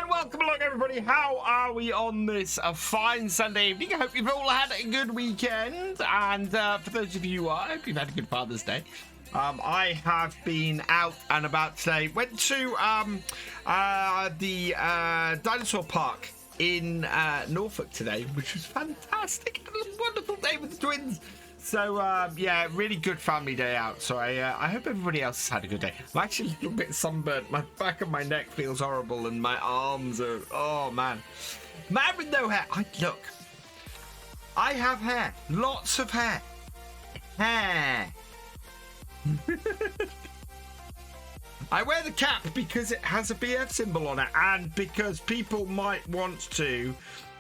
Welcome along, everybody. How are we on this fine Sunday evening? I hope you've all had a good weekend. And for those of you who are, I hope you've had a good Father's Day. I have been out and about today. Went to the dinosaur park in Norfolk today, which was fantastic. Had a wonderful day with the twins. So, yeah, really good family day out. So I hope everybody else has had a good day. I'm actually a little bit sunburnt. My back of my neck feels horrible and my arms are... Oh, man. Man with no hair. Look, I have hair. Lots of hair. Hair. I wear the cap because it has a BF symbol on it and because people might want to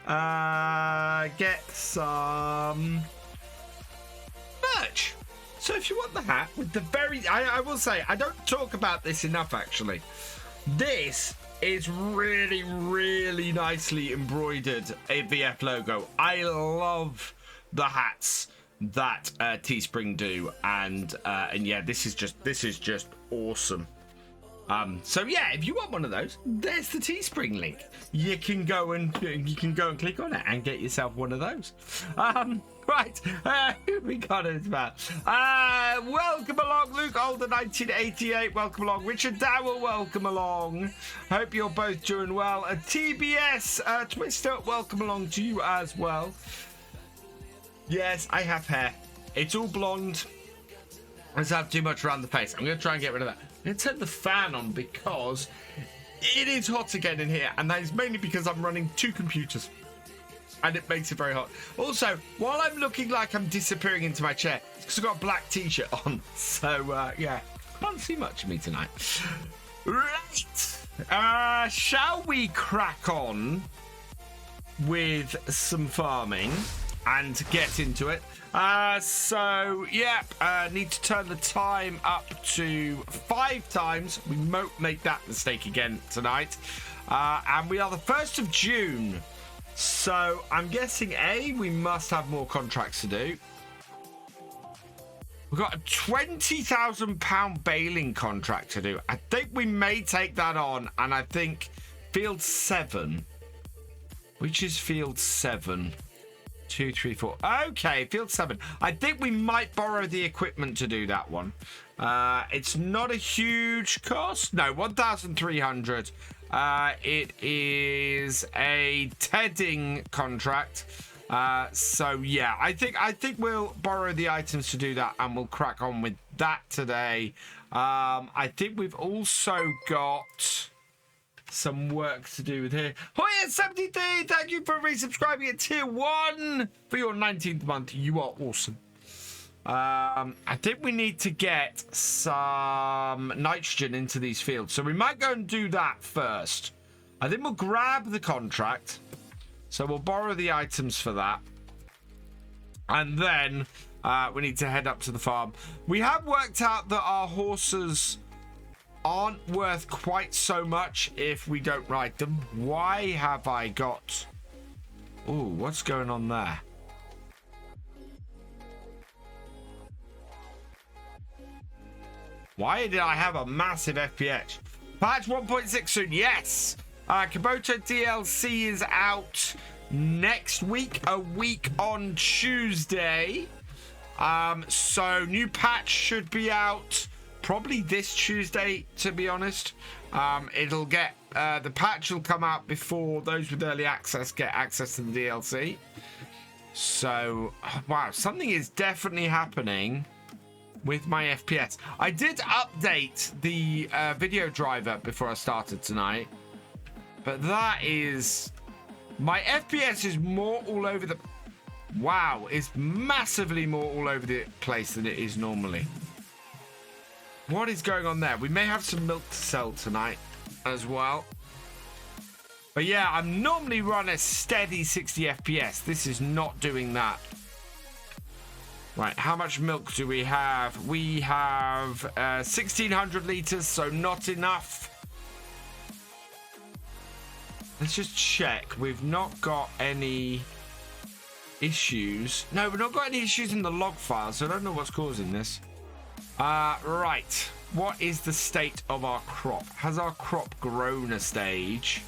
get some... merch. So if you want the hat with the very... I will say, I don't talk about this enough, actually. This is really, really nicely embroidered AVF logo. I love the hats that Teespring do, and yeah, this is just awesome. So yeah, if you want one of those, there's the Teespring link. You can go and click on it and get yourself one of those. Right, we got it about. Welcome along, Luke Older 1988. Welcome along, Richard Dowell. Welcome along. Hope you're both doing well. A TBS Twister. Welcome along to you as well. Yes, I have hair. It's all blonde. I just have too much around the face. I'm going to try and get rid of that. I'm going to turn the fan on because it is hot again in here, and that is mainly because I'm running two computers. And it makes it very hot. Also, while I'm looking like I'm disappearing into my chair, it's because I've got a black t-shirt on. So, yeah, can't see much of me tonight. Right. Shall we crack on with some farming and get into it? So, yeah, need to turn the time up to 5 times. We won't make that mistake again tonight. And we are the 1st of June. So I'm guessing we must have more contracts to do. We've got a £20,000 Baling contract to do. I think we may take that on, and I think field 7, which is field 7, 2, 3, 4. Okay, field 7. I think we might borrow the equipment to do that one. It's not a huge cost. No, 1,300. It is a tedding contract. So yeah, I think we'll borrow the items to do that, and we'll crack on with that today. I think we've also got some work to do with here. Hoya73, thank you for resubscribing at tier 1 for your 19th month. You are awesome. I think we need to get some nitrogen into these fields, so we might go and do that first. I think we'll grab the contract, so we'll borrow the items for that, and then we need to head up to the farm. We have worked out that our horses aren't worth quite so much if we don't ride them. Why have I got... Ooh, what's going on there? Why did I have a massive FPS? Patch 1.6 soon, yes! Kubota DLC is out next week, a week on Tuesday. So new patch should be out probably this Tuesday, to be honest. It'll get the patch will come out before those with early access get access to the DLC. So wow, something is definitely happening with my FPS. I did update the video driver before I started tonight, but that is... My FPS is more all over the... Wow, it's massively more all over the place than it is normally. What is going on there? We may have some milk to sell tonight as well. But yeah, I'm normally run a steady 60 FPS. This is not doing that. Right, how much milk do we have? We have 1,600 litres, so not enough. Let's just check. We've not got any issues. No, we've not got any issues in the log file, so I don't know what's causing this. Right. What is the state of our crop? Has our crop grown a stage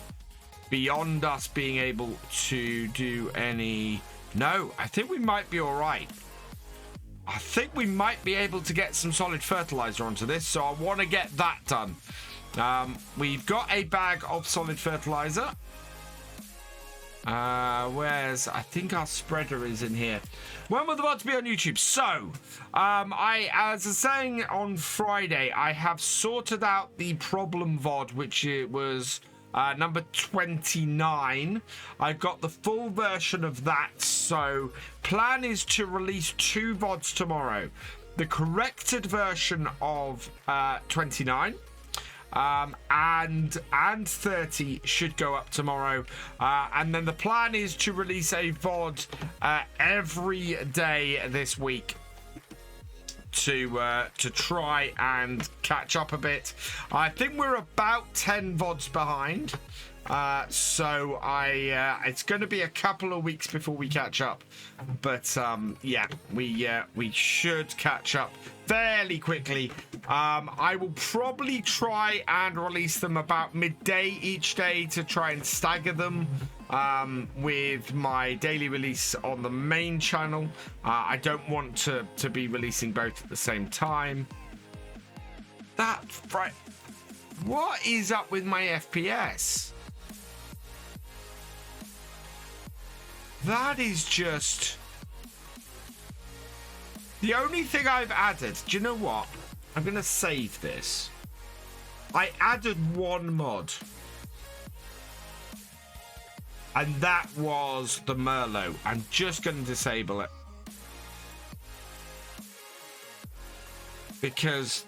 beyond us being able to do any... No, I think we might be all right. I think we might be able to get some solid fertilizer onto this, so I want to get that done. We've got a bag of solid fertilizer. Where's... I think our spreader is in here. When will the VOD be on YouTube? So, as I was saying on Friday, I have sorted out the problem VOD, which it was number 29. I've got the full version of that. So, plan is to release 2 VODs tomorrow. The corrected version of 29. And 30 should go up tomorrow, and then the plan is to release a VOD every day this week to try and catch up a bit. I think we're about 10 VODs behind, so it's going to be a couple of weeks before we catch up, but yeah, we should catch up fairly quickly. I will probably try and release them about midday each day to try and stagger them with my daily release on the main channel. I don't want to be releasing both at the same time. That's right. What is up with my FPS? That is just... The only thing I've added, do you know what? I'm going to save this. I added one mod. And that was the Merlot. I'm just going to disable it. Because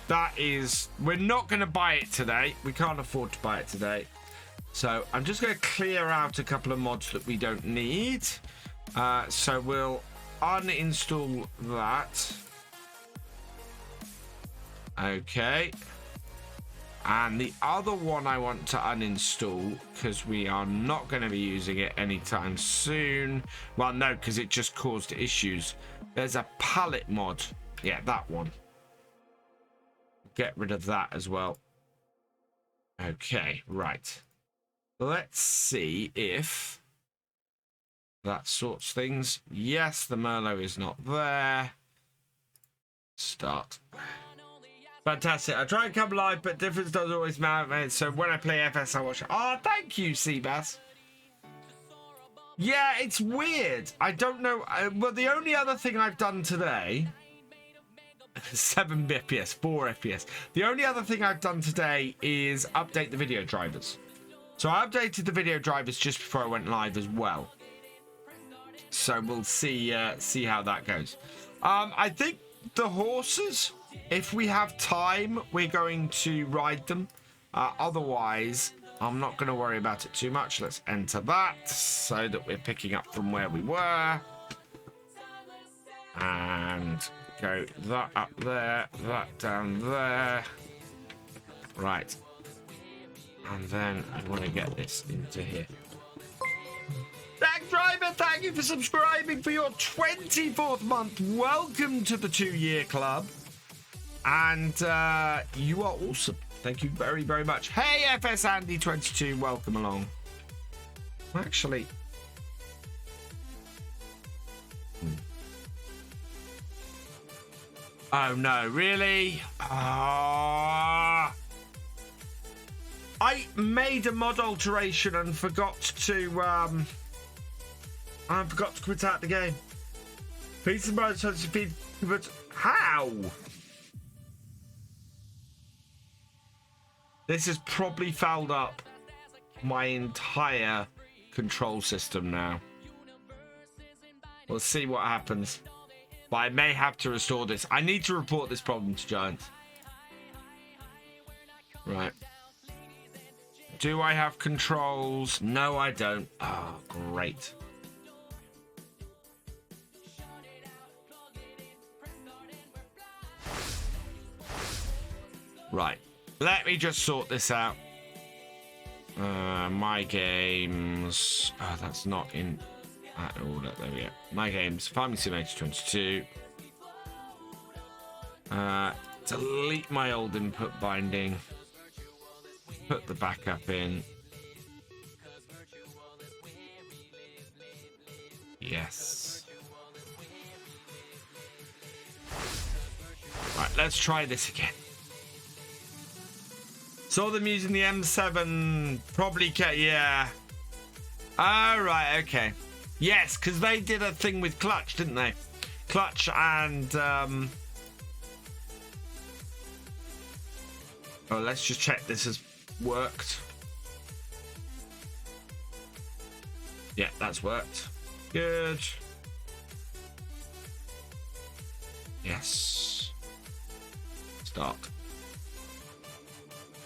that is... We're not going to buy it today. We can't afford to buy it today. So I'm just going to clear out a couple of mods that we don't need. So we'll uninstall that. Okay. And the other one I want to uninstall because we are not going to be using it anytime soon. Well, no, because it just caused issues. There's a palette mod. Yeah, that one. Get rid of that as well. Okay, right. Let's see if that sorts things. Yes, the Merlot is not there. Start. Fantastic. I try and come live, but difference doesn't always matter. So when I play FS, I watch. Oh, thank you, Seabass. Yeah, it's weird. I don't know. Well, the only other thing I've done today... 7 FPS, 4 FPS. The only other thing I've done today is update the video drivers. So I updated the video drivers just before I went live as well. So we'll see how that goes. I think the horses, if we have time, we're going to ride them. Otherwise, I'm not going to worry about it too much. Let's enter that so that we're picking up from where we were. And go that up there, that down there. Right. And then I want to get this into here. Zach Driver, thank you for subscribing for your 24th month. Welcome to the 2-year club. And you are awesome. Thank you very, very much. Hey, FS Andy 22, welcome along. Actually... Oh, no, really? I made a mod alteration and forgot to quit out the game. Peace and bright feed, but how? This has probably fouled up my entire control system now. We'll see what happens. But I may have to restore this. I need to report this problem to Giants. Right. Do I have controls? No, I don't. Oh, great. Right. Let me just sort this out. My games. Oh, that's not in. Order. There we go. My games. Farming Simulator 22. Delete my old input binding. Put the backup in. Yes. Right, let's try this again. Saw them using the M7. Probably, yeah. All right, okay. Yes, because they did a thing with Clutch, didn't they? Clutch and... Oh, let's just check this has worked. Yeah, that's worked. Good. Yes. Start.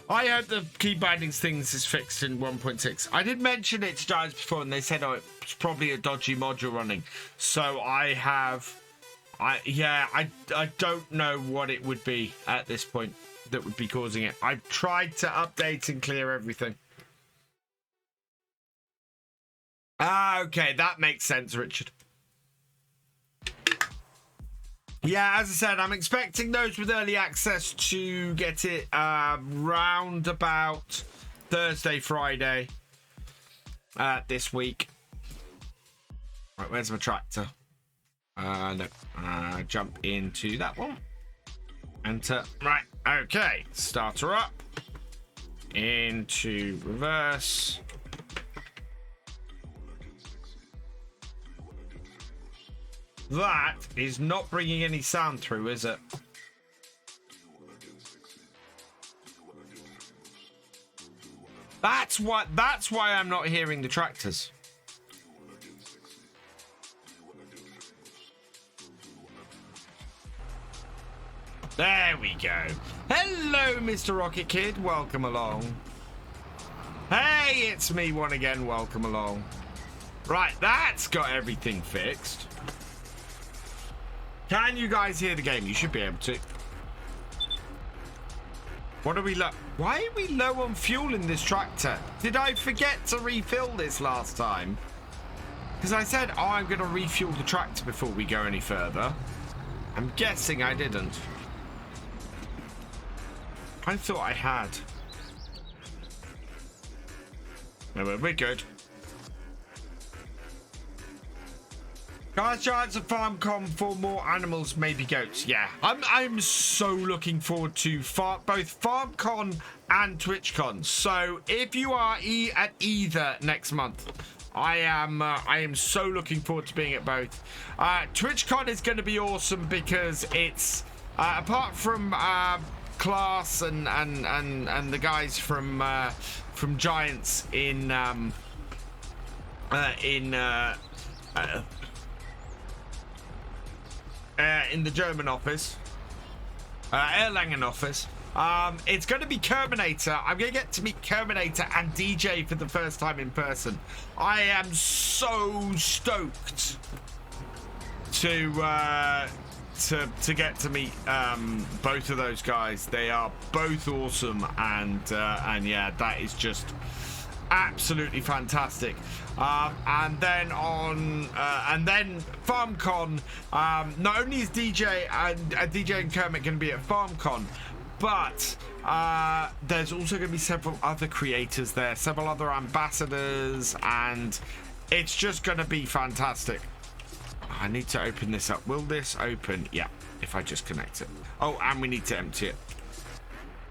I heard the key bindings things is fixed in 1.6. I did mention it to Giants before, and they said, oh, it's probably a dodgy module running. So I don't know what it would be at this point that would be causing it. I've tried to update and clear everything. Okay, that makes sense, Richard. Yeah, as I said, I'm expecting those with early access to get it round about Thursday, Friday this week. Right, where's my tractor? No. Jump into that one. Enter. Right, okay. Starter up. Into reverse. That is not bringing any sound through, is it? That's why I'm not hearing the tractors. There we go. Hello, Mr. Rocket Kid. Welcome along. Hey, it's me one again. Welcome along. Right, that's got everything fixed. Can you guys hear the game? You should be able to. What are we low? Why are we low on fuel in this tractor? Did I forget to refill this last time? Because I said, oh, I'm going to refuel the tractor before we go any further. I'm guessing I didn't. I thought I had. No, we're good. Guys, Giants at FarmCon for more animals, maybe goats. Yeah, I'm so looking forward to both FarmCon and TwitchCon. So if you are at either next month, I am so looking forward to being at both. TwitchCon is going to be awesome because it's apart from Class and the guys from Giants in the German office, Erlangen office. It's going to be Terminator. I'm going to get to meet Terminator and DJ for the first time in person. I am so stoked to get to meet both of those guys. They are both awesome, and yeah, that is just absolutely fantastic. And then FarmCon, not only is DJ and Kermit going to be at FarmCon, but there's also going to be several other creators there, several other ambassadors, and it's just going to be fantastic. I need to open this up. Will this open? Yeah, if I just connect it. Oh, and we need to empty it.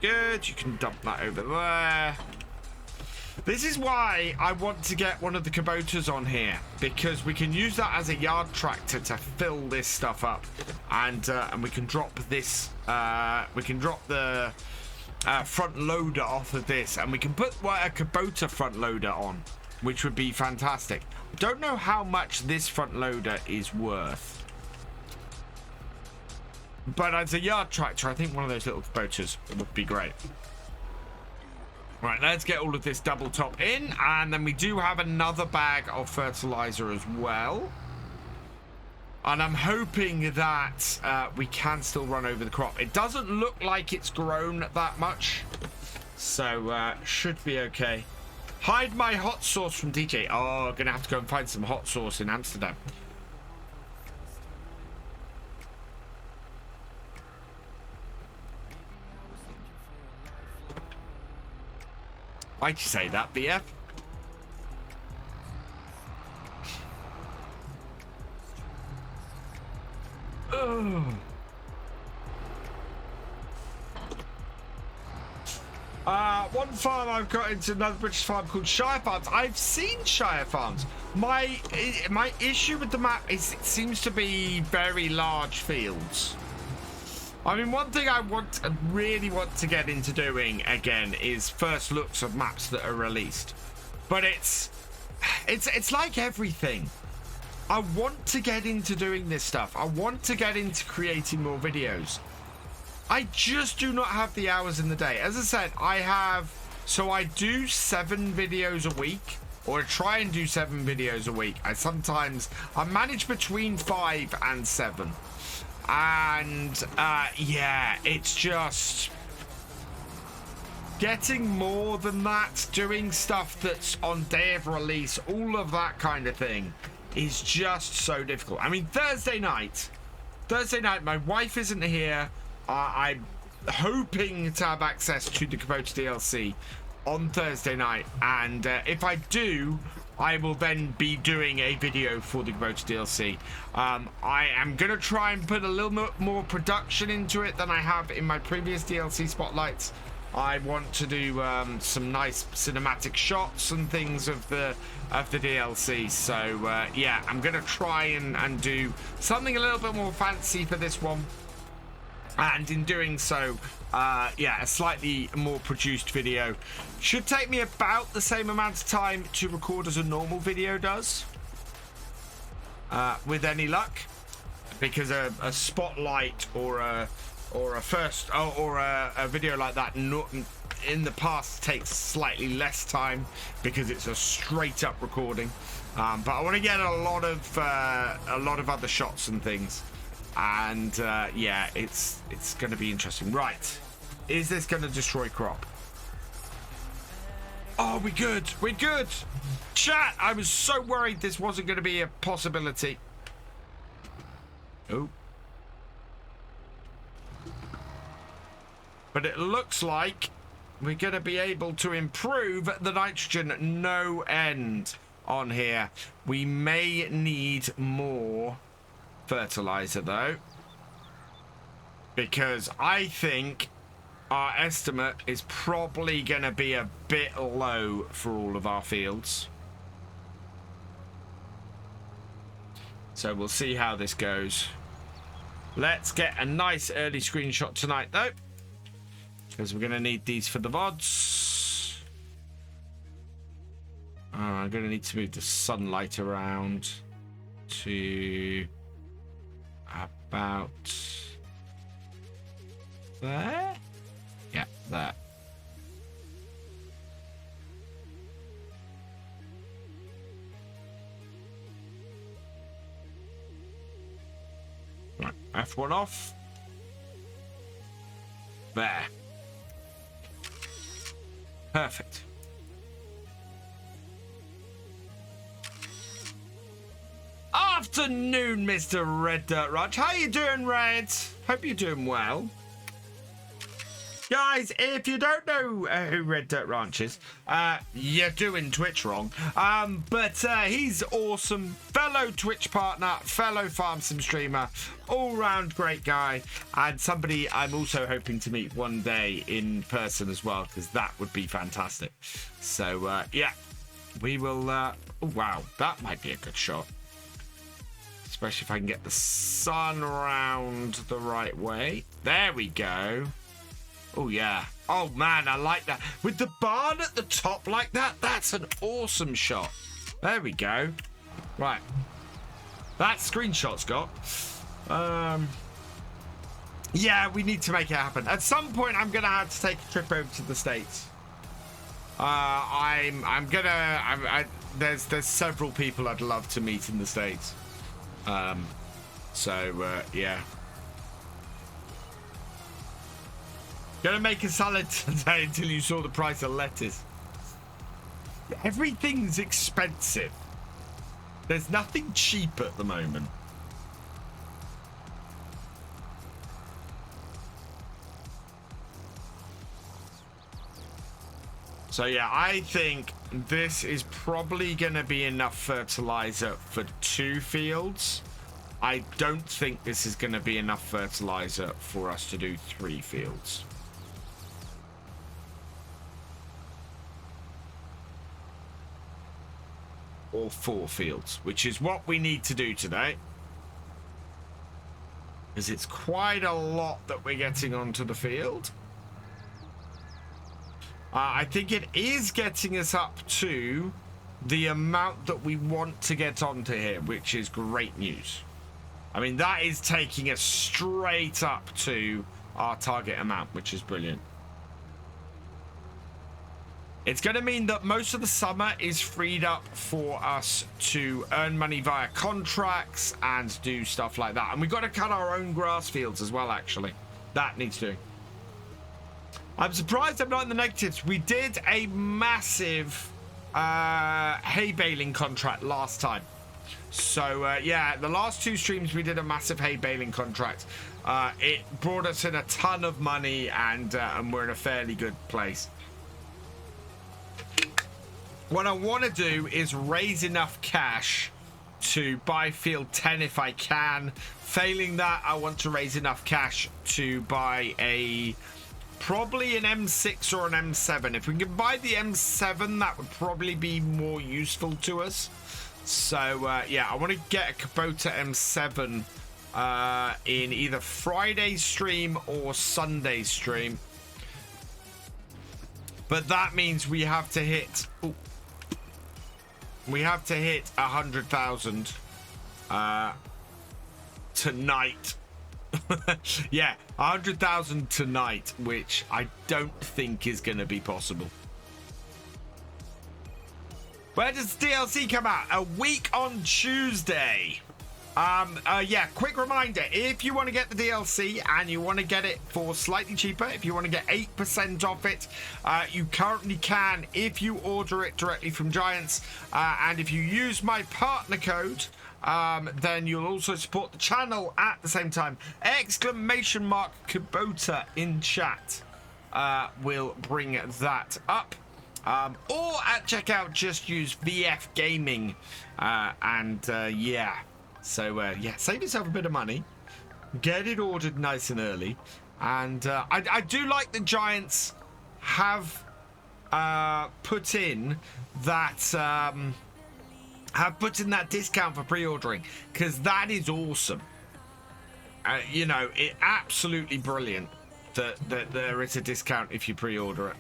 Good, you can dump that over there. This is why I want to get one of the Kubotas on here, because we can use that as a yard tractor to fill this stuff up, and we can drop this. We can drop the front loader off of this, and we can put a Kubota front loader on, which would be fantastic. Don't know how much this front loader is worth, but as a yard tractor, I think one of those little Kubotas would be great. Right, let's get all of this double top in, and then we do have another bag of fertilizer as well. And I'm hoping that we can still run over the crop. It doesn't look like it's grown that much, so should be okay. Hide my hot sauce from DJ. Oh, gonna have to go and find some hot sauce in Amsterdam. Why'd you say that, BF? Oh. One farm I've got into another British farm called Shire Farms. I've seen Shire Farms. My issue with the map is it seems to be very large fields. I mean, one thing I really want to get into doing again is first looks of maps that are released. But it's like everything. I want to get into doing this stuff. I want to get into creating more videos. I just do not have the hours in the day. As I said, I do 7 videos a week, or try and do 7 videos a week. I manage between 5 and 7. And yeah, it's just getting more than that, doing stuff that's on day of release, all of that kind of thing is just so difficult. I mean, Thursday night, my wife isn't here. I'm hoping to have access to the Kubota DLC on Thursday night, and if I do, I will then be doing a video for the Kubota DLC. I am going to try and put a little bit more production into it than I have in my previous DLC spotlights. I want to do some nice cinematic shots and things of the DLC. So yeah, I'm going to try and do something a little bit more fancy for this one. And in doing so, yeah, a slightly more produced video. Should take me about the same amount of time to record as a normal video does, with any luck, because a spotlight or a video like that in the past takes slightly less time because it's a straight up recording. But I want to get a lot of other shots and things. And yeah, it's going to be interesting. Right, is this going to destroy crop? Oh, we're good. Chat, I was so worried this wasn't going to be a possibility. Oh, but it looks like we're going to be able to improve the nitrogen no end on here. We may need more fertilizer though, because I think our estimate is probably going to be a bit low for all of our fields. So we'll see how this goes. Let's get a nice early screenshot tonight though, because we're going to need these for the VODs. I'm going to need to move the sunlight around to about there. Yeah, there. Right, F1 off. There. Perfect. Afternoon, Mr. Red Dirt Ranch. How you doing, Red? Hope you're doing well. Guys, if you don't know who Red Dirt Ranch is, you're doing Twitch wrong. But he's awesome. Fellow Twitch partner, fellow farm sim streamer, all-round great guy, and somebody I'm also hoping to meet one day in person as well, because that would be fantastic. So, yeah, we will... oh, wow, that might be a good shot. Especially if I can get the sun around the right way. There we go. Oh, yeah. Oh, man, I like that. With the barn at the top like that, that's an awesome shot. There we go. Right. That screenshot's got. Yeah, we need to make it happen. At some point, I'm going to have to take a trip over to the States. There's several people I'd love to meet in the States. Yeah. Gonna make a salad today until you saw the price of lettuce. Everything's expensive. There's nothing cheap at the moment. So yeah, I think this is probably going to be enough fertilizer for 2 fields. I don't think this is going to be enough fertilizer for us to do 3 fields. Or 4 fields, which is what we need to do today. Because it's quite a lot that we're getting onto the field. I think it is getting us up to the amount that we want to get onto here, which is great news. I mean, that is taking us straight up to our target amount, which is brilliant. It's going to mean that most of the summer is freed up for us to earn money via contracts and do stuff like that. And we've got to cut our own grass fields as well, actually. That needs doing. I'm surprised I'm not in the negatives. We did a massive hay baling contract last time. So, yeah, the last 2 streams we did a massive hay baling contract. It brought us in a ton of money, and we're in a fairly good place. What I want to do is raise enough cash to buy field 10 if I can. Failing that, I want to raise enough cash to buy probably an M6 or an M7. If we can buy the M7, that would probably be more useful to us. So, yeah, I want to get a Kubota M7 in either Friday's stream or Sunday's stream. But that means we have to hit... Ooh, we have to hit 100,000 tonight. Yeah, 100,000 tonight, which I don't think is going to be possible. Where does DLC come out? A week on Tuesday. Yeah, quick reminder, if you want to get the DLC and you want to get it for slightly cheaper, if you want to get 8% off it, you currently can if you order it directly from Giants. And if you use my partner code, then you'll also support the channel at the same time. Exclamation mark Kubota in chat will bring that up. Or at checkout, just use VF Gaming. Yeah. So, yeah, save yourself a bit of money. Get it ordered nice and early. And I do like the Giants have put in that discount for pre-ordering, because that is awesome. You know, it absolutely brilliant that there is a discount if you pre-order it.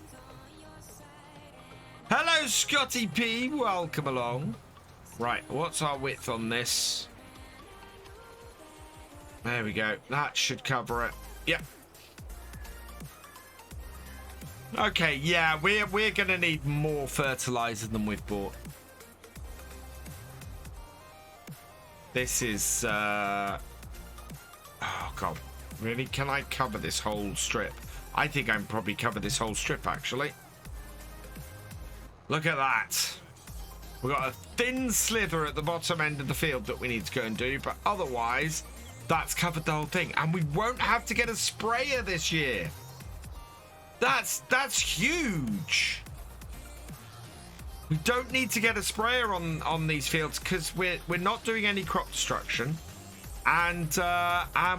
Hello, Scotty P. Welcome along. Right, what's our width on this? There we go. That should cover it. Yep. Okay, yeah, we're gonna need more fertilizer than we've bought. This is oh god, really? Can I cover this whole strip? I think I can probably cover this whole strip, actually. Look at that. We've got a thin slither at the bottom end of the field that we need to go and do, but otherwise that's covered the whole thing, and we won't have to get a sprayer this year. That's huge. We don't need to get a sprayer on these fields because we're not doing any crop destruction, and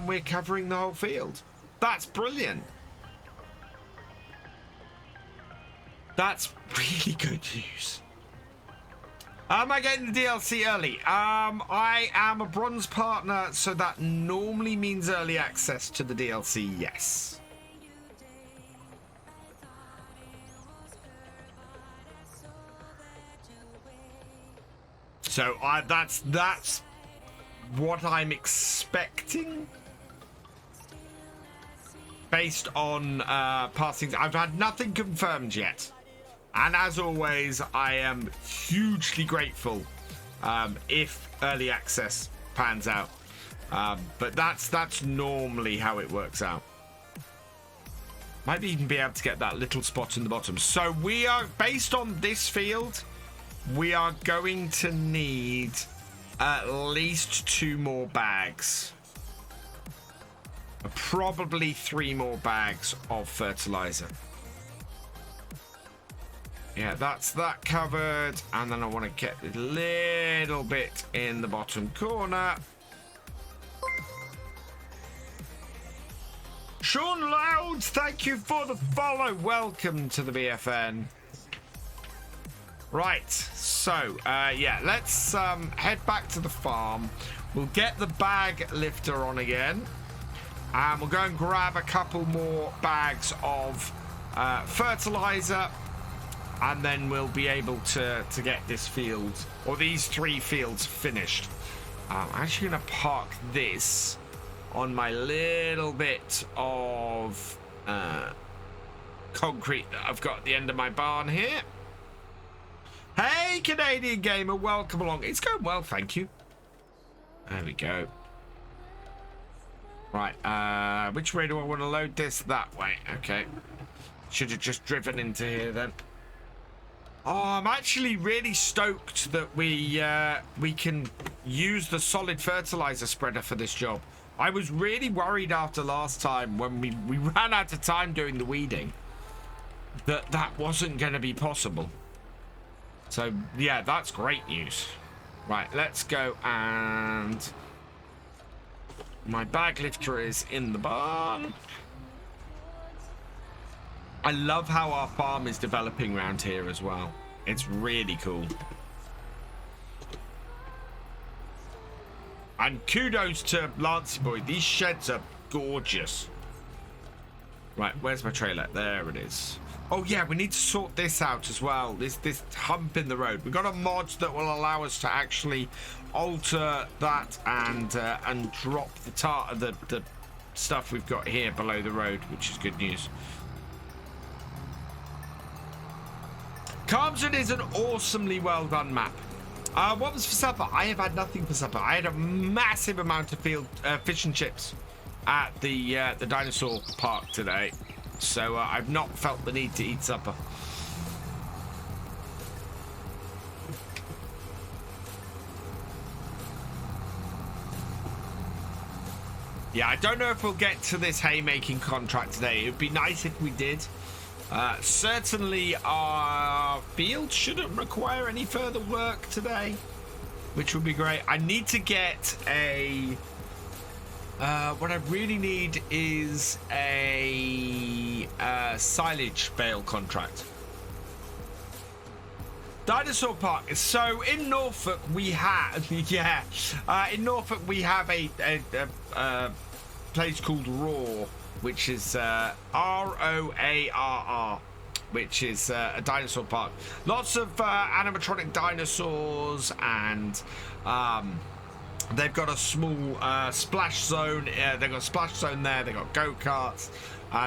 we're covering the whole field. That's brilliant. That's really good news. Am I getting the DLC early? I am a bronze partner, so that normally means early access to the DLC, yes. So that's what I'm expecting. Based on past things. I've had nothing confirmed yet. And as always, I am hugely grateful if early access pans out. But that's normally how it works out. Might even be able to get that little spot in the bottom. So we are, based on this field, we are going to need at least 2 more bags. Probably 3 more bags of fertilizer. Yeah, that's that covered. And then I want to get a little bit in the bottom corner. Sean Loud, thank you for the follow. Welcome to the BFN. Right, so, yeah, let's head back to the farm. We'll get the bag lifter on again. And we'll go and grab a couple more bags of fertilizer. And then we'll be able to get this field, or these 3 fields finished. I'm actually going to park this on my little bit of concrete that I've got at the end of my barn here. Hey, Canadian Gamer, welcome along. It's going well, thank you. There we go. Right, which way do I want to load this? That way, okay. Should have just driven into here then. Oh, I'm actually really stoked that we can use the solid fertilizer spreader for this job. I was really worried after last time when we ran out of time doing the weeding that wasn't going to be possible. So, yeah, that's great news. Right, let's go and... My bag lifter is in the barn. I love how our farm is developing around here as well. It's really cool. And kudos to Lancey Boy. These sheds are gorgeous. Right, where's my trailer? There it is. Oh yeah, we need to sort this out as well. This hump in the road. We've got a mod that will allow us to actually alter that and drop the stuff we've got here below the road, which is good news. Calmsden is an awesomely well done map. What was for supper? I have had nothing for supper. I had a massive amount of fish and chips at the dinosaur park today, so I've not felt the need to eat supper. Yeah, I don't know if we'll get to this haymaking contract today. It would be nice if we did. Certainly our field shouldn't require any further work today, which would be great. I need to get a what I really need is a silage bale contract. Dinosaur Park. So in Norfolk we have in Norfolk we have a place called Roar, which is ROARR, which is a dinosaur park. Lots of animatronic dinosaurs, and they've got a small splash zone. They've got a splash zone there. They've got go-karts.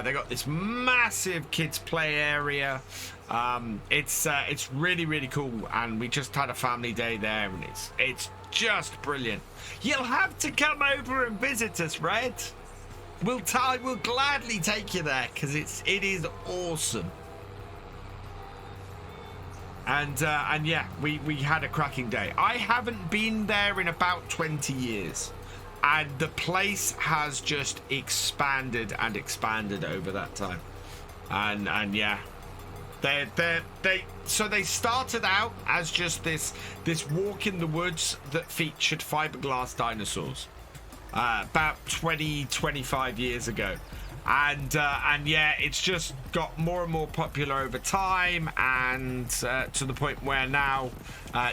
They've got this massive kids play area. It's really, really cool, and we just had a family day there, and it's just brilliant. You'll have to come over and visit us, Red. We'll gladly take you there, because it is awesome. And yeah, we had a cracking day. I haven't been there in about 20 years, and the place has just expanded and expanded over that time. And yeah, so they started out as just this walk in the woods that featured fiberglass dinosaurs. About 25 years ago, and yeah, it's just got more and more popular over time, and to the point where now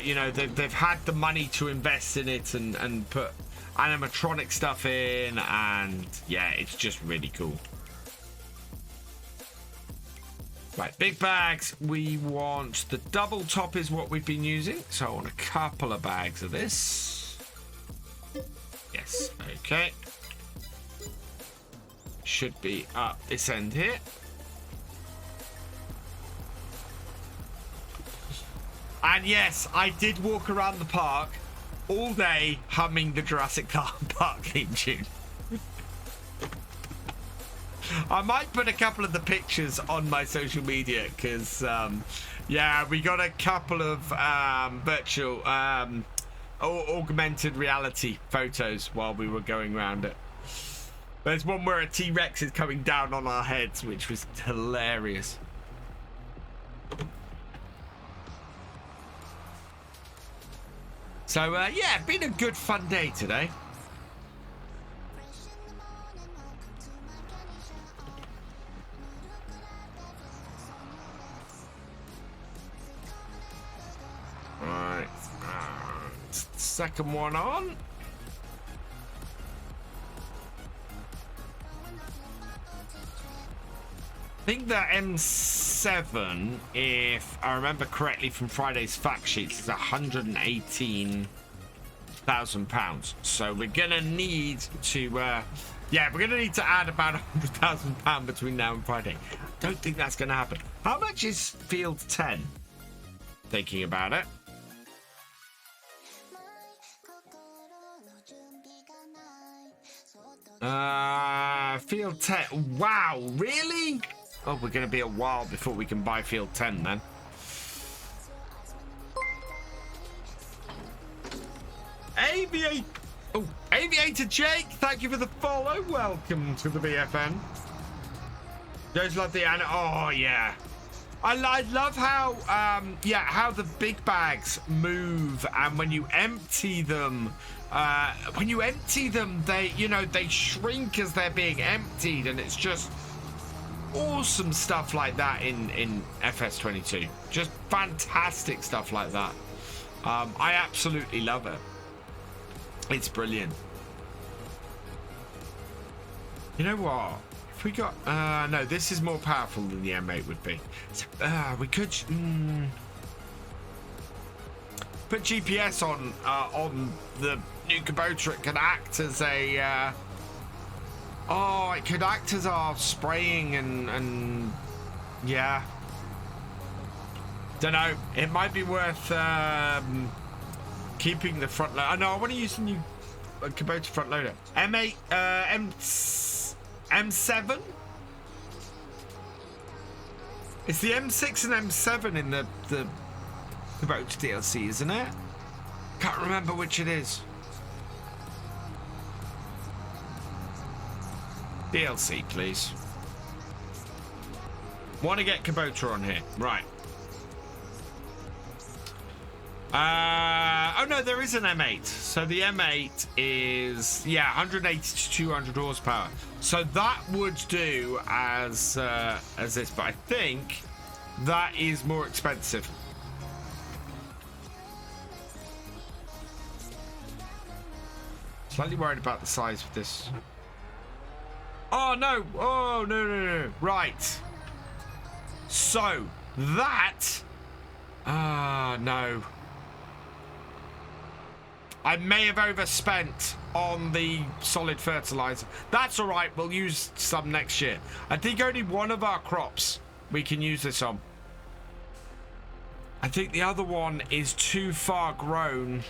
you know, they've had the money to invest in it and put animatronic stuff in, and yeah, it's just really cool. Right, big bags. We want the double top is what we've been using, so I want a couple of bags of this. Yes, okay. Should be up this end here. And yes, I did walk around the park all day humming the Jurassic Park theme tune. I might put a couple of the pictures on my social media, because Yeah, we got a couple of virtual augmented reality photos while we were going around it. There's one where a T-Rex is coming down on our heads, which was hilarious. So, yeah, been a good fun day today. Alright, second one on. I think the M7, if I remember correctly from Friday's fact sheets, is £118,000. So we're gonna need to, yeah, we're gonna need to add about £100,000 between now and Friday. I don't think that's gonna happen. How much is Field 10? Thinking about it. Field 10. Wow, really? Oh, we're going to be a while before we can buy Field 10 then. Aviator Jake, thank you for the follow. Welcome to the BFN. Those love the oh yeah. I love how how the big bags move, and when you empty them, they they shrink as they're being emptied, and it's just awesome stuff like that in FS22. Just fantastic stuff like that. I absolutely love it. It's brilliant. You know what? If we got no, this is more powerful than the M8 would be. So, we could put GPS on the new Kubota. It can act as a it could act as our spraying and yeah. Don't know. It might be worth keeping the front loader. No, I want to use the new Kubota front loader. M8, M7. It's the M6 and M7 in the Kubota DLC, isn't it? Can't remember which it is. DLC, please. Want to get Kubota on here, right? Oh no, there is an M8. So the M8 is 180 to 200 horsepower. So that would do as this, but I think that is more expensive. Slightly worried about the size of this. Oh no! Oh no! Right. So that. No. I may have overspent on the solid fertilizer. That's all right. We'll use some next year. I think only one of our crops we can use this on. I think the other one is too far grown.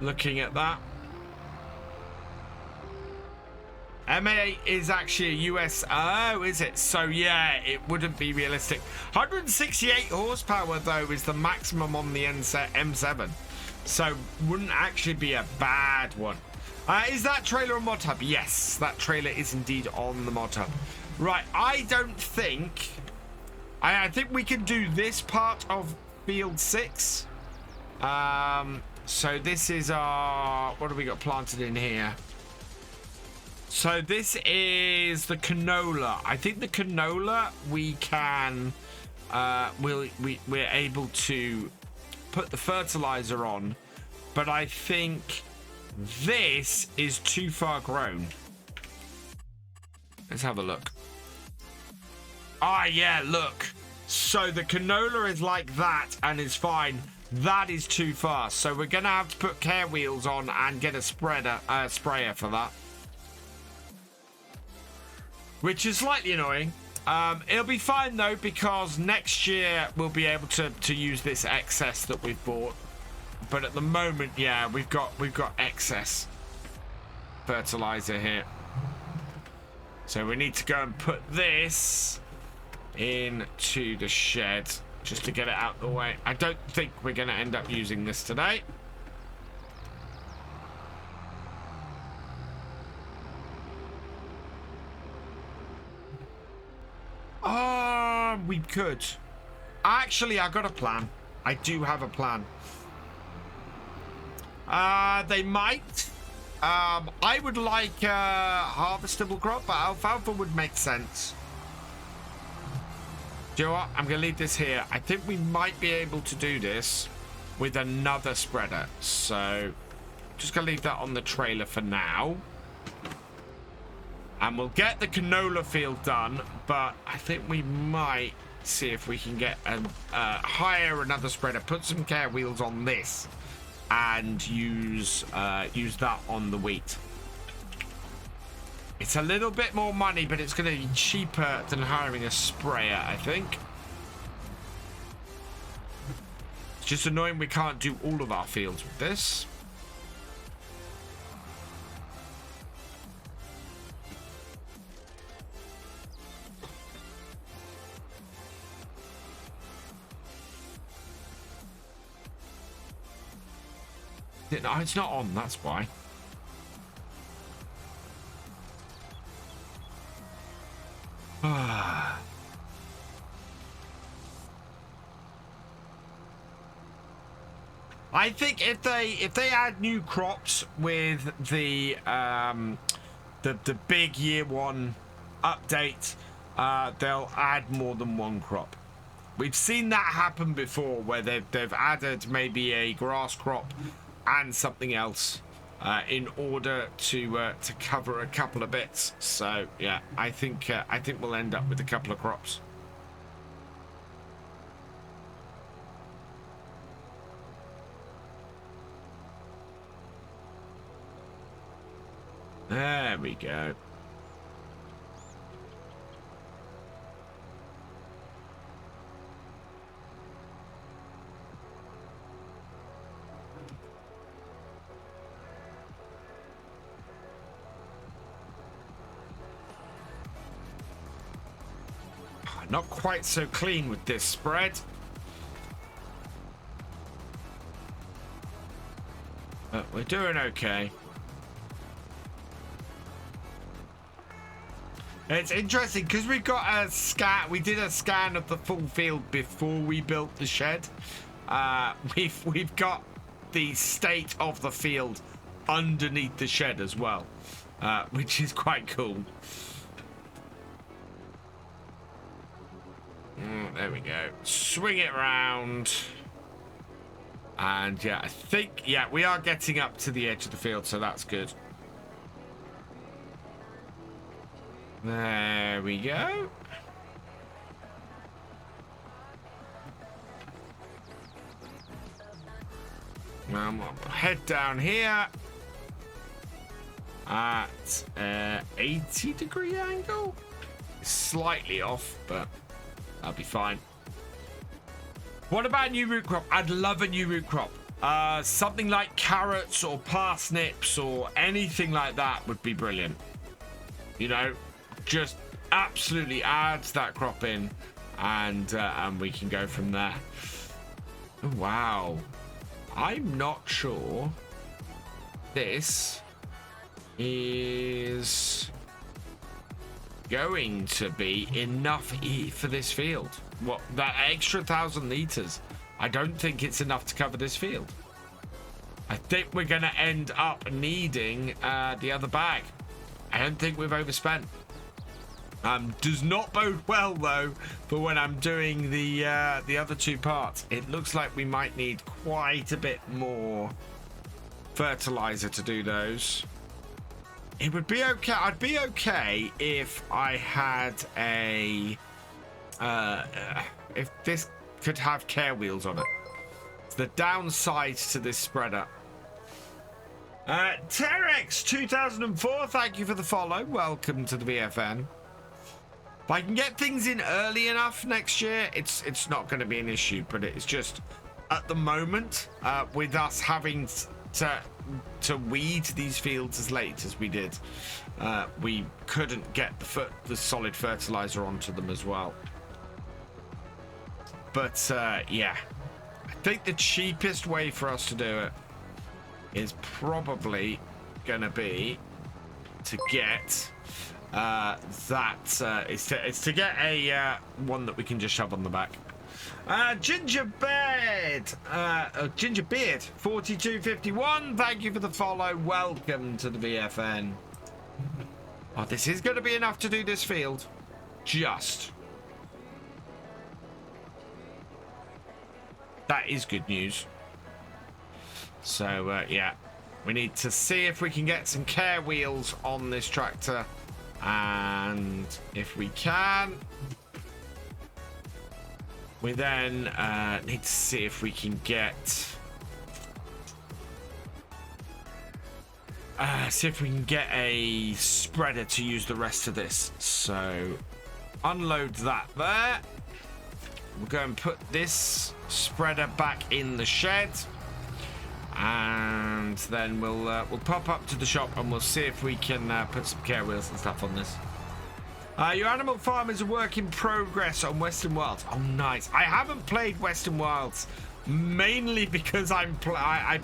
Looking at that. M8 is actually a US. Oh, is it? So yeah, it wouldn't be realistic. 168 horsepower though is the maximum on the M7, so wouldn't actually be a bad one. Is that trailer on mod hub? Yes, that trailer is indeed on the mod hub. Right, I don't think. I think we can do this part of Field 6. So this is our. What have we got planted in here? So this is the canola. I think the canola we can, we're able to put the fertilizer on, but I think this is too far grown. Let's have a look. Ah, yeah, look. So the canola is like that and is fine. That is too far. So we're gonna have to put care wheels on and get a sprayer for that. Which is slightly annoying. It'll be fine though, because next year we'll be able to use this excess that we've bought. But at the moment, yeah, we've got excess fertilizer here. So we need to go and put this into the shed just to get it out of the way. I don't think we're going to end up using this today. We could. Actually, I got a plan. I do have a plan. They might. I would like a harvestable crop, but alfalfa would make sense. Do you know what? I'm going to leave this here. I think we might be able to do this with another spreader. So, just going to leave that on the trailer for now. And we'll get the canola field done, but I think we might see if we can get hire another spreader, put some care wheels on this, and use that on the wheat. It's a little bit more money, but it's going to be cheaper than hiring a sprayer, I think. It's just annoying we can't do all of our fields with this. No, it's not on, that's why. I think if they add new crops with the big year one update, they'll add more than one crop. We've seen that happen before, where they've added maybe a grass crop and something else in order to cover a couple of bits. So yeah, I think we'll end up with a couple of crops. There we go. Not quite so clean with this spread. But we're doing okay. It's interesting because we got a scan. We did a scan of the full field before we built the shed. We've got the state of the field underneath the shed as well, which is quite cool. There we go. Swing it round. And yeah, I think, yeah, we are getting up to the edge of the field, so that's good. There we go. Head down here at 80-degree angle. Slightly off, but that'll be fine. What about a new root crop? I'd love a new root crop. Something like carrots or parsnips or anything like that would be brilliant. You know, just absolutely add that crop in, and we can go from there. Oh, wow. I'm not sure this is going to be enough for this field. What, that extra 1,000 litres? I don't think it's enough to cover this field. I think we're going to end up needing the other bag. I don't think we've overspent. Does not bode well though for when I'm doing the other two parts. It looks like we might need quite a bit more fertilizer to do those. It would be okay. I'd be okay if I had a if this could have care wheels on it. It's the downside to this spreader. Terex 2004, thank you for the follow. Welcome to the VFN. If I can get things in early enough next year, it's not going to be an issue. But it's just at the moment, with us having to to weed these fields as late as we did, we couldn't get the solid fertilizer onto them as well. But yeah, I think the cheapest way for us to do it is probably going to be to get is to get a one that we can just shove on the back. Gingerbeard 4251, thank you for the follow. Welcome to the VFN. Oh, this is going to be enough to do this field. Just. That is good news. So yeah, we need to see if we can get some care wheels on this tractor, and if we can, we then need to see if we can get a spreader to use the rest of this. So unload that there. We'll go and put this spreader back in the shed, and then we'll pop up to the shop and we'll see if we can put some care wheels and stuff on this. Your Animal Farm is a work in progress on Western Wilds. Oh, nice. I haven't played Western Wilds, mainly because I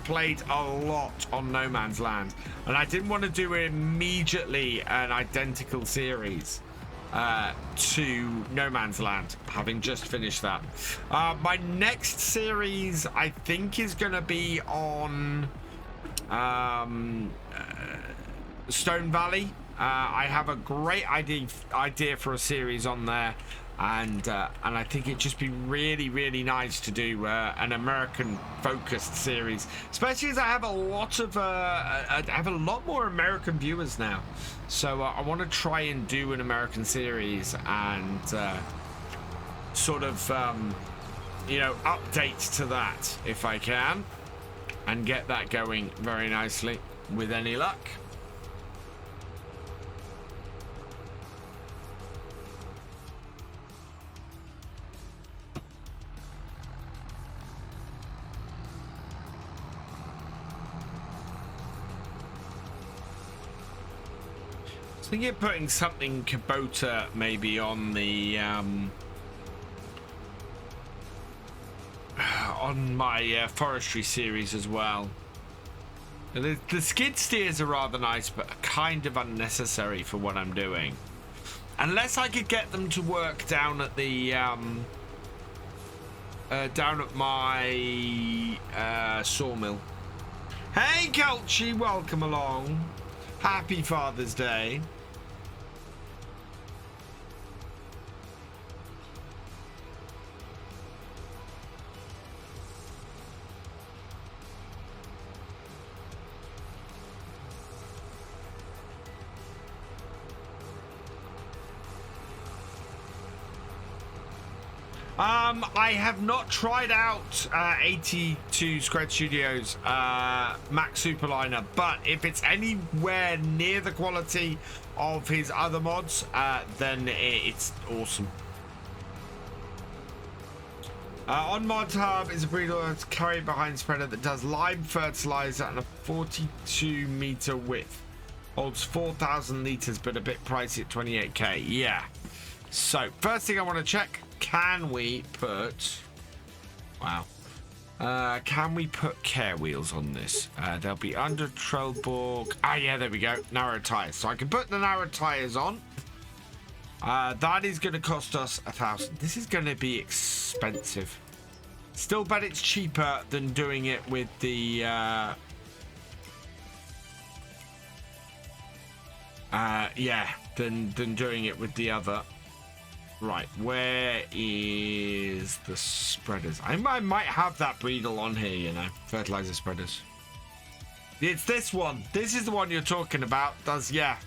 played a lot on No Man's Land, and I didn't want to do immediately an identical series to No Man's Land, having just finished that. My next series, I think, is going to be on Stone Valley. I have a great idea for a series on there, and I think it'd just be really, really nice to do an American-focused series, especially as I have a lot more American viewers now. So I want to try and do an American series and sort of, you know, update to that if I can, and get that going very nicely with any luck. I think you're putting something Kubota maybe on the on my forestry series as well. The skid steers are rather nice, but kind of unnecessary for what I'm doing. Unless I could get them to work down at the down at my sawmill. Hey, Culchy, welcome along. Happy Father's Day. I have not tried out 82 Squared Studios Max Superliner, but if it's anywhere near the quality of his other mods, then it's awesome. On Mod Hub is a breeder that's carried behind spreader that does lime fertilizer and a 42 meter width. Holds 4,000 liters, but a bit pricey at 28k. Yeah. So first thing I want to check. Can we put... Wow. Can we put care wheels on this? They'll be under Trelleborg. Ah, yeah, there we go. Narrow tyres. So I can put the narrow tyres on. That is going to cost us 1,000. This is going to be expensive. Still bet it's cheaper than doing it with the... yeah, than doing it with the other... Right, where is the spreaders? I might have that Breedle on here, you know, fertilizer spreaders. It's this one. This is the one you're talking about. Yeah,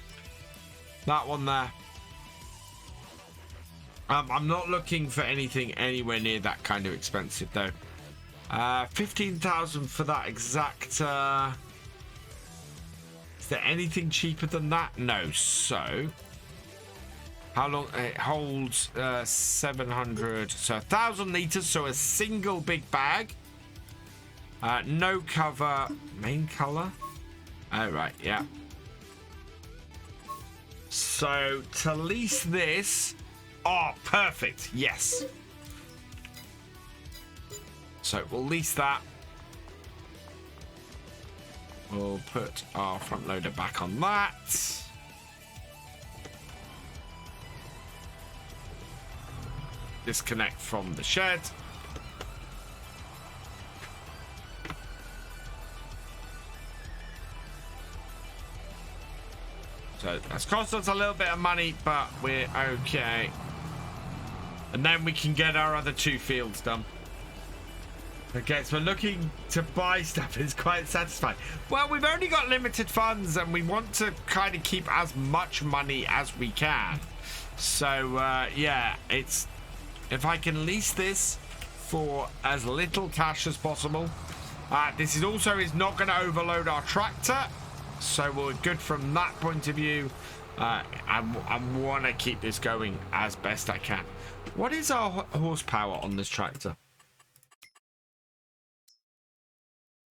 that one there. I'm not looking for anything anywhere near that kind of expensive though. 15,000 for that exact. Is there anything cheaper than that? No. So. How long it holds? 700, so 1,000 liters, so a single big bag. No cover, main color. Oh, right, yeah. So, to lease this... Oh, perfect, yes. So, we'll lease that. We'll put our front loader back on that. Disconnect from the shed. So that's cost us a little bit of money, but we're okay. And then we can get our other 2 fields done. Okay, so we're looking to buy stuff. It's quite satisfying. Well, we've only got limited funds and we want to kind of keep as much money as we can. So, yeah, it's... If I can lease this for as little cash as possible. This is also not going to overload our tractor. So we're good from that point of view. I want to keep this going as best I can. What is our horsepower on this tractor?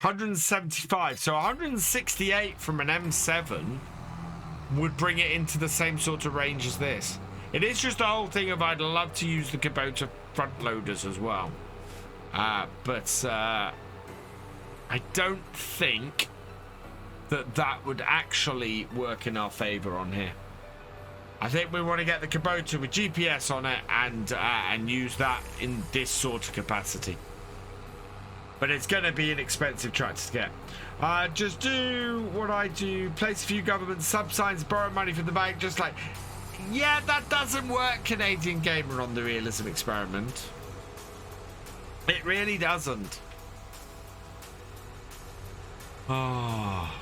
175. So 168 from an M7 would bring it into the same sort of range as this. It is just the whole thing of I'd love to use the Kubota front loaders as well. But I don't think that would actually work in our favor on here. I think we want to get the Kubota with GPS on it and use that in this sort of capacity. But it's going to be an expensive tractor to get. Just do what I do. Place a few government sub-signs, borrow money from the bank. Just like, yeah, that doesn't work, Canadian Gamer, on the realism experiment. It really doesn't. Oh.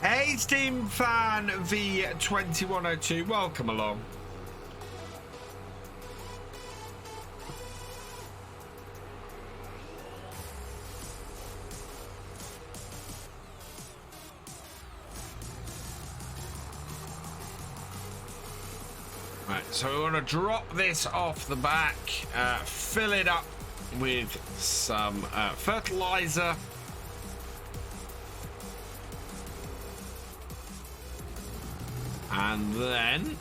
Hey, Steam Fan V2102, welcome along. Right, so we want to drop this off the back, fill it up with some fertilizer. And then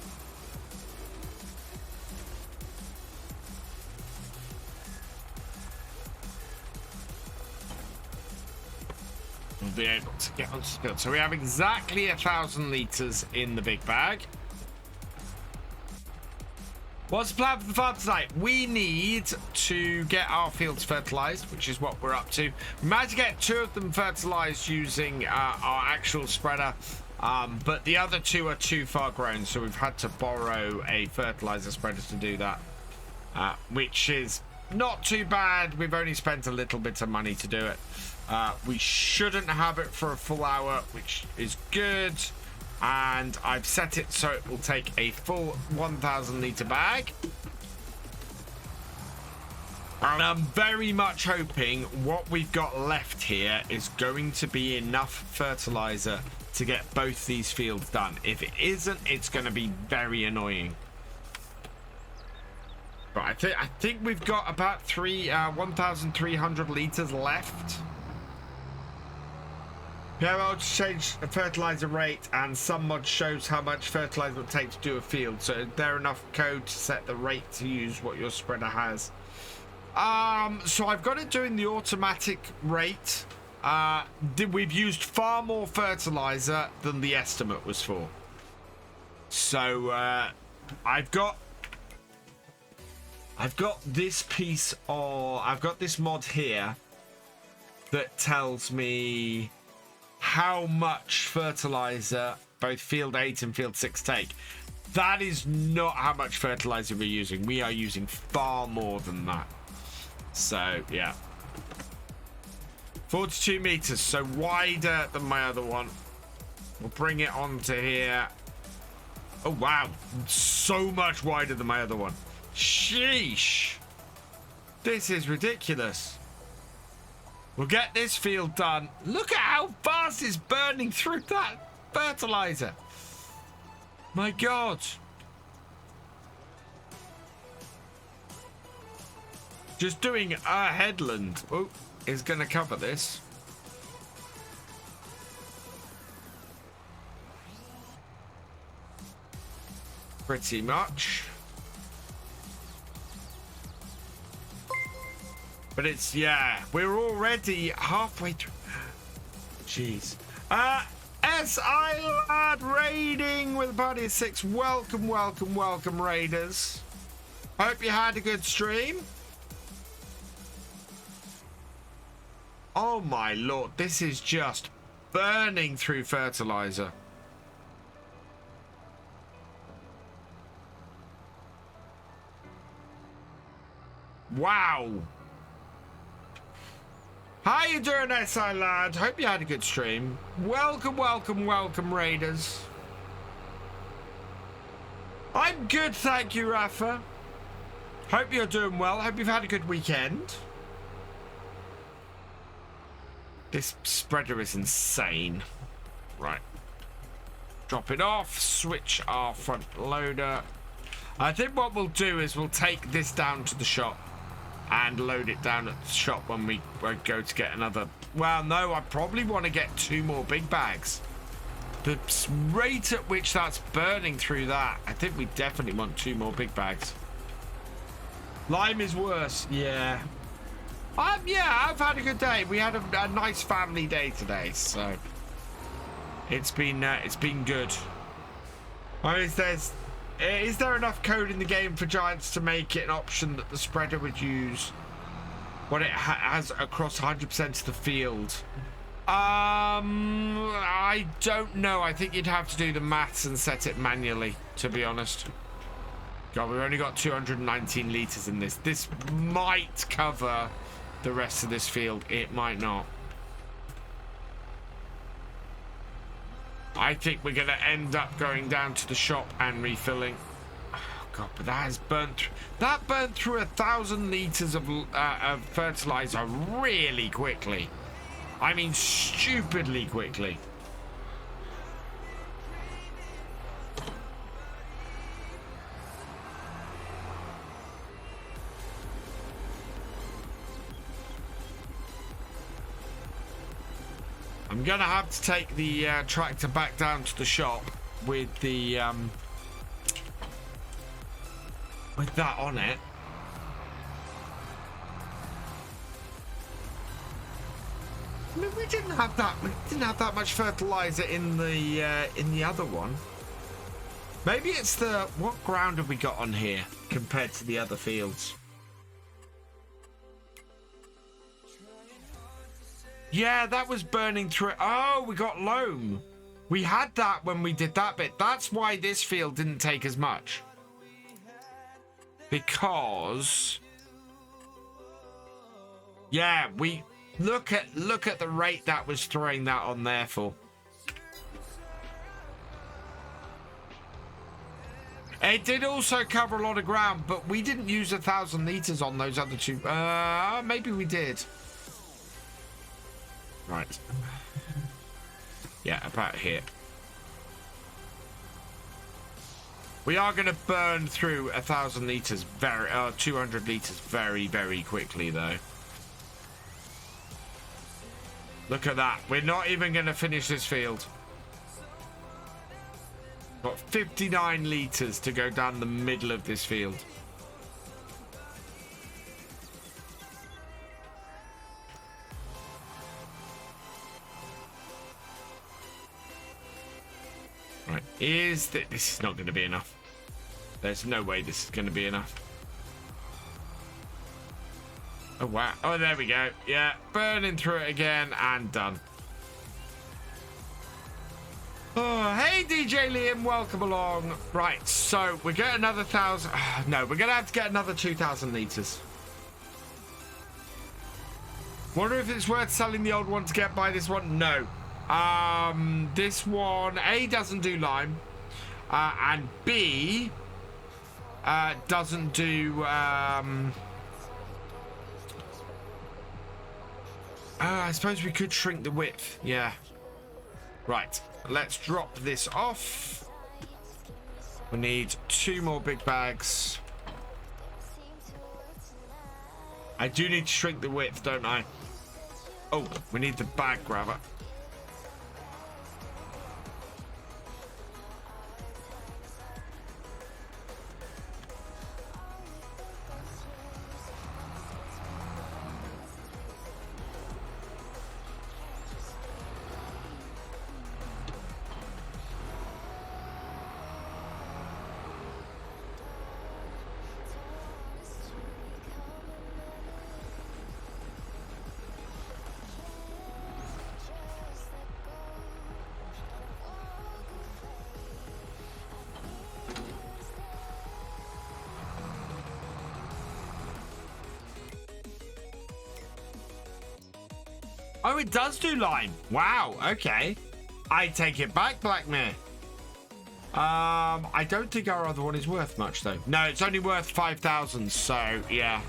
we'll be able to get onto the field. So we have exactly 1,000 litres in the big bag. What's the plan for the farm tonight? We need to get our fields fertilized, which is what we're up to. We managed to get 2 of them fertilized using our actual spreader. But the other 2 are too far grown, so we've had to borrow a fertilizer spreader to do that, which is not too bad. We've only spent a little bit of money to do it. We shouldn't have it for a full hour, which is good. And I've set it so it will take a full 1,000 litre bag. And I'm very much hoping what we've got left here is going to be enough fertilizer to get both these fields done. If it isn't, it's going to be very annoying. But I think we've got about 1,300 litres left. Yeah, I'll just change the fertilizer rate, and some mod shows how much fertilizer it would take to do a field. So is there enough code to set the rate to use what your spreader has? So I've got it doing the automatic rate. We've used far more fertilizer than the estimate was for. So I've got this piece of I've got this mod here that tells me how much fertilizer both field 8 and field 6 take. That is not how much fertilizer we're using. We are using far more than that. So yeah, 42 meters, so wider than my other one. We'll bring it onto here. Oh wow, so much wider than my other one. Sheesh, this is ridiculous. We'll get this field done. Look at how fast it's burning through that fertilizer. My God. Just doing a headland is going to cover this. Pretty much. But it's, yeah, we're already halfway through. Jeez. SI Lad raiding with a party of 6. Welcome, welcome, welcome, raiders. Hope you had a good stream. Oh my lord, this is just burning through fertilizer. Wow. How you doing, SI Lad? Hope you had a good stream. Welcome, welcome, welcome, raiders. I'm good, thank you, Rafa. Hope you're doing well. Hope you've had a good weekend. This spreader is insane. Right. Drop it off. Switch our front loader. I think what we'll do is we'll take this down to the shop and load it down at the shop when we go to get another. Well, no, I probably want to get 2 more big bags. The rate at which that's burning through that, I think we definitely want 2 more big bags. Lime is worse. Yeah. Yeah, I've had a good day. We had a nice family day today, so it's been good. I mean, is there enough code in the game for Giants to make it an option that the spreader would use what it has across 100% of the field? I don't know. I think you'd have to do the maths and set it manually, to be honest. God, we've only got 219 litres in this. This might cover the rest of this field. It might not. I think we're going to end up going down to the shop and refilling. Oh God, but that has burnt. That burnt through 1,000 litres of fertilizer really quickly. I mean, stupidly quickly. I'm gonna have to take the tractor back down to the shop with the with that on it. I mean, we didn't have that much fertilizer in the other one. Maybe it's the what ground have we got on here compared to the other fields? Yeah, that was burning through. Oh, we got loam. We had that when we did that bit. That's why this field didn't take as much. Because yeah, we look at the rate that was throwing that on there for. It did also cover a lot of ground, but we didn't use 1,000 litres on those other 2. Maybe we did. Right. Yeah, about here. We are going to burn through 1,000 litres, 200 litres very, very quickly, though. Look at that. We're not even going to finish this field. Got 59 litres to go down the middle of this field. Right, this is not going to be enough. There's no way this is going to be enough. Oh, wow. Oh, there we go. Yeah, burning through it again and done. Oh, hey, DJ Liam, welcome along. Right, so we get another 1,000. No, we're going to have to get another 2,000 litres. Wonder if it's worth selling the old one to get by this one. No. This one, A, doesn't do lime, and B, doesn't do, I suppose we could shrink the width, yeah. Right, let's drop this off. We need 2 more big bags. I do need to shrink the width, don't I? Oh, we need the bag grabber. Oh, it does do lime. Wow, okay. I take it back, Blackmare. I don't think our other one is worth much, though. No, it's only worth 5,000, so, yeah.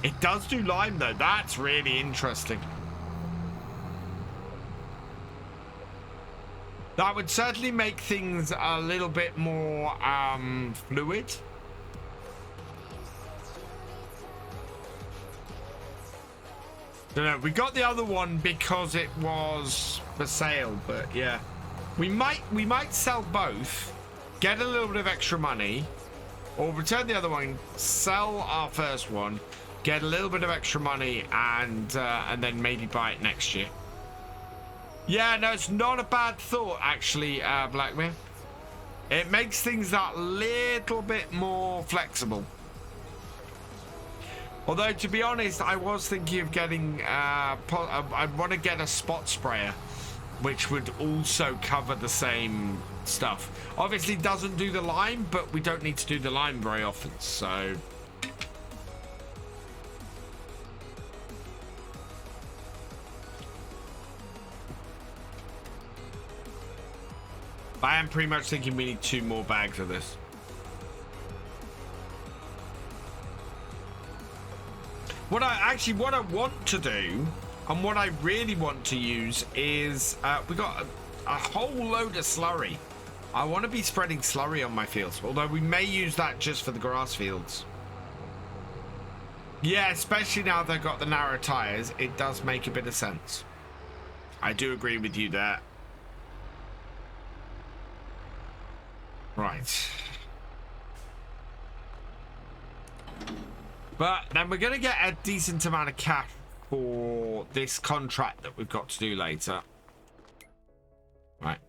It does do lime, though. That's really interesting. That would certainly make things a little bit more fluid. Don't know. We got the other one because it was for sale, but yeah, we might sell both, get a little bit of extra money, or return the other one, sell our first one, get a little bit of extra money, and then maybe buy it next year. Yeah, no, it's not a bad thought actually, Blackmare. It makes things that little bit more flexible. Although, to be honest, I was thinking of getting, I want to get a spot sprayer, which would also cover the same stuff. Obviously, doesn't do the lime, but we don't need to do the lime very often, so... I am pretty much thinking we need 2 more bags of this. What I want to do, and what I really want to use is, we got a whole load of slurry. I want to be spreading slurry on my fields, although we may use that just for the grass fields. Yeah, especially now they've got the narrow tires, it does make a bit of sense. I do agree with you there. Right. But then we're going to get a decent amount of cash for this contract that we've got to do later. Right.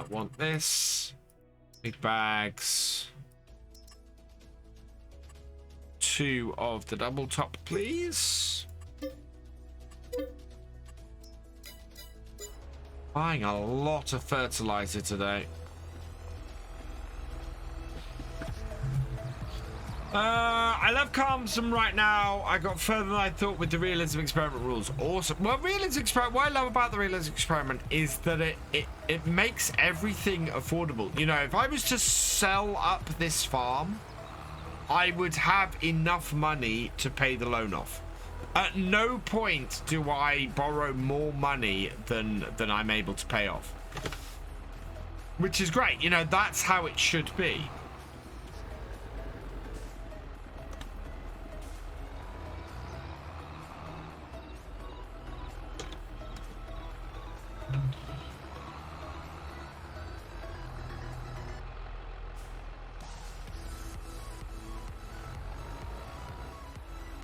Want this. Big bags. 2 of the double top, please. Buying a lot of fertilizer today. I love Calmsden right now. I got further than I thought with the realism experiment rules. Awesome. Well, realism experiment. What I love about the realism experiment is that it makes everything affordable. You know, if I was to sell up this farm, I would have enough money to pay the loan off. At no point do I borrow more money than I'm able to pay off, which is great. You know, that's how it should be.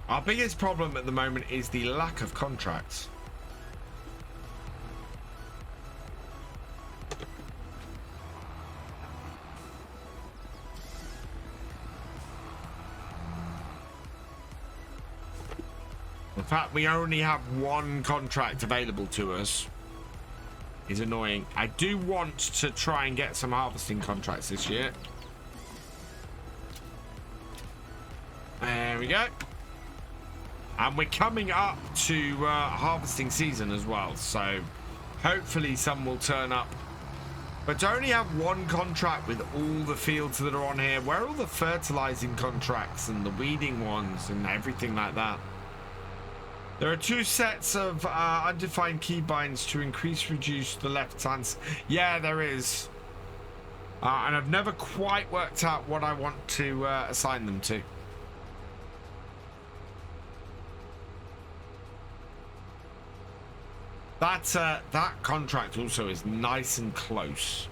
Our biggest problem at the moment is the lack of contracts. In fact, we only have 1 contract available to us. It's annoying. I do want to try and get some harvesting contracts this year. There we go. And we're coming up to harvesting season as well, so hopefully some will turn up. But to only have 1 contract with all the fields that are on here, where are all the fertilizing contracts and the weeding ones and everything like that? There are 2 sets of undefined keybinds to reduce the left hand. Yeah, there is. And I've never quite worked out what I want to assign them to. That contract also is nice and close.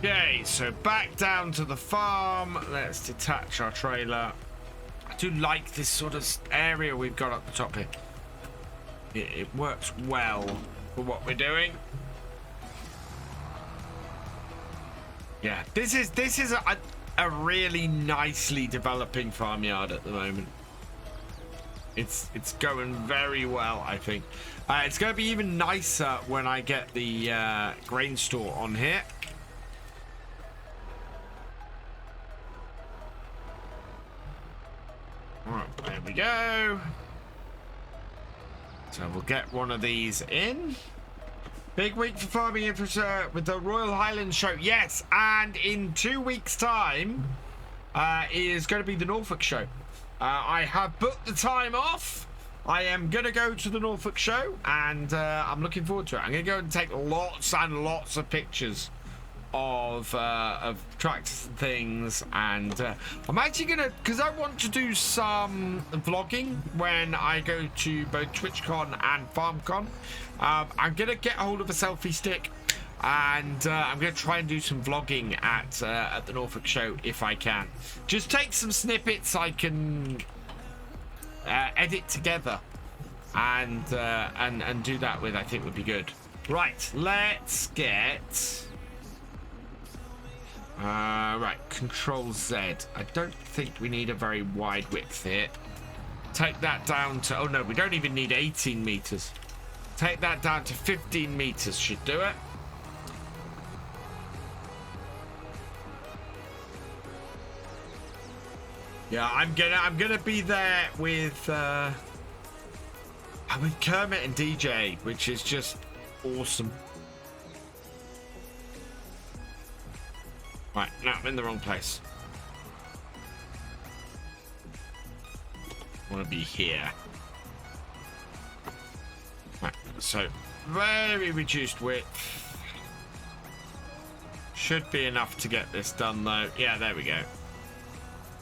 Okay, so back down to the farm. Let's detach our trailer. I do like this sort of area we've got up the top here. It works well for what we're doing. Yeah, this is a really nicely developing farmyard at the moment. It's going very well, I think. It's going to be even nicer when I get the grain store on here. Right, there we go. So we'll get one of these in. Big week for farming infrastructure with the Royal Highlands show. Yes, and in 2 weeks' time is going to be the Norfolk show. I have booked the time off. I am going to go to the Norfolk show, and I'm looking forward to it. I'm going to go and take lots and lots of pictures of tractors and things, and I'm actually gonna, because I want to do some vlogging when I go to both TwitchCon and FarmCon. I'm gonna get a hold of a selfie stick, and I'm gonna try and do some vlogging at the Norfolk show if I can. Just take some snippets I can edit together and do that with. I think would be good. Right, let's get. Right, Control Z. I don't think we need a very wide width here. Take that down to, oh no, we don't even need 18 meters. Take that down to 15 meters should do it. Yeah, I'm gonna be there with Kermit and DJ, which is just awesome. Right, now I'm in the wrong place. I want to be here. Right, so very reduced width. Should be enough to get this done though. Yeah, there we go.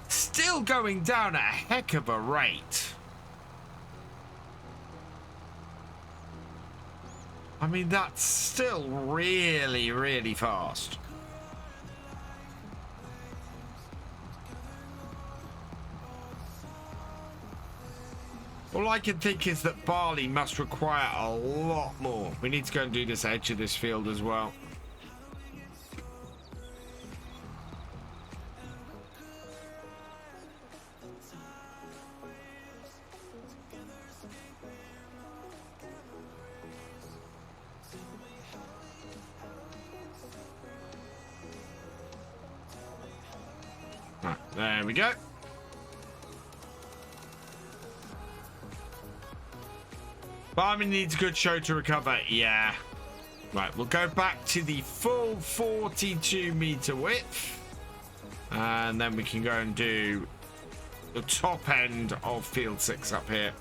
Still going down at a heck of a rate. I mean, that's still really, really fast. All I can think is that barley must require a lot more. We need to go and do this edge of this field as well. Right, there we go. Farming needs a good show to recover. Yeah. Right, we'll go back to the full 42 meter width. And then we can go and do the top end of field 6 up here.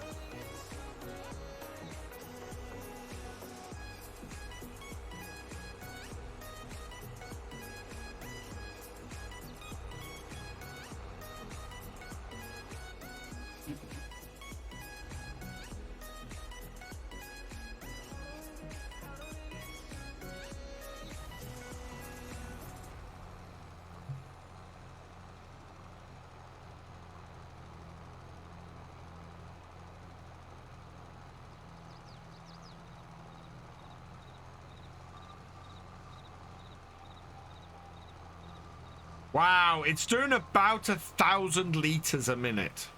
Wow, it's doing about 1,000 liters a minute.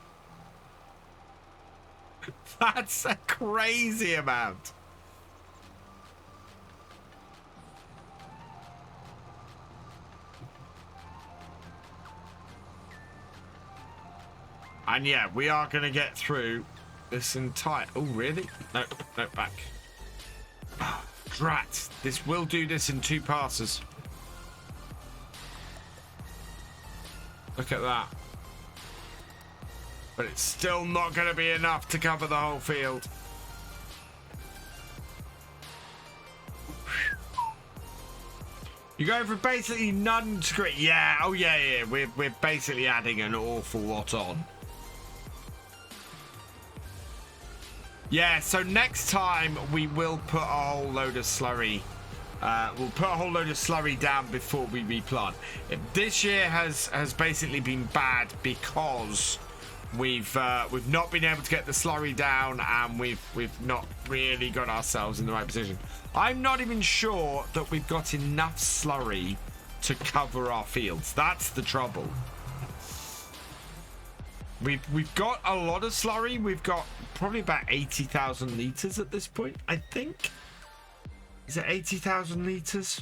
That's a crazy amount. And yeah, we are going to get through this entire... Oh, really? No, no, back. Oh, drat. This will do this in 2 passes. Look at that. But it's still not going to be enough to cover the whole field. You're going for basically none to great. Yeah, oh yeah. We're basically adding an awful lot on. Yeah, so next time we will put a whole load of slurry. We'll put a whole load of slurry down before we replant. This year has basically been bad because we've not been able to get the slurry down, and we've not really got ourselves in the right position. I'm not even sure that we've got enough slurry to cover our fields. That's the trouble. We've got a lot of slurry. We've got probably about 80,000 liters at this point, I think. Is it 80,000 liters?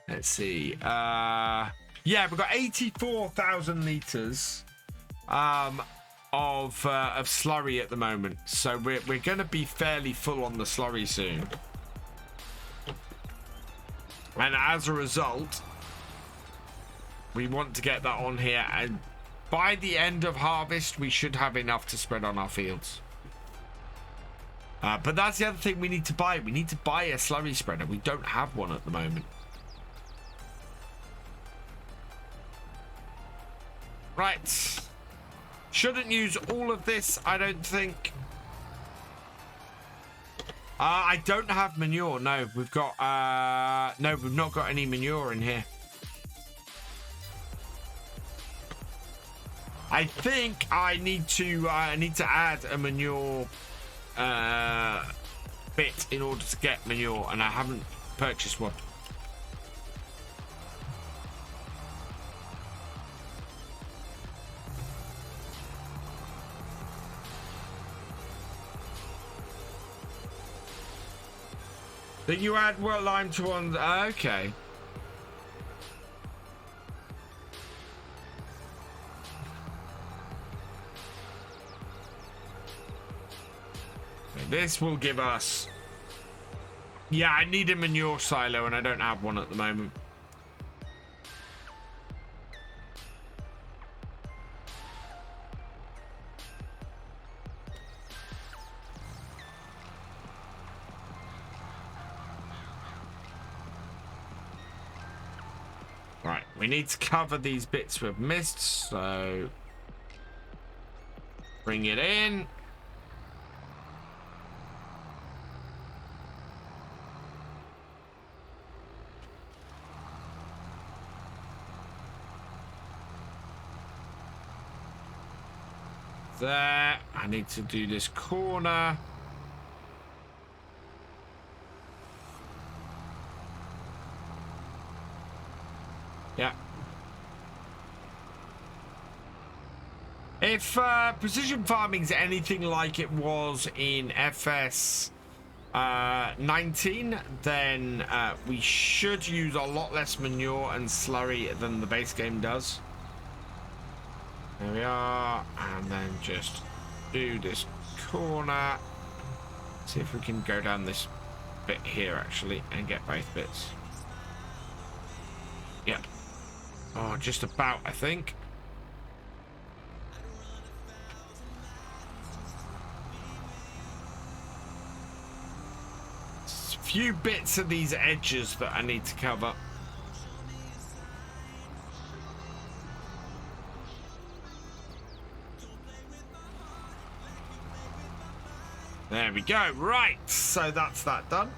Let's see. Yeah, we've got 84,000 liters of slurry at the moment. So we're going to be fairly full on the slurry soon. And as a result, we want to get that on here, and by the end of harvest, we should have enough to spread on our fields. But that's the other thing we need to buy. We need to buy a slurry spreader. We don't have one at the moment. Right. Shouldn't use all of this, I don't think. I don't have manure. No, we've got... no, we've not got any manure in here. I think I need to add a manure bit in order to get manure, and I haven't purchased one. That you add what lime to one? Okay. This will give us... Yeah, I need a manure silo, and I don't have one at the moment. Right, we need to cover these bits with mist, so... Bring it in. There. I need to do this corner. Yeah. If precision farming's anything like it was in FS 19, then we should use a lot less manure and slurry than the base game does. There we are, and then just do this corner. See if we can go down this bit here actually and get both bits. Yep. Oh, just about, I think. There's a few bits of these edges that I need to cover. There we go. Right, so that's that done.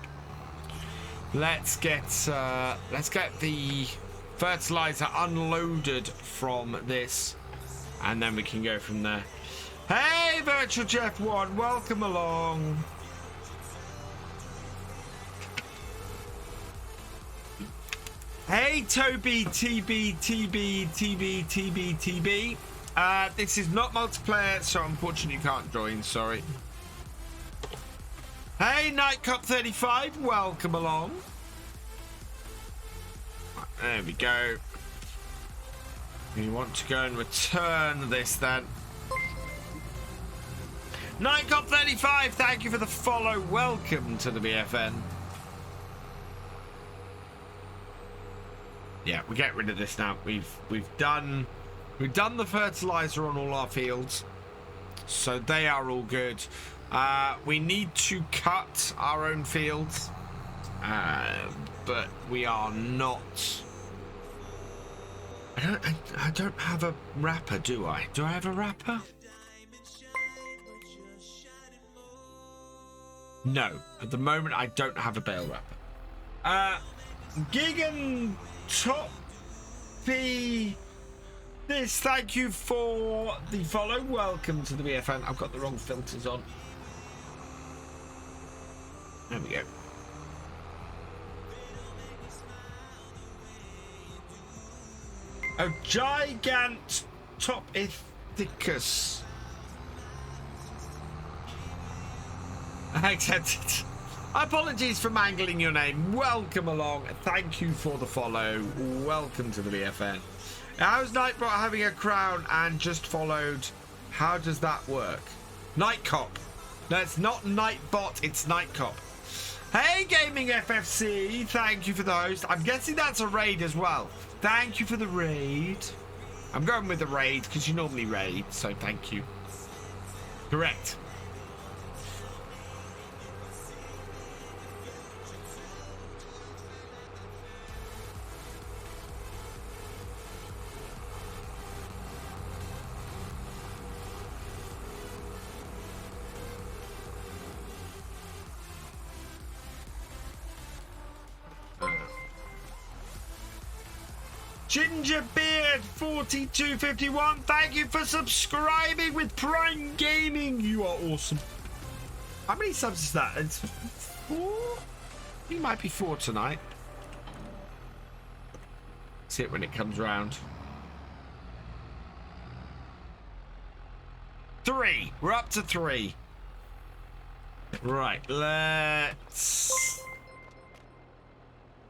Let's get the fertilizer unloaded from this, and then we can go from there. Hey, Virtual Jeff 1, welcome along. Hey, Toby, TB. This is not multiplayer, so unfortunately you can't join, sorry. Hey, Nightcop35, welcome along. There we go. You want to go and return this then. Nightcop35, thank you for the follow. Welcome to the BFN. Yeah, we get rid of this now. We've done the fertilizer on all our fields, so they are all good. We need to cut our own fields, but we are not. I don't have a wrapper, do I? Do I have a wrapper? No, at the moment I don't have a bale wrapper. Gigan Toppy, this, thank you for the follow. Welcome to the BFN. I've got the wrong filters on. There we go. A gigant Topithicus. Accepted. Apologies for mangling your name. Welcome along. Thank you for the follow. Welcome to the BFN. How's Nightbot having a crown and just followed? How does that work? Nightcop. No, it's not Nightbot. It's Nightcop. Hey, Gaming FFC. Thank you for the host. I'm guessing that's a raid as well. Thank you for the raid. I'm going with the raid because you normally raid, so thank you. Correct. Gingerbeard 4251, thank you for subscribing with Prime Gaming. You are awesome. How many subs is that? It's 4? You might be 4 tonight. See it when it comes round. 3. We're up to 3. Right, let's...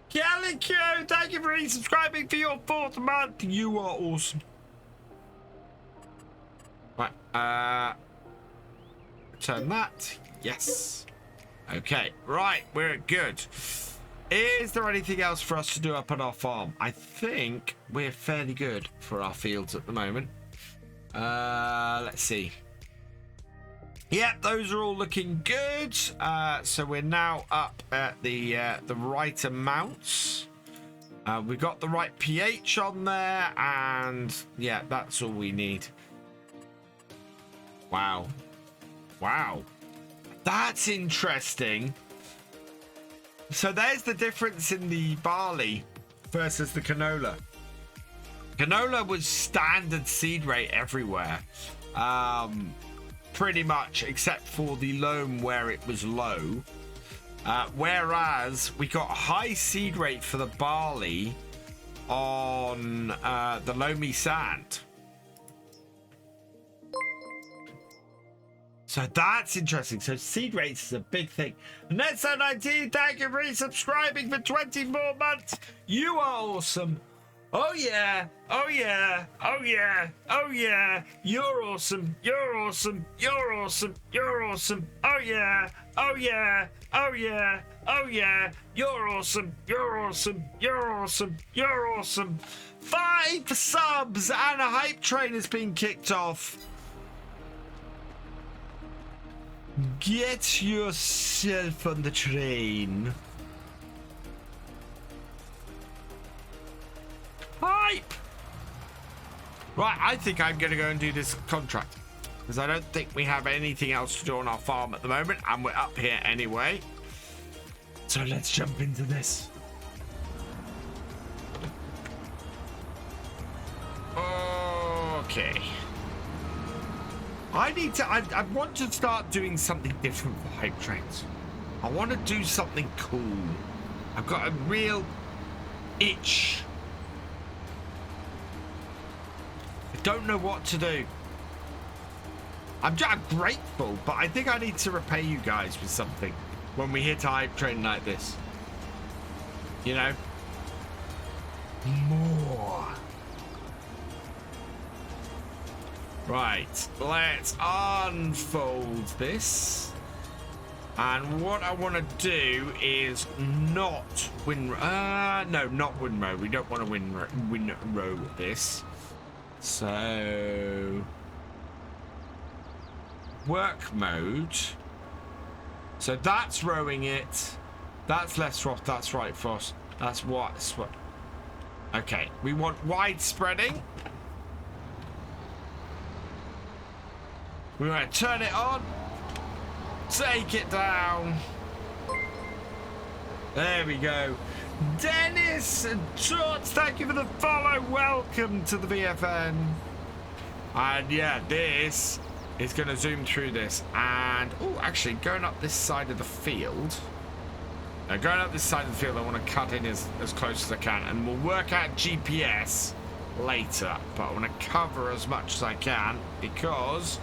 Calico, thank you for resubscribing for your 4th month. You are awesome. Right, turn that. Yes. Okay, right, we're good. Is there anything else for us to do up at our farm? I think we're fairly good for our fields at the moment. Let's see. Yep, those are all looking good. So we're now up at the right amounts. We've got the right pH on there, and yeah, that's all we need. Wow. Wow. That's interesting. So there's the difference in the barley versus the canola. Canola was standard seed rate everywhere. Pretty much, except for the loam where it was low. Whereas we got a high seed rate for the barley on the loamy sand. So that's interesting. So seed rates is a big thing. Netso19, thank you for resubscribing for 24 months. You are awesome. Oh yeah, oh yeah, oh yeah, oh yeah. You're awesome, you're awesome, you're awesome, you're awesome. Oh yeah, oh yeah, oh yeah, oh yeah. You're awesome, you're awesome, you're awesome, you're awesome. 5 subs and a hype train has been kicked off. Get yourself on the train. Hype! Right, I think I'm going to go and do this contract, because I don't think we have anything else to do on our farm at the moment, and we're up here anyway. So let's jump into this. Okay. I want to start doing something different for hype trains. I want to do something cool. I've got a real itch. I don't know what to do. I'm grateful, but I think I need to repay you guys with something when we hit a hype train like this. You know? More. Right, let's unfold this. And what I want to do is not no, not windrow. We don't want to windrow this. So work mode. So that's rowing it. That's left frost. That's right frost. That's what. Okay, we want wide spreading. We want to turn it on. Take it down. There we go. Dennis and George, thank you for the follow. Welcome to the VFN. And yeah, this is going to zoom through this. And, oh, actually, going up this side of the field. Going up this side of the field, I want to cut in as close as I can. And we'll work out GPS later. But I want to cover as much as I can because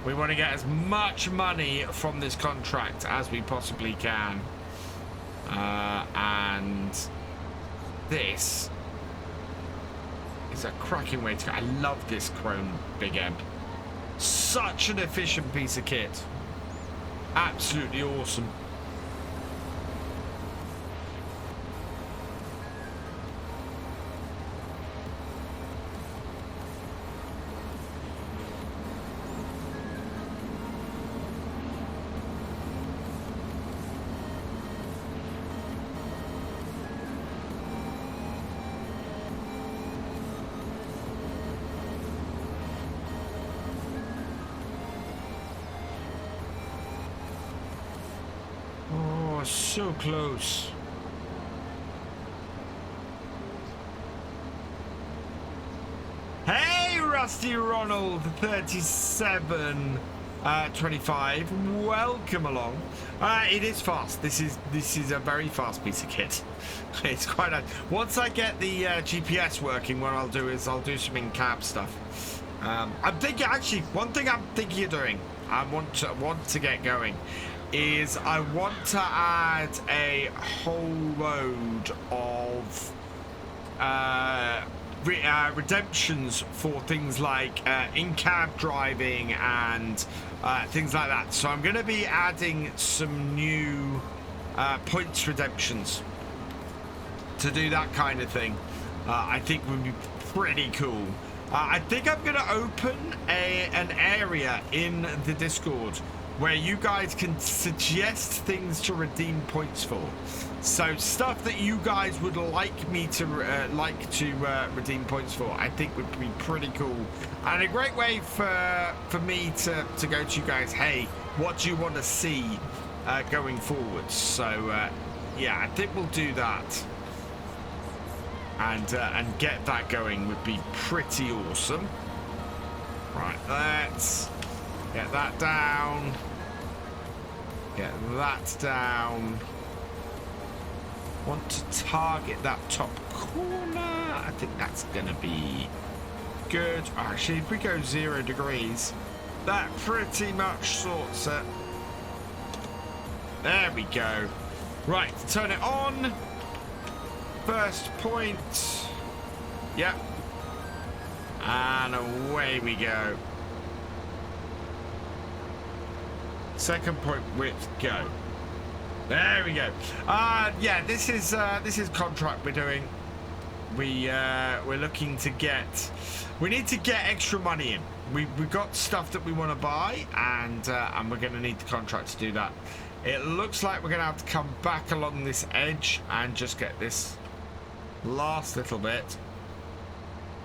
we want to get as much money from this contract as we possibly can. And this is a cracking way to go. I love this chrome Big M. Such an efficient piece of kit. Absolutely awesome. So close. Hey, Rusty Ronald 3725. Welcome along. It is fast. This is a very fast piece of kit. It's quite a. Once I get the GPS working, what I'll do is I'll do some in-cab stuff. I'm thinking actually one thing I'm thinking of doing. I want to get going. Is I want to add a whole load of redemptions for things like in-cab driving and things like that. So I'm going to be adding some new points redemptions to do that kind of thing. I think would be pretty cool. I think I'm going to open an area in the Discord where you guys can suggest things to redeem points for. So stuff that you guys would like me to redeem points for, I think would be pretty cool. And a great way for me to go to you guys, hey, what do you want to see going forward? So yeah, I think we'll do that. And get that going would be pretty awesome. Right, let's get that down. Get that down. Want to target that top corner. I think that's gonna be good. Actually, if we go 0 degrees, that pretty much sorts it. There we go. Right, turn it on. First point. Yep. And away we go. Second point width, go. There we go. Yeah, this is contract we're doing. We're looking to get. We need to get extra money in. We've got stuff that we want to buy, and we're going to need the contract to do that. It looks like we're going to have to come back along this edge and just get this last little bit.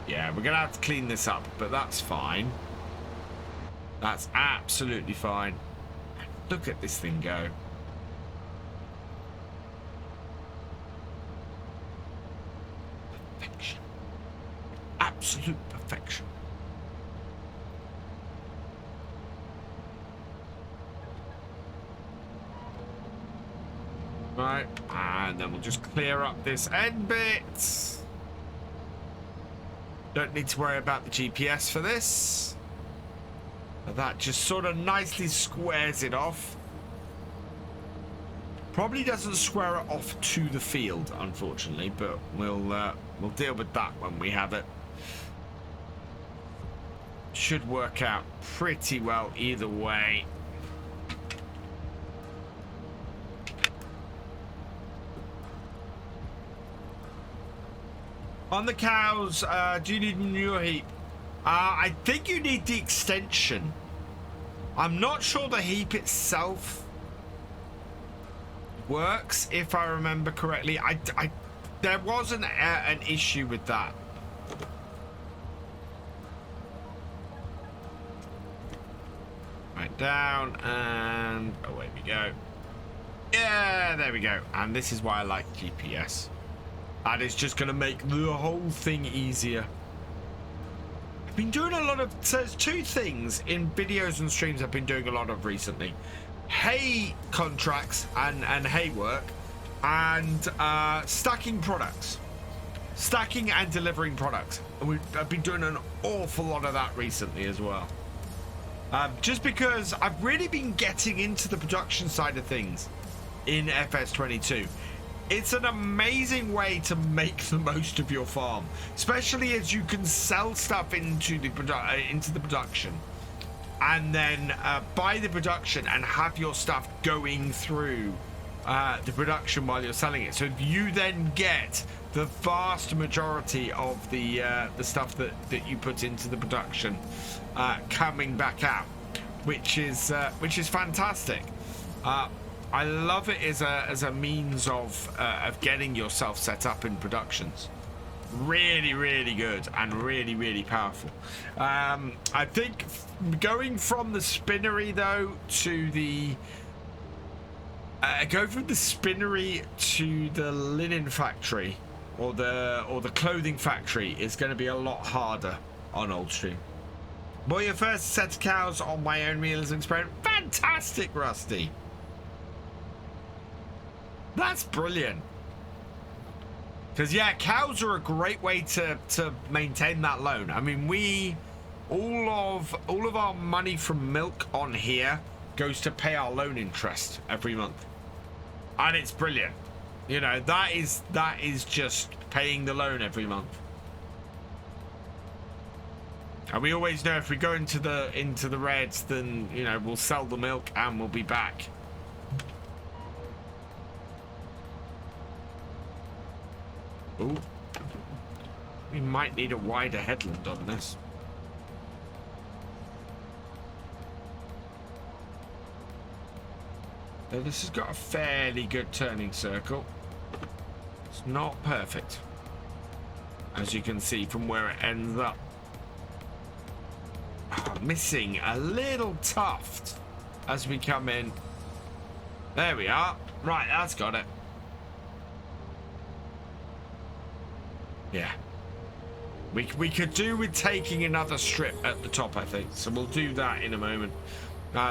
Yeah, we're going to have to clean this up, but that's fine. That's absolutely fine. Look at this thing go. Perfection. Absolute perfection. Right, and then we'll just clear up this end bit. Don't need to worry about the GPS for this. That just sort of nicely squares it off. Probably doesn't square it off to the field, unfortunately, but we'll deal with that when we have it. Should work out pretty well either way. On the cows, do you need a manure heap? I think you need the extension. I'm not sure the heap itself works, if I remember correctly. There was an issue with that. Right, down, and away we go. Yeah, there we go. And this is why I like GPS. That is just going to make the whole thing easier. I've been doing a lot of... So there's two things in videos and streams I've been doing a lot of recently. Hay contracts and hay work, and stacking products. Stacking and delivering products. I've been doing an awful lot of that recently as well. Just because I've really been getting into the production side of things in FS22. It's an amazing way to make the most of your farm, especially as you can sell stuff into the production, and then buy the production and have your stuff going through the production while you're selling it. So you then get the vast majority of the stuff that you put into the production coming back out, which is fantastic. I love it as a means of getting yourself set up in productions. Really, really good and really, really powerful. I think going from the spinnery though to the go from the spinnery to the linen factory or the clothing factory is going to be a lot harder on Old Stream. Bought your first set of cows on my own Realism experiment. Fantastic, Rusty. That's brilliant. Because yeah, cows are a great way to maintain that loan. I mean, all of our money from milk on here goes to pay our loan interest every month, and it's brilliant. You know, that is just paying the loan every month. And we always know if we go into the reds, then you know we'll sell the milk and we'll be back. Ooh. We might need a wider headland on this. So this has got a fairly good turning circle. It's not perfect, as you can see from where it ends up. Oh, missing a little tuft as we come in. There we are. Right, that's got it. Yeah. We could do with taking another strip at the top, I think. So we'll do that in a moment.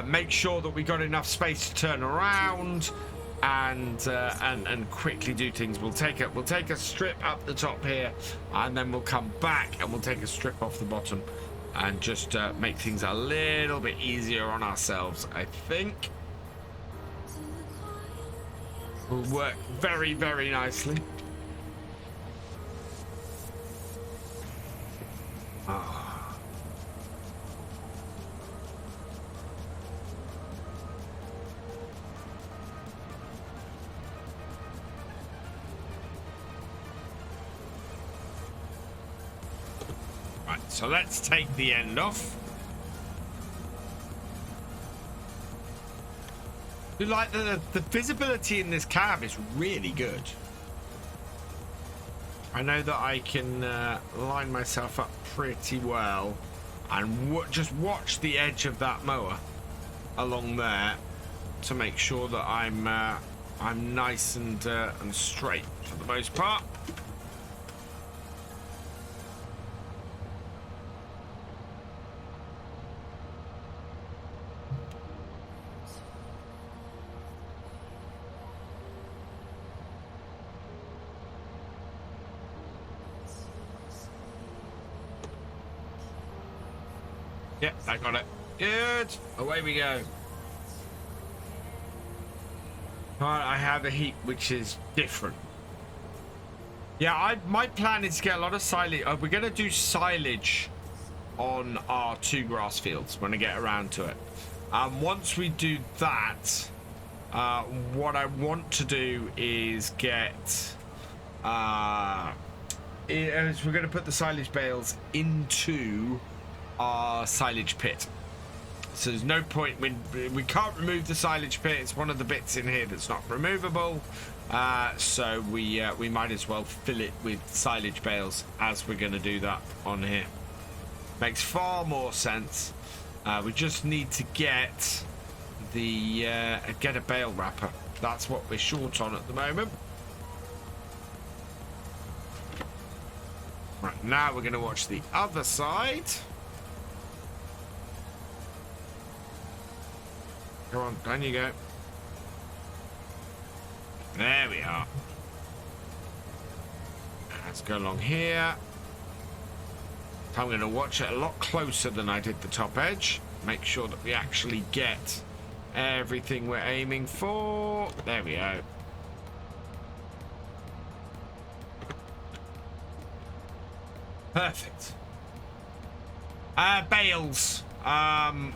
Make sure that we got enough space to turn around and quickly do things. We'll take a strip up the top here, and then we'll come back and we'll take a strip off the bottom and just make things a little bit easier on ourselves, I think. Will work very, very nicely. Ah. Right, so let's take the end off. Like the visibility in this cab is really good. I know that I can line myself up pretty well and just watch the edge of that mower along there to make sure that I'm nice and straight for the most part. Yep, I got it. Good. Away we go. Alright, I have a heap which is different. Yeah, my plan is to get a lot of silage. We're going to do silage on our 2 grass fields when I get around to it. Once we do that, what I want to do is get... we're going to put the silage bales into our silage pit. So there's no point when we can't remove the silage pit. It's one of the bits in here that's not removable. So we might as well fill it with silage bales as we're going to do that on here. Makes far more sense. We just need to get a bale wrapper. That's what we're short on at the moment. Right, now we're going to watch the other side. Come on, down you go. There we are. Let's go along here. I'm going to watch it a lot closer than I did the top edge. Make sure that we actually get everything we're aiming for. There we go. Perfect. Bales.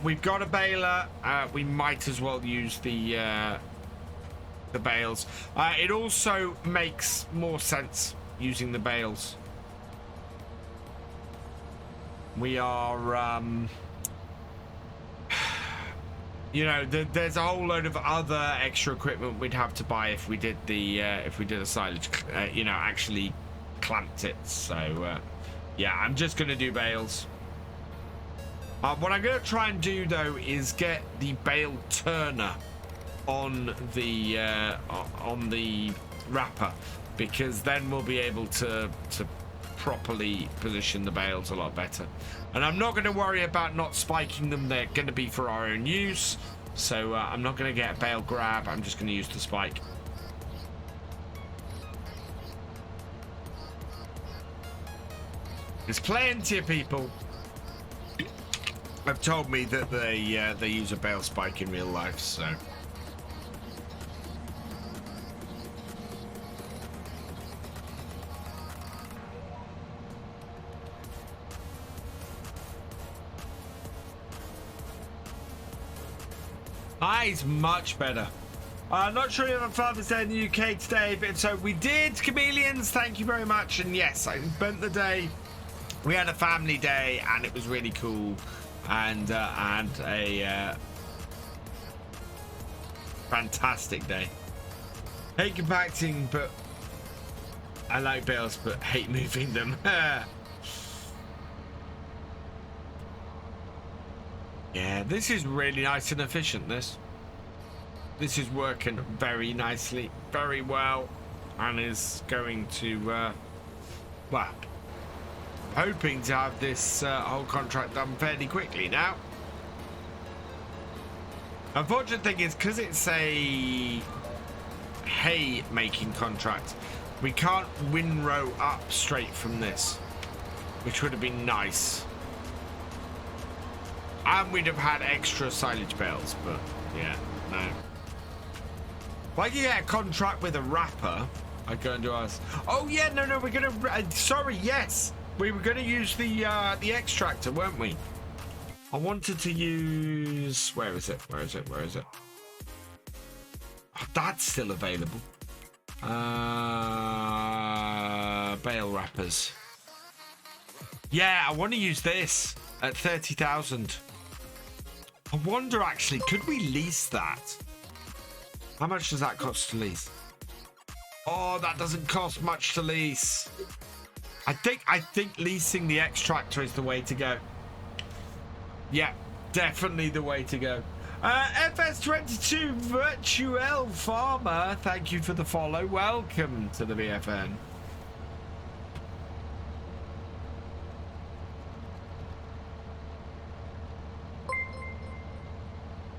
We've got a baler. We might as well use the bales. It also makes more sense using the bales. We are, you know, there's a whole load of other extra equipment we'd have to buy if we did a silage, you know, actually clamped it. So, yeah, I'm just gonna do bales. What I'm going to try and do, though, is get the bale turner on the wrapper, because then we'll be able to properly position the bales a lot better. And I'm not going to worry about not spiking them. They're going to be for our own use. So I'm not going to get a bale grab. I'm just going to use the spike. There's plenty of people have told me that they use a bale spike in real life, so. He's much better. Not sure you have a Father's Day in the UK today, but so we did, Chameleons. Thank you very much. And yes, I spent the day. We had a family day, and it was really cool. And a fantastic day. Hate compacting, but I like bales, but hate moving them. Yeah, this is really nice and efficient. This is working very nicely, very well, and is going to well, hoping to have this whole contract done fairly quickly now. Unfortunate thing is, because it's a hay making contract, we can't windrow up straight from this, which would have been nice. And we'd have had extra silage bales, but yeah, no. If I could get a contract with a wrapper, I'd go and do ours. Oh yeah, no, we're gonna. Sorry, yes. We were going to use the extractor, weren't we? I wanted to use... Where is it? Oh, that's still available. Bale wrappers. Yeah, I want to use this at 30,000. I wonder, actually, could we lease that? How much does that cost to lease? Oh, that doesn't cost much to lease. I think leasing the extractor is the way to go. Yeah, definitely the way to go. FS22 Virtual Farmer, thank you for the follow. Welcome to the VFN.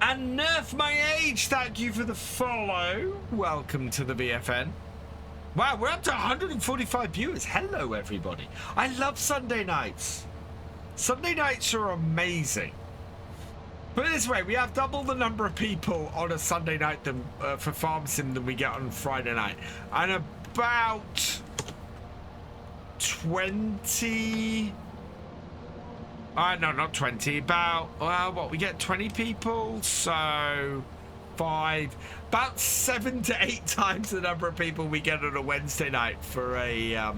And Nerf My Age, thank you for the follow. Welcome to the VFN. Wow, we're up to 145 viewers. Hello, everybody. I love Sunday nights. Sunday nights are amazing. Put it this way, we have double the number of people on a Sunday night than, for Farm Sim than we get on Friday night. And about 20... no, not 20. About, well, what, we get 20 people, so 5. About 7 to 8 times the number of people we get on a Wednesday night for a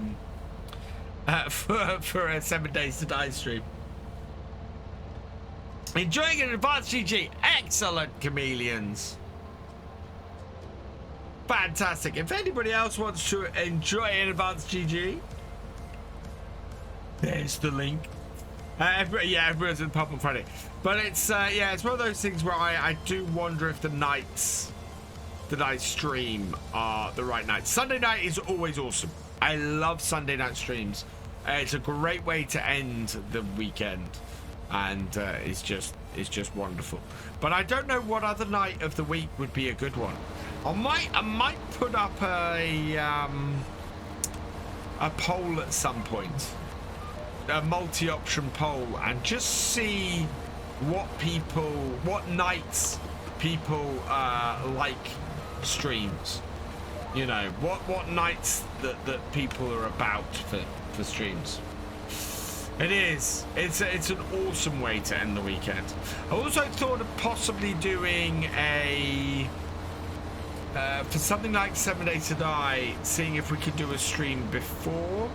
for a 7 Days to Die stream. Enjoying an advanced GG. Excellent, chameleons. Fantastic. If anybody else wants to enjoy an advanced GG, there's the link. Everyone's in the pub on Friday. But it's, yeah, it's one of those things where I do wonder if the nights that I stream are the right nights. Sunday night is always awesome. I love Sunday night streams. It's a great way to end the weekend. And it's just wonderful. But I don't know what other night of the week would be a good one. I might put up a poll at some point, a multi-option poll, and just see what nights people like streams. You know, what nights that people are about for streams. It's an awesome way to end the weekend. I also thought of possibly doing a for something like 7 Days to Die, seeing if we could do a stream before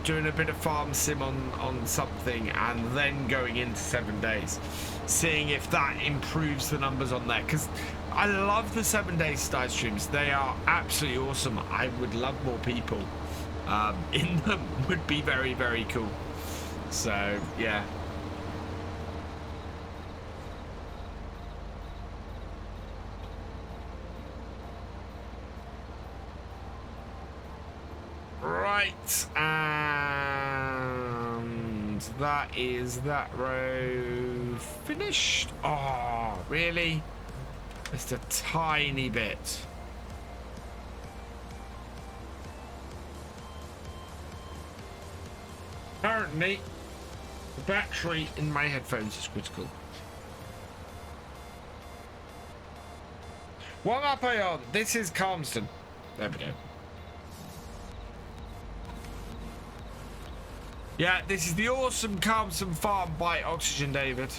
doing a bit of Farm Sim on something, and then going into 7 days, seeing if that improves the numbers on there, because I love the 7 Days to Die streams. They are absolutely awesome. I would love more people in them. Would be very, very cool. So yeah, right, and that is that row finished. Oh, really? Just a tiny bit. Apparently, the battery in my headphones is critical. What map are you on? This is Calmsden. There we go. Yeah, this is the awesome Calmsden Farm by Oxygen David.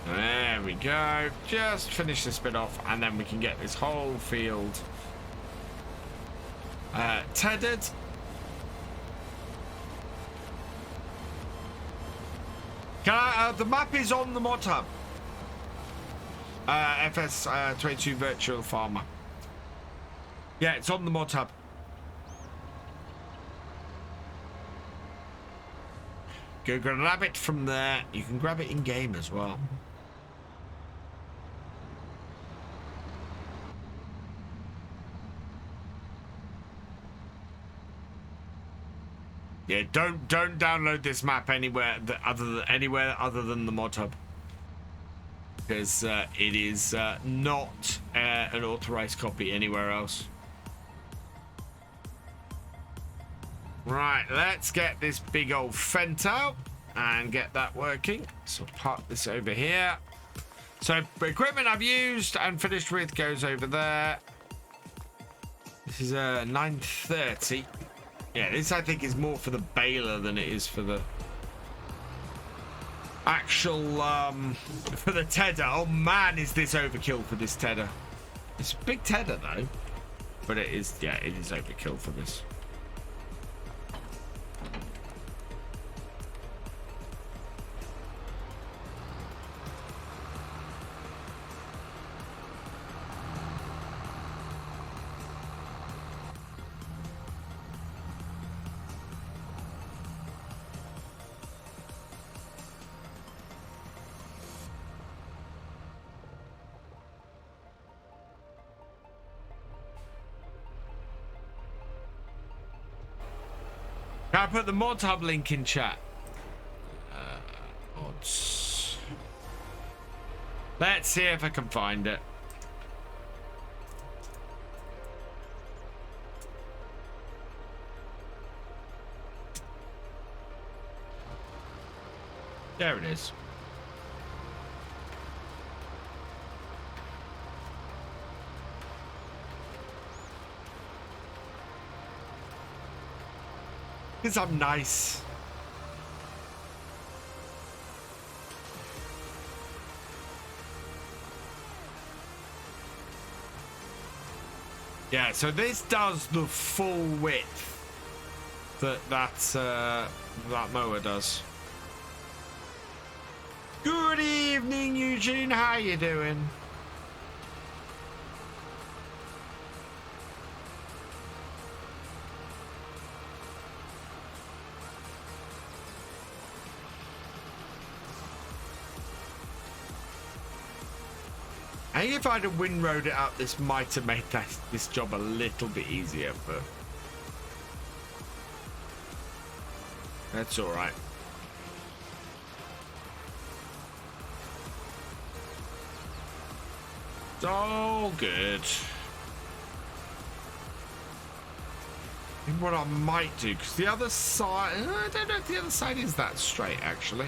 There we go. Just finish this bit off, and then we can get this whole field tethered. Can I, the map is on the mod hub. FS22 Virtual Farmer. Yeah, it's on the mod hub. Go grab it from there. You can grab it in game as well. Yeah, don't download this map anywhere other than the mod hub, because it is not an authorized copy anywhere else. Right, let's get this big old fent out and get that working. So park this over here. So equipment I've used and finished with goes over there. This is 930. Yeah, this I think is more for the baler than it is for the actual for the tedder. Oh man, is this overkill for this tedder? It's a big tedder though, but it is, yeah, it is overkill for this. Can I put the mod hub link in chat? Mods. Let's see if I can find it. There it is. Because I'm nice. Yeah, so this does the full width that mower does. Good evening, Eugene. How you doing? I think if I'd have windrowed it up, this might have made this job a little bit easier, but that's all right. It's all good. And what I might do, because the other side, I don't know if the other side is that straight, actually.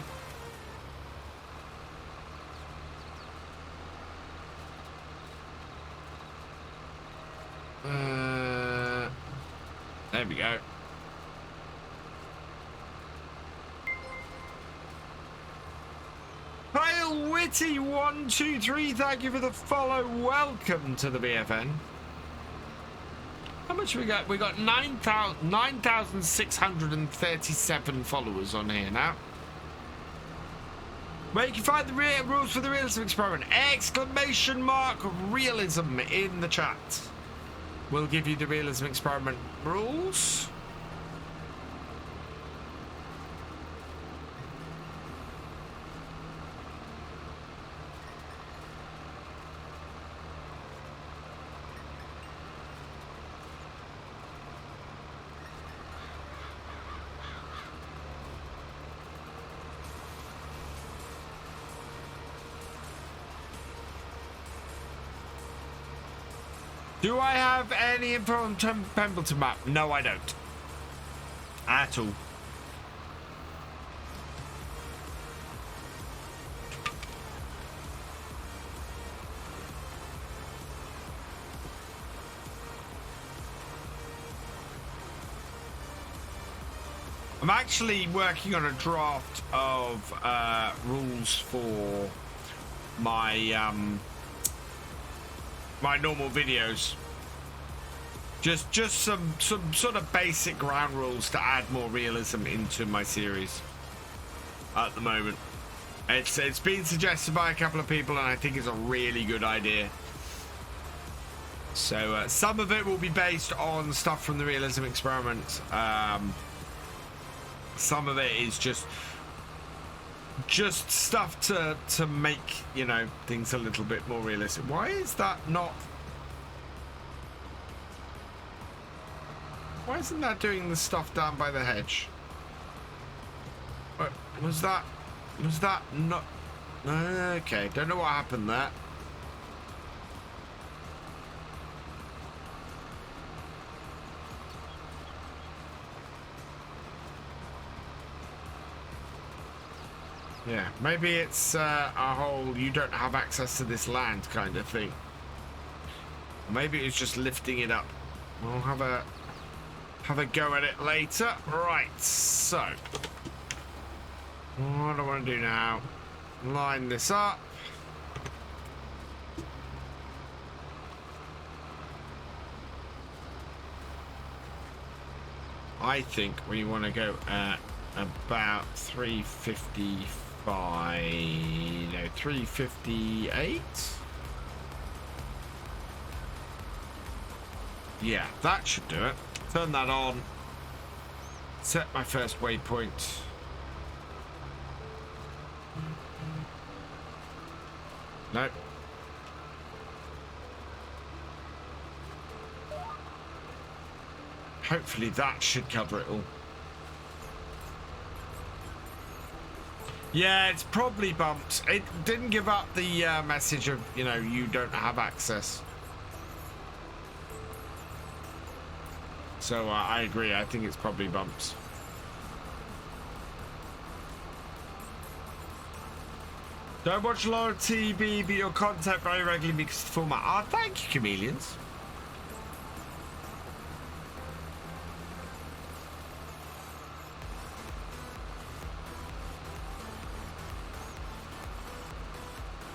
There we go. Pale Witty 123, thank you for the follow. Welcome to the BFN. How much we got? We got 9,637 followers on here now. Where you can find the rules for the realism experiment. Exclamation mark realism in the chat. We'll give you the realism experiment rules. Do I have any info on Pembleton map? No, I don't. At all. I'm actually working on a draft of rules for my my normal videos. Just some sort of basic ground rules to add more realism into my series at the moment. It's been suggested by a couple of people, and I think it's a really good idea. So some of it will be based on stuff from the realism experiment. Some of it is just stuff to make, you know, things a little bit more realistic. Why is that not? Why isn't that doing the stuff down by the hedge? What was that? Was that not? Okay, don't know what happened there. Yeah, maybe it's a whole you don't have access to this land kind of thing. Maybe it's just lifting it up. We'll have a go at it later. Right, so what do I want to do now? Line this up. I think we want to go at about 355, no, 358. Yeah, that should do it. Turn that on. Set my first waypoint. Nope. Hopefully that should cover it all. Yeah, it's probably bumps. It didn't give up the message of, you know, you don't have access. So I agree. I think it's probably bumps. Don't watch a lot of TV, but your content very regularly because of the format. Ah, thank you, chameleons.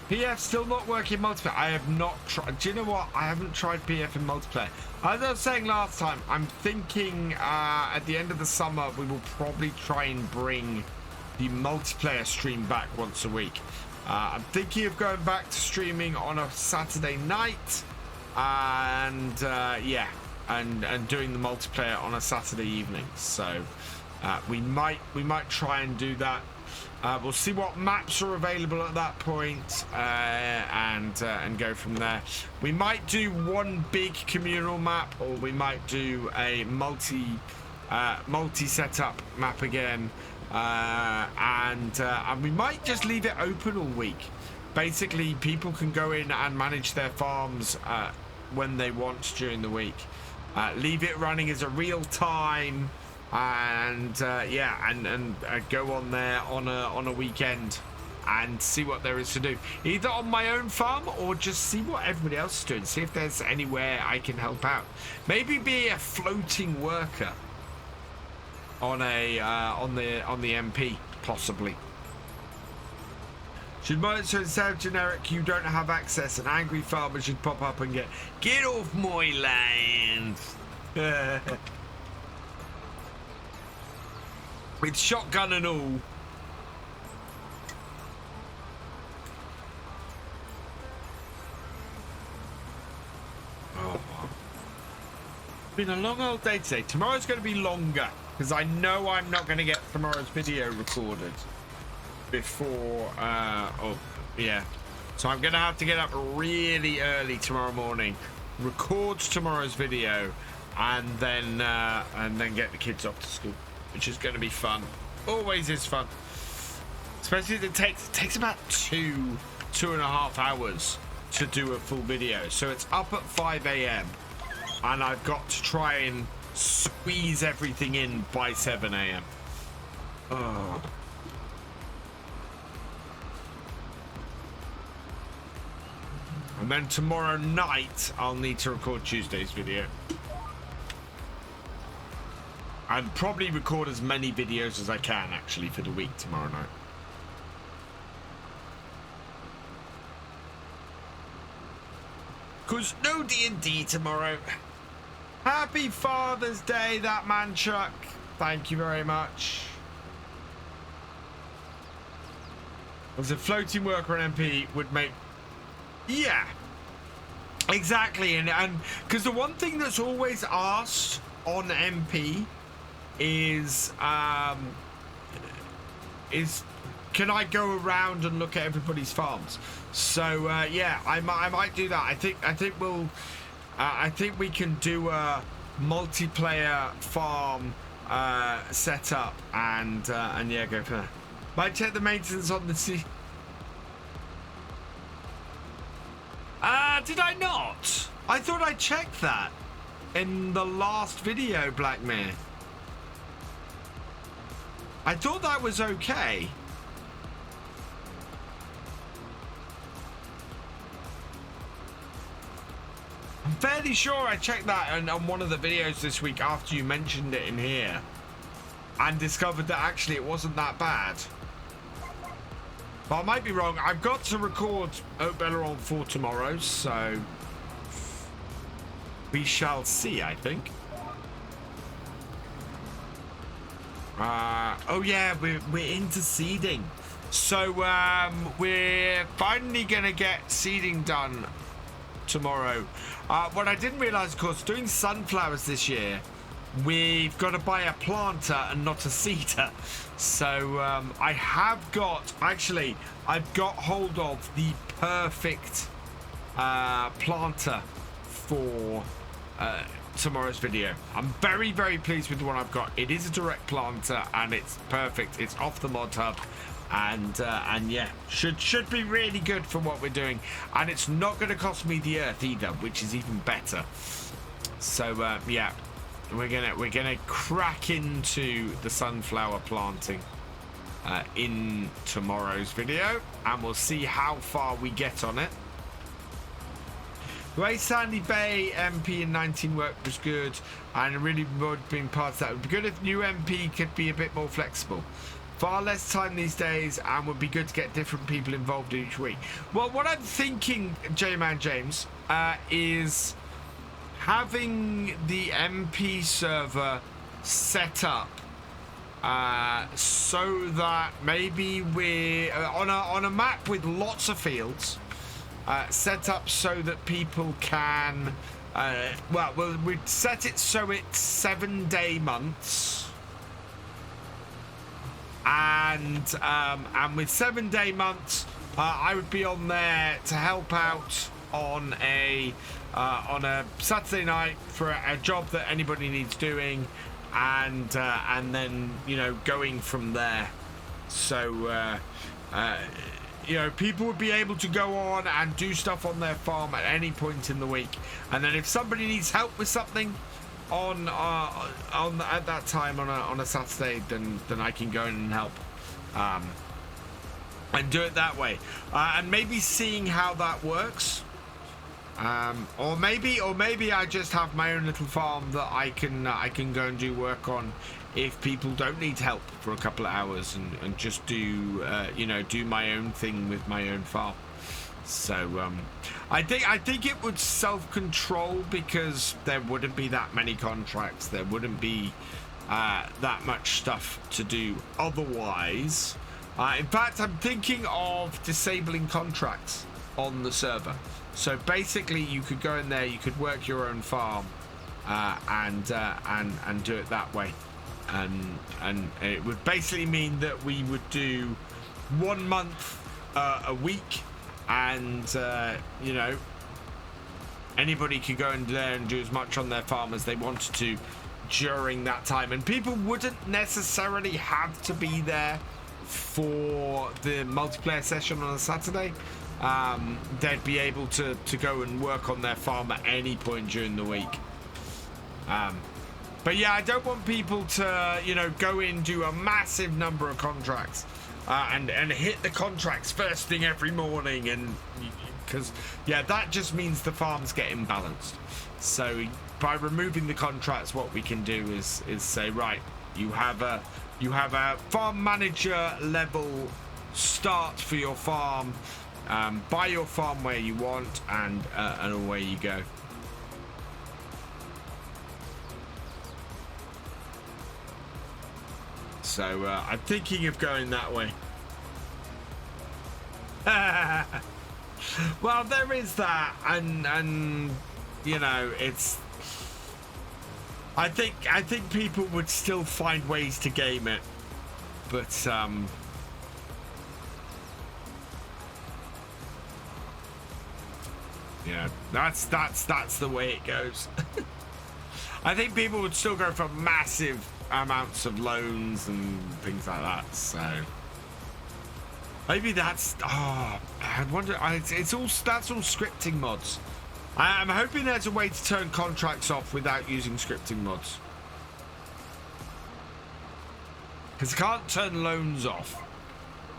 PF still not working multiplayer. I have not tried. Do you know what? I haven't tried PF in multiplayer. As I was saying last time, I'm thinking at the end of the summer we will probably try and bring the multiplayer stream back once a week. I'm thinking of going back to streaming on a Saturday night, and yeah, and doing the multiplayer on a Saturday evening. So we might try and do that. We'll see what maps are available at that point, and go from there. We might do one big communal map, or we might do a multi setup map again. And we might just leave it open all week. Basically, people can go in and manage their farms when they want during the week. Leave it running as a real time, and yeah, and go on there on a weekend and see what there is to do, either on my own farm or just see what everybody else is doing. See if there's anywhere I can help out. Maybe be a floating worker on a on the MP, possibly. Should monitor instead of generic, you don't have access, an angry farmer should pop up and get off my land. With shotgun and all. Oh. Been a long old day today. Tomorrow's going to be longer, because I know I'm not going to get tomorrow's video recorded before, oh, yeah. So I'm going to have to get up really early tomorrow morning, record tomorrow's video, and then get the kids off to school, which is going to be fun. Always is fun. Especially if it takes about 2.5 hours to do a full video. So it's up at 5 a.m. and I've got to try and squeeze everything in by 7 a.m. Oh. And then tomorrow night I'll need to record Tuesday's video and probably record as many videos as I can actually for the week tomorrow night. Cause no D&D tomorrow. Happy Father's Day, that man Chuck. Thank you very much. As a floating worker on MP would make, yeah, exactly. And because the one thing that's always asked on MP is can I go around and look at everybody's farms? So yeah, I might do that. I think we can do a multiplayer farm setup and yeah, go for that. Might check the maintenance on the sea. Did I not? I thought I checked that in the last video, Blackmare. I thought that was okay. I'm fairly sure I checked that on one of the videos this week after you mentioned it in here, and discovered that actually it wasn't that bad. But I might be wrong. I've got to record Oak Belleron for tomorrow, so we shall see, I think. Oh yeah, we're into seeding. So we're finally gonna get seeding done tomorrow. What I didn't realize, of course, doing sunflowers this year, we've got to buy a planter and not a seeder. So I've got hold of the perfect planter for tomorrow's video. I'm very pleased with the one I've got. It is a direct planter and it's perfect. It's off the mod hub. and yeah, should be really good for what we're doing, and it's not going to cost me the earth either, which is even better. So yeah, we're gonna crack into the sunflower planting in tomorrow's video, and we'll see how far we get on it. The way Sandy Bay MP in 19 work was good, and really would have been part of that. It would be good if new MP could be a bit more flexible. Far less time these days, and would be good to get different people involved each week. Well, what I'm thinking, J-Man James, is having the MP server set up so that maybe we're on a map with lots of fields, set up so that people can well, we'd set it so it's 7-day months, and with 7-day months I would be on there to help out on a Saturday night for a job that anybody needs doing, and then, you know, going from there. So you know, people would be able to go on and do stuff on their farm at any point in the week, and then if somebody needs help with something on at that time on a Saturday, then I can go in and help, and do it that way, and maybe seeing how that works. Or maybe I just have my own little farm that I can go and do work on if people don't need help for a couple of hours, and just do you know, do my own thing with my own farm. So I think it would self-control, because there wouldn't be that many contracts, there wouldn't be that much stuff to do otherwise. In fact, I'm thinking of disabling contracts on the server. So basically, you could go in there, you could work your own farm, and do it that way, and it would basically mean that we would do 1 month a week, and you know, anybody could go in there and do as much on their farm as they wanted to during that time, and people wouldn't necessarily have to be there for the multiplayer session on a Saturday. They'd be able to go and work on their farm at any point during the week. But yeah, I don't want people to, you know, go in, do a massive number of contracts, and hit the contracts first thing every morning, and because yeah, that just means the farms get imbalanced. So by removing the contracts, what we can do is say, right, you have a farm manager level start for your farm. Buy your farm where you want, and away you go. So I'm thinking of going that way. Well, there is that, and you know, it's. I think people would still find ways to game it, but yeah, that's the way it goes. I think people would still go for massive amounts of loans and things like that. So maybe that's. Oh, I wonder. That's all scripting mods. I'm hoping there's a way to turn contracts off without using scripting mods, because I can't turn loans off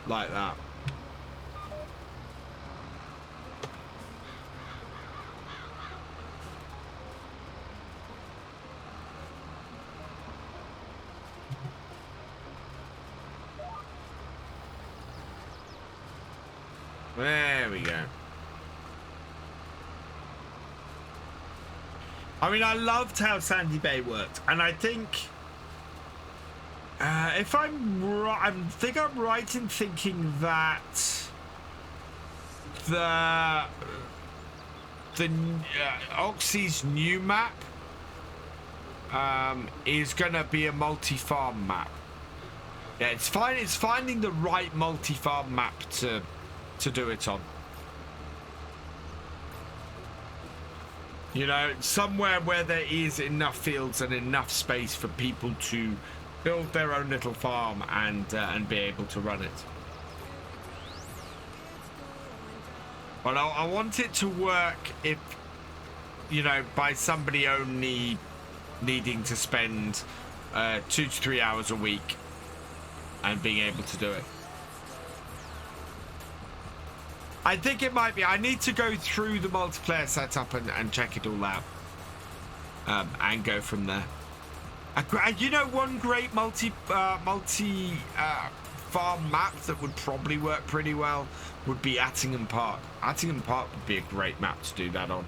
like that. There we go. I mean, I loved how Sandy Bay worked, and I think if I'm right, I think I'm right in thinking that the Oxy's new map is gonna be a multi-farm map. Yeah, it's fine. It's finding the right multi-farm map to do it on. You know, somewhere where there is enough fields and enough space for people to build their own little farm and be able to run it. But I want it to work if, you know, by somebody only needing to spend 2 to 3 hours a week and being able to do it. I think it might be. I need to go through the multiplayer setup and check it all out, and go from there. You know, one great multi farm map that would probably work pretty well would be Attingham Park. Attingham Park would be a great map to do that on.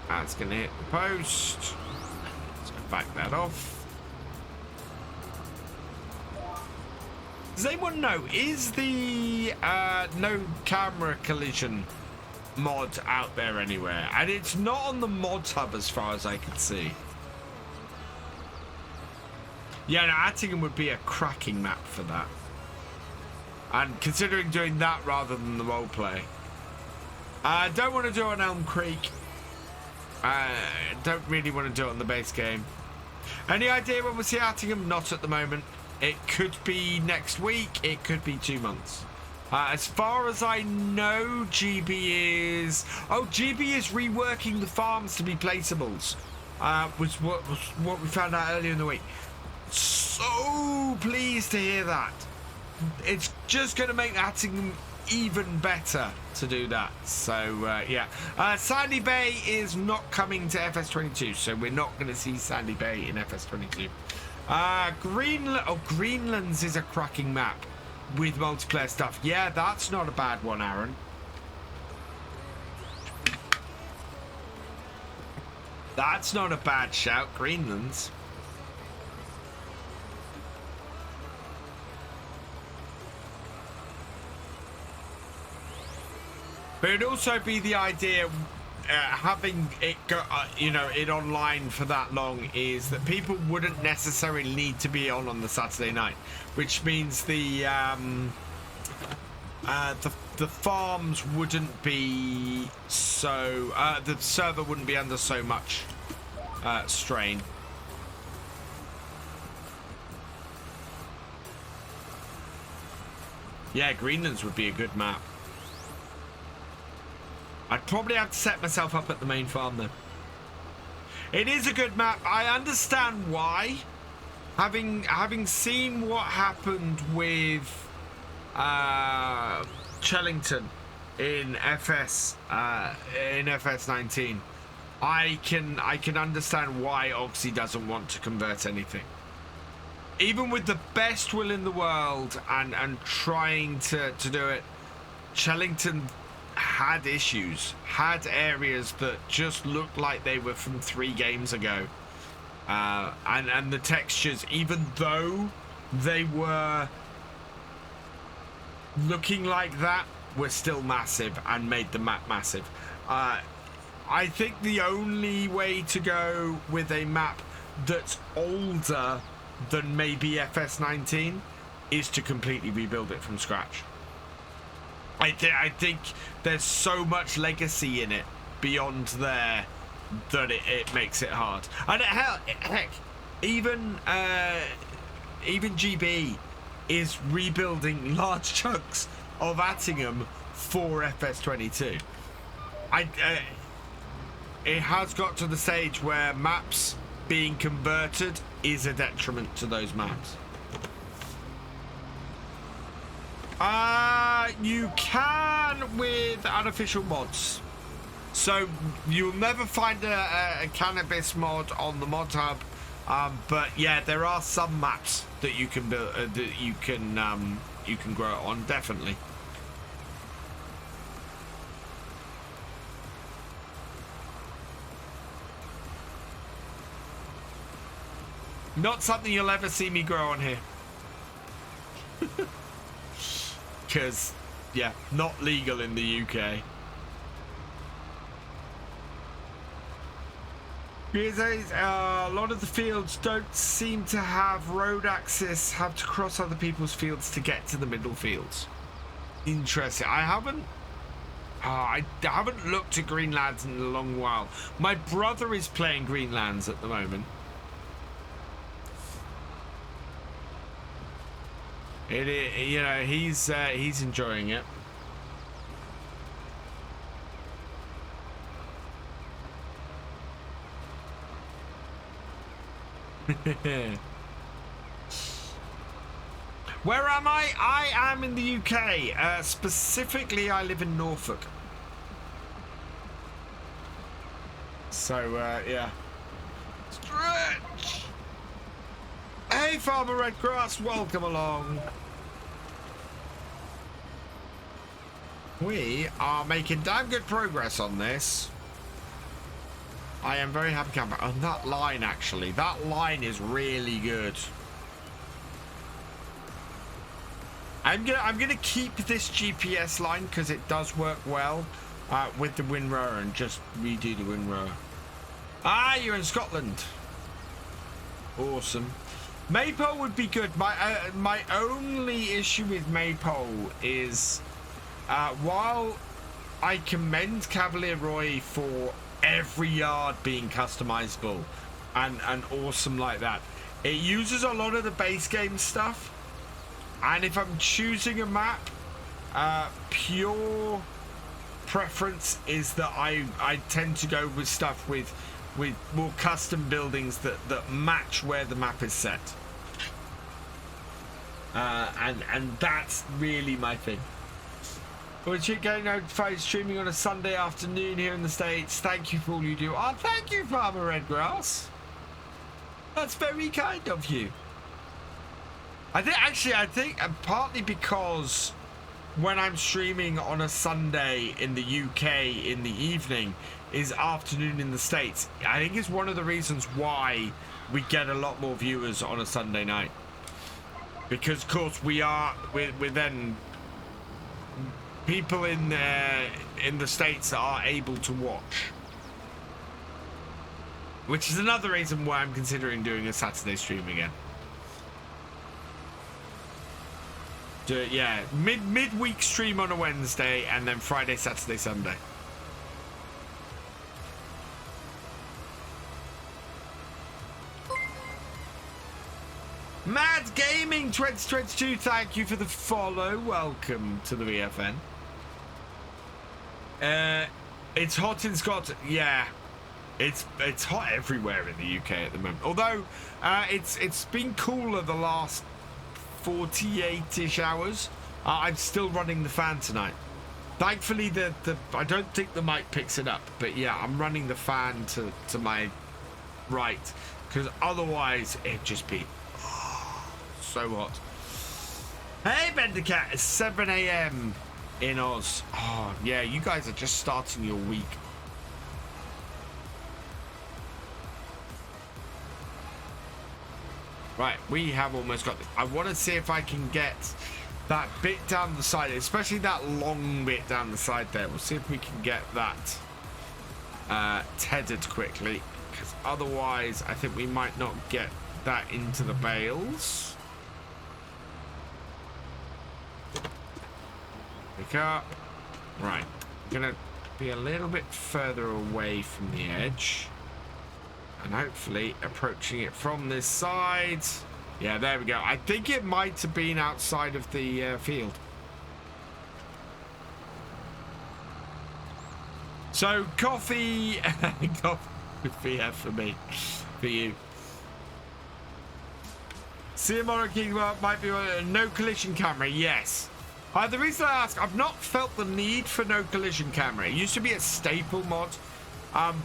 That's gonna hit the post. Let's go back that off. Does anyone know, is the no camera collision mod out there anywhere? And it's not on the mod hub as far as I can see. Yeah, no, Attingham would be a cracking map for that. And considering doing that rather than the roleplay. I don't want to do it on Elm Creek. Don't really want to do it on the base game. Any idea when we'll see Attingham? Not at the moment. It could be next week. It could be 2 months. As far as I know, GB is reworking the farms to be placeables. Was what we found out earlier in the week. So pleased to hear that. It's just going to make Attingham even better to do that. So yeah, Sandy Bay is not coming to FS22, so we're not going to see Sandy Bay in FS22. Greenlands is a cracking map with multiplayer stuff. Yeah, that's not a bad one, Aaron. That's not a bad shout, Greenlands. But it'd also be the idea, having it go, you know, it online for that long, is that people wouldn't necessarily need to be on the Saturday night, which means the farms wouldn't be so, the server wouldn't be under so much strain. Yeah, Greenlands would be a good map. I'd probably have to set myself up at the main farm though. It is a good map. I understand why. Having seen what happened with Chellington in FS19, I can understand why Oxy doesn't want to convert anything. Even with the best will in the world and trying to do it, Chellington had issues, had areas that just looked like they were from 3 games ago, and the textures, even though they were looking like that, were still massive and made the map massive. I think the only way to go with a map that's older than maybe FS19 is to completely rebuild it from scratch. I think there's so much legacy in it beyond there that it makes it hard. And heck, even GB is rebuilding large chunks of Attingham for FS22. It has got to the stage where maps being converted is a detriment to those maps. You can with unofficial mods. So you'll never find a cannabis mod on the mod hub, but yeah, there are some maps that you can build, that you can grow it on, definitely. Not something you'll ever see me grow on here. Because, yeah, not legal in the UK. A lot of the fields don't seem to have road access, have to cross other people's fields to get to the middle fields. Interesting. I haven't looked at Greenlands in a long while. My brother is playing Greenlands at the moment. You know, he's enjoying it. Where am I? I am in the UK. Specifically, I live in Norfolk. So, yeah. Stretch! Hey, Farmer Redgrass, welcome along. We are making damn good progress on this. I am very happy camper on that line, actually. That line is really good. I'm gonna keep this GPS line because it does work well with the windrower, and just redo the windrower. Ah, you're in Scotland. Awesome. Maypole would be good. My only issue with Maypole is while I commend Cavalier Roy for every yard being customizable and awesome like that, it uses a lot of the base game stuff. And if I'm choosing a map, pure preference is that I tend to go with stuff with more custom buildings that match where the map is set. And that's really my thing. Would you get notified streaming on a Sunday afternoon here in the States? Thank you for all you do. Oh, thank you, Farmer Redgrass. That's very kind of you. I think partly because when I'm streaming on a Sunday in the UK in the evening is afternoon in the States. I think it's one of the reasons why we get a lot more viewers on a Sunday night. Because, of course, we're then people in the States are able to watch. Which is another reason why I'm considering doing a Saturday stream again. Yeah, midweek stream on a Wednesday, and then Friday, Saturday, Sunday. Mad Gaming 2022, thank you for the follow. Welcome to the VFN. It's hot in Scotland. Yeah, it's hot everywhere in the UK at the moment. Although it's been cooler the last 48-ish hours. I'm still running the fan tonight. Thankfully, I don't think the mic picks it up, but yeah, I'm running the fan to my right, because otherwise it'd just be so hot. Hey, Bendercat, it's 7 a.m. in Oz. Oh yeah, you guys are just starting your week. Right, we have almost got this. I want to see if I can get that bit down the side, especially that long bit down the side there. We'll see if we can get that tethered quickly, because otherwise I think we might not get that into the bales. Pick up. Right, I'm gonna be a little bit further away from the edge. And hopefully approaching it from this side. Yeah, there we go. I think it might have been outside of the field. So coffee, coffee for me, for you. CMR King might be a no collision camera. Yes. The reason I ask, I've not felt the need for no collision camera. It used to be a staple mod.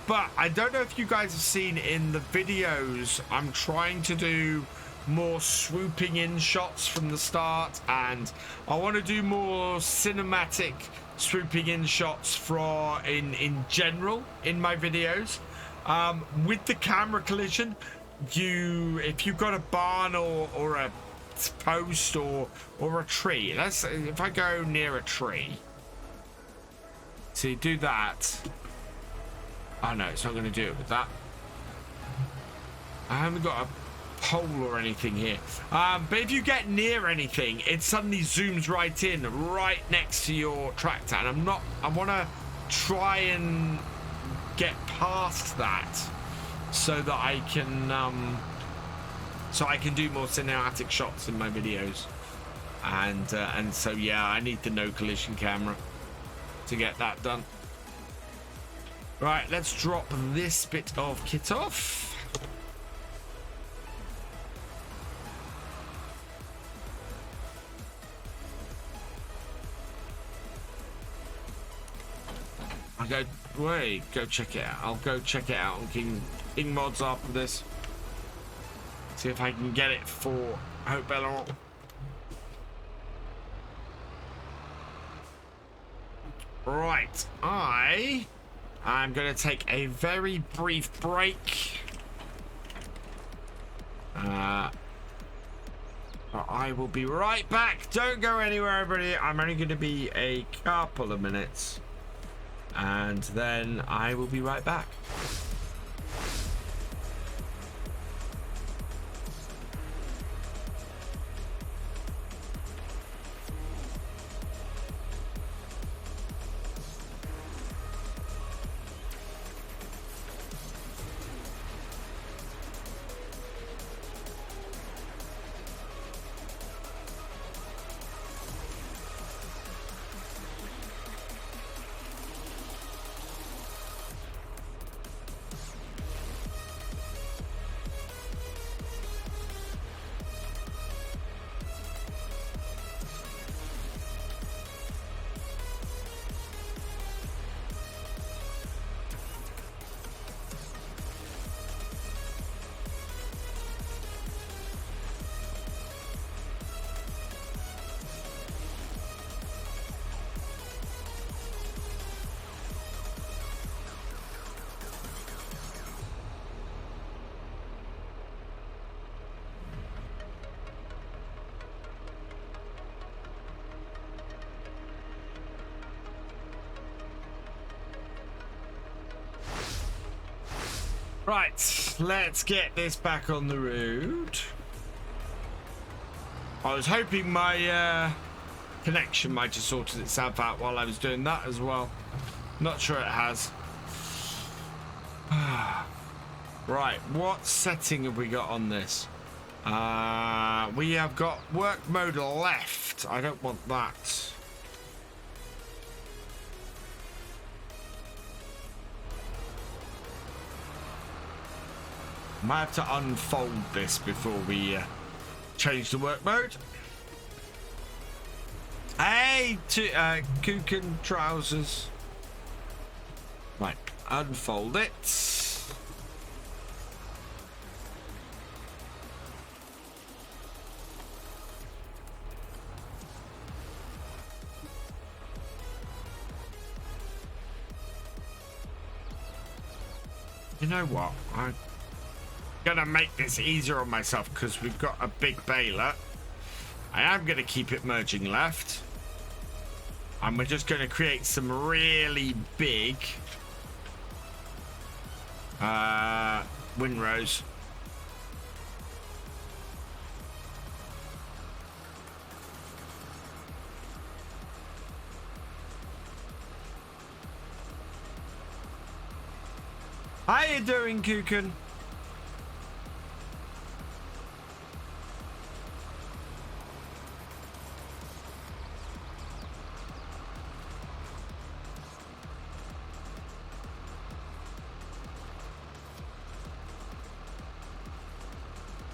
But I don't know if you guys have seen in the videos, I'm trying to do more swooping in shots from the start, and I want to do more cinematic swooping in shots in general in my videos. With the camera collision, if you've got a barn or a post or a tree, if I go near a tree, so you do that. Oh no, it's not going to do it with that. I haven't got a pole or anything here. But if you get near anything, it suddenly zooms right in, right next to your tractor. And I want to try and get past that so that I can do more cinematic shots in my videos. And so yeah, I need the no collision camera to get that done. Right, let's drop this bit of kit off. Go check it out. I'll go check it out on King Mods after this. See if I can get it for Hope Bella. Right, I'm going to take a very brief break. I will be right back. Don't go anywhere, everybody. I'm only going to be a couple of minutes. And then I will be right back. Right, let's get this back on the road. I was hoping my connection might have sorted itself out while I was doing that as well. Not sure it has. Right, what setting have we got on this? We have got work mode left. I don't want that. Might have to unfold this before we change the work mode. Hey, Kuchen trousers. Right, unfold it. You know what? I'm gonna make this easier on myself because we've got a big baler. I am gonna keep it merging left, and we're just gonna create some really big windrows. How you doing, Kuchen?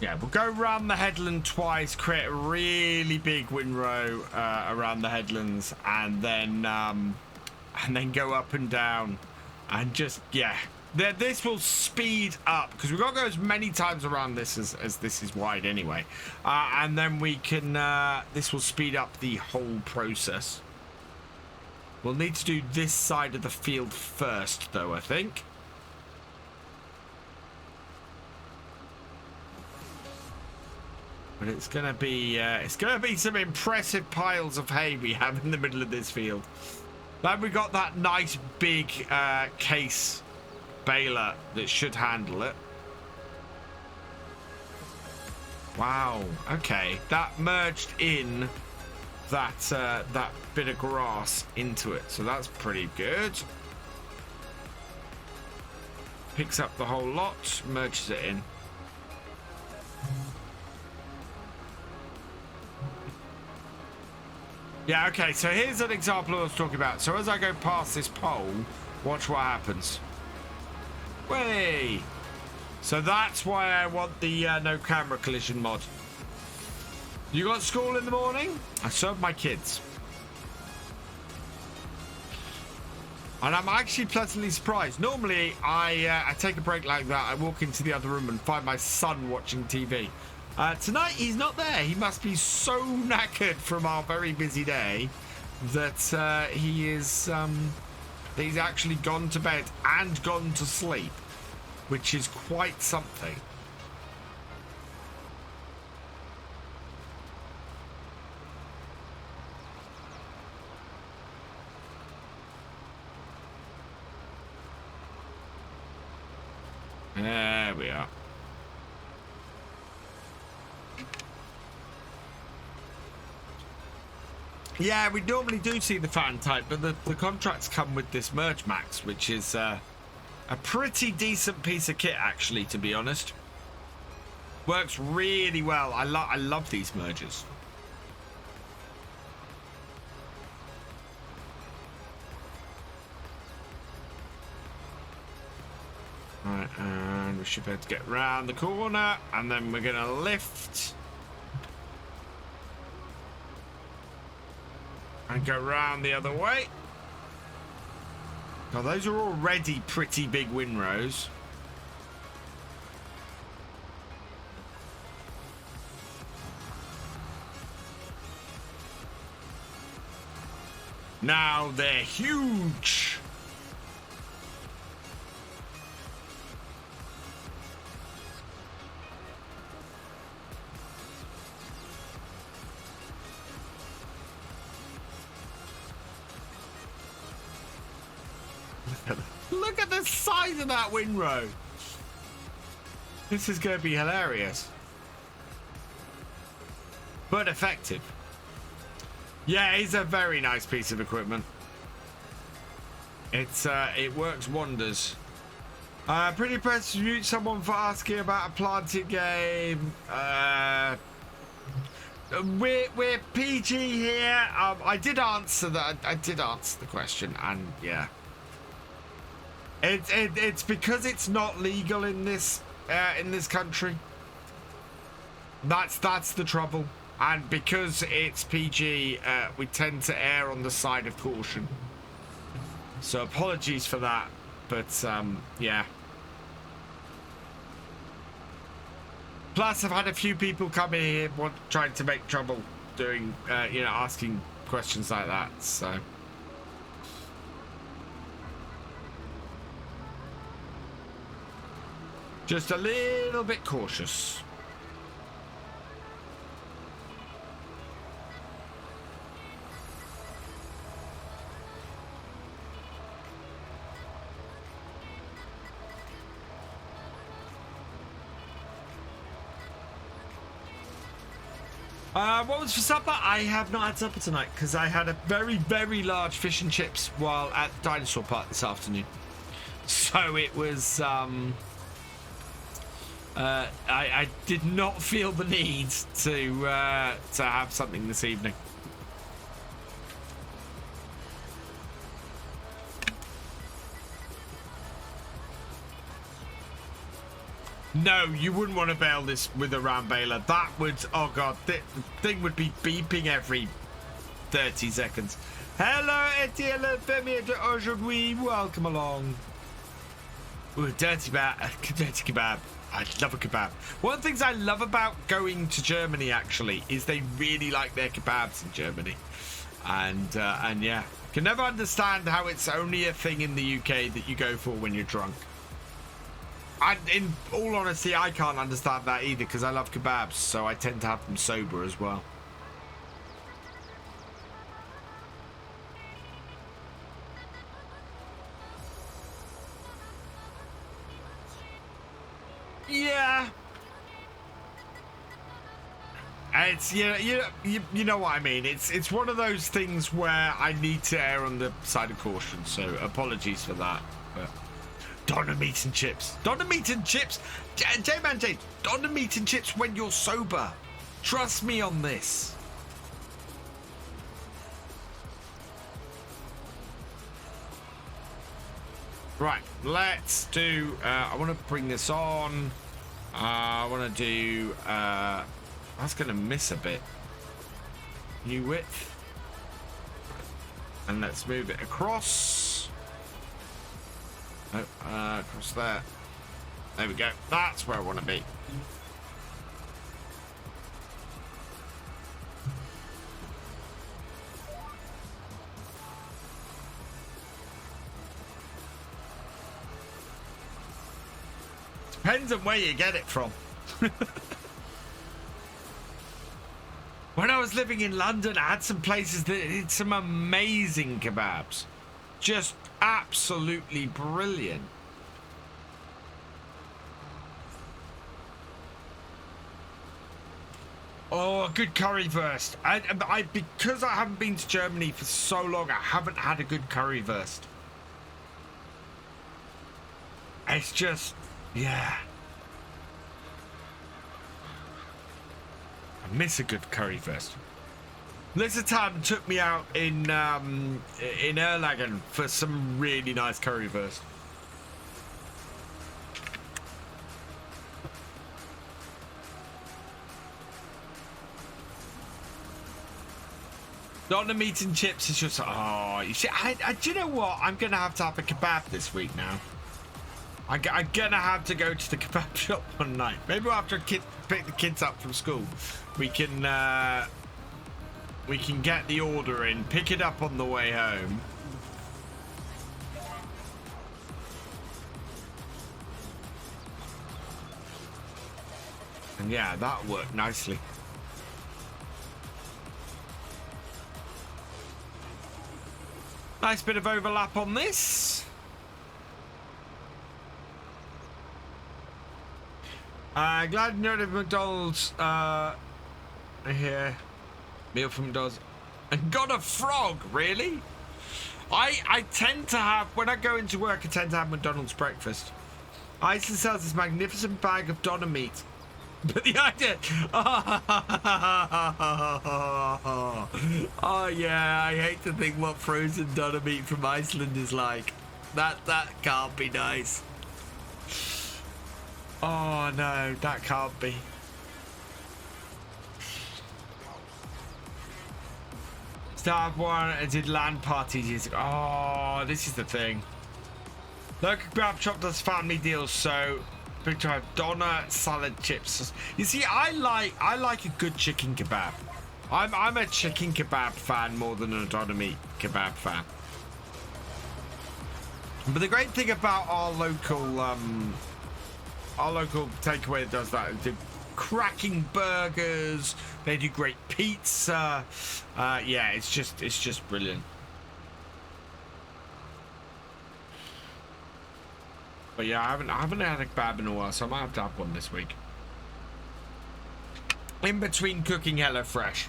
Yeah, we'll go around the headland twice, create a really big windrow around the headlands, and then go up and down, and just this will speed up because we've got to go as many times around this as this is wide anyway, and then we can this will speed up the whole process. We'll need to do this side of the field first, though, I think. But it's gonna be some impressive piles of hay we have in the middle of this field. Then we got that nice big case baler that should handle it. Wow. Okay, that merged in that bit of grass into it, so that's pretty good. Picks up the whole lot, merges it in. Yeah, okay, so here's an example I was talking about. So as I go past this pole, watch what happens. Way. So that's why I want the no camera collision mod. You got school in the morning? I serve my kids. And I'm actually pleasantly surprised. Normally, I take a break like that. I walk into the other room and find my son watching TV. Tonight, he's not there. He must be so knackered from our very busy day that he's actually gone to bed and gone to sleep, which is quite something. There we are. Yeah, we normally do see the fan type, but the contracts come with this Merge Max, which is a pretty decent piece of kit, actually, to be honest. Works really well. I love these mergers. Right, and we should be able to get round the corner, and then we're going to lift. And go round the other way. Now, those are already pretty big windrows. Now they're huge. Look at the size of that windrow. This is going to be hilarious. But effective. Yeah, it's a very nice piece of equipment. It works wonders. Pretty impressed to mute someone for asking about a planted game. We're PG here. I did answer that. I did answer the question, and yeah. It's because it's not legal in this country. That's the trouble, and because it's PG, we tend to err on the side of caution. So apologies for that, but yeah. Plus, I've had a few people come in here trying to make trouble, doing asking questions like that. So. Just a little bit cautious. What was for supper? I have not had supper tonight because I had a very, very large fish and chips while at the dinosaur park this afternoon. So it was... I did not feel the need to have something this evening. No, you wouldn't want to bail this with a round baler. That would, oh god, the thing would be beeping every 30 seconds. Hello, Etienne Fermier d'aujourd'hui. Welcome along. Ooh, dirty kebab. I love a kebab. One of the things I love about going to Germany, actually, is they really like their kebabs in Germany. And yeah, can never understand how it's only a thing in the UK that you go for when you're drunk. And in all honesty, I can't understand that either because I love kebabs, so I tend to have them sober as well. Yeah. It's you know what I mean. It's one of those things where I need to err on the side of caution. So apologies for that. But Donna meat and chips. Donna meat and chips. J-Man J. Donna meat and chips when you're sober. Trust me on this. Right, let's do... I want to bring this on. I want to do... I was going to miss a bit. New width. And let's move it across. Oh, across there. There we go. That's where I want to be. Depends on where you get it from. When I was living in London, I had some places that did some amazing kebabs. Just absolutely brilliant. Oh, a good currywurst. Because I haven't been to Germany for so long, I haven't had a good currywurst. It's just... yeah. I miss a good currywurst. Lizardtan took me out in Erlangen for some really nice currywurst. Doner meat and chips is just... oh, you see, do you know what? I'm going to have a kebab this week now. I'm gonna have to go to the kebab shop one night. Maybe after pick the kids up from school, we can get the order in, pick it up on the way home. And yeah, that worked nicely. Nice bit of overlap on this. Glad to know that McDonald's here. Meal from McDonald's. And got a frog, really? I tend to have, when I go into work, I tend to have McDonald's breakfast. Iceland sells this magnificent bag of doner meat. But the idea... oh yeah, I hate to think what frozen doner meat from Iceland is like. That can't be nice. Oh no, that can't be. Star one, I did LAN parties years ago. Oh, this is the thing. Local grab shop does family deals, so big time doner, salad, chips. You see, I like a good chicken kebab. I'm a chicken kebab fan more than a doner meat kebab fan. But the great thing about our local takeaway that does that, they do cracking burgers, they do great pizza. Yeah, it's just brilliant. But yeah, I haven't had a kebab in a while, so I might have to have one this week. In between cooking HelloFresh.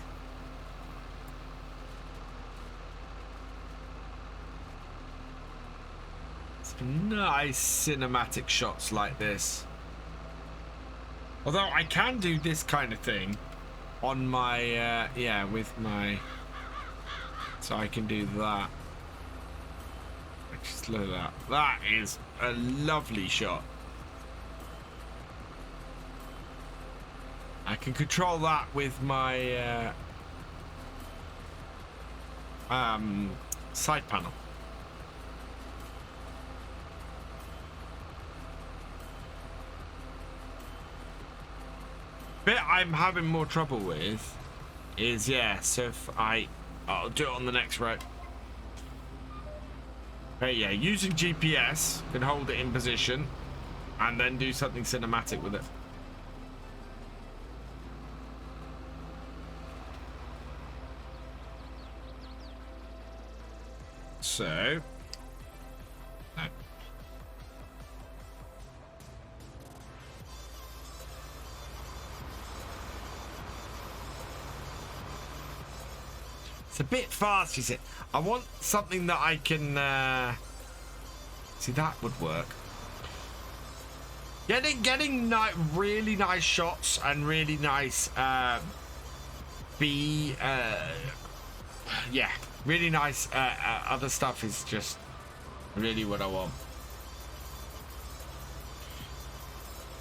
Some nice cinematic shots like this. Although I can do this kind of thing on my, yeah, with my... So I can do that. Just look at that. That is a lovely shot. I can control that with my side panel. Bit I'm having more trouble with is, yeah, so if I'll do it on the next row. Okay, yeah, using GPS can hold it in position and then do something cinematic with it. So, no. It's a bit fast, is it? I want something that I can see, that would work. Getting really nice shots and really nice yeah, really nice other stuff is just really what I want.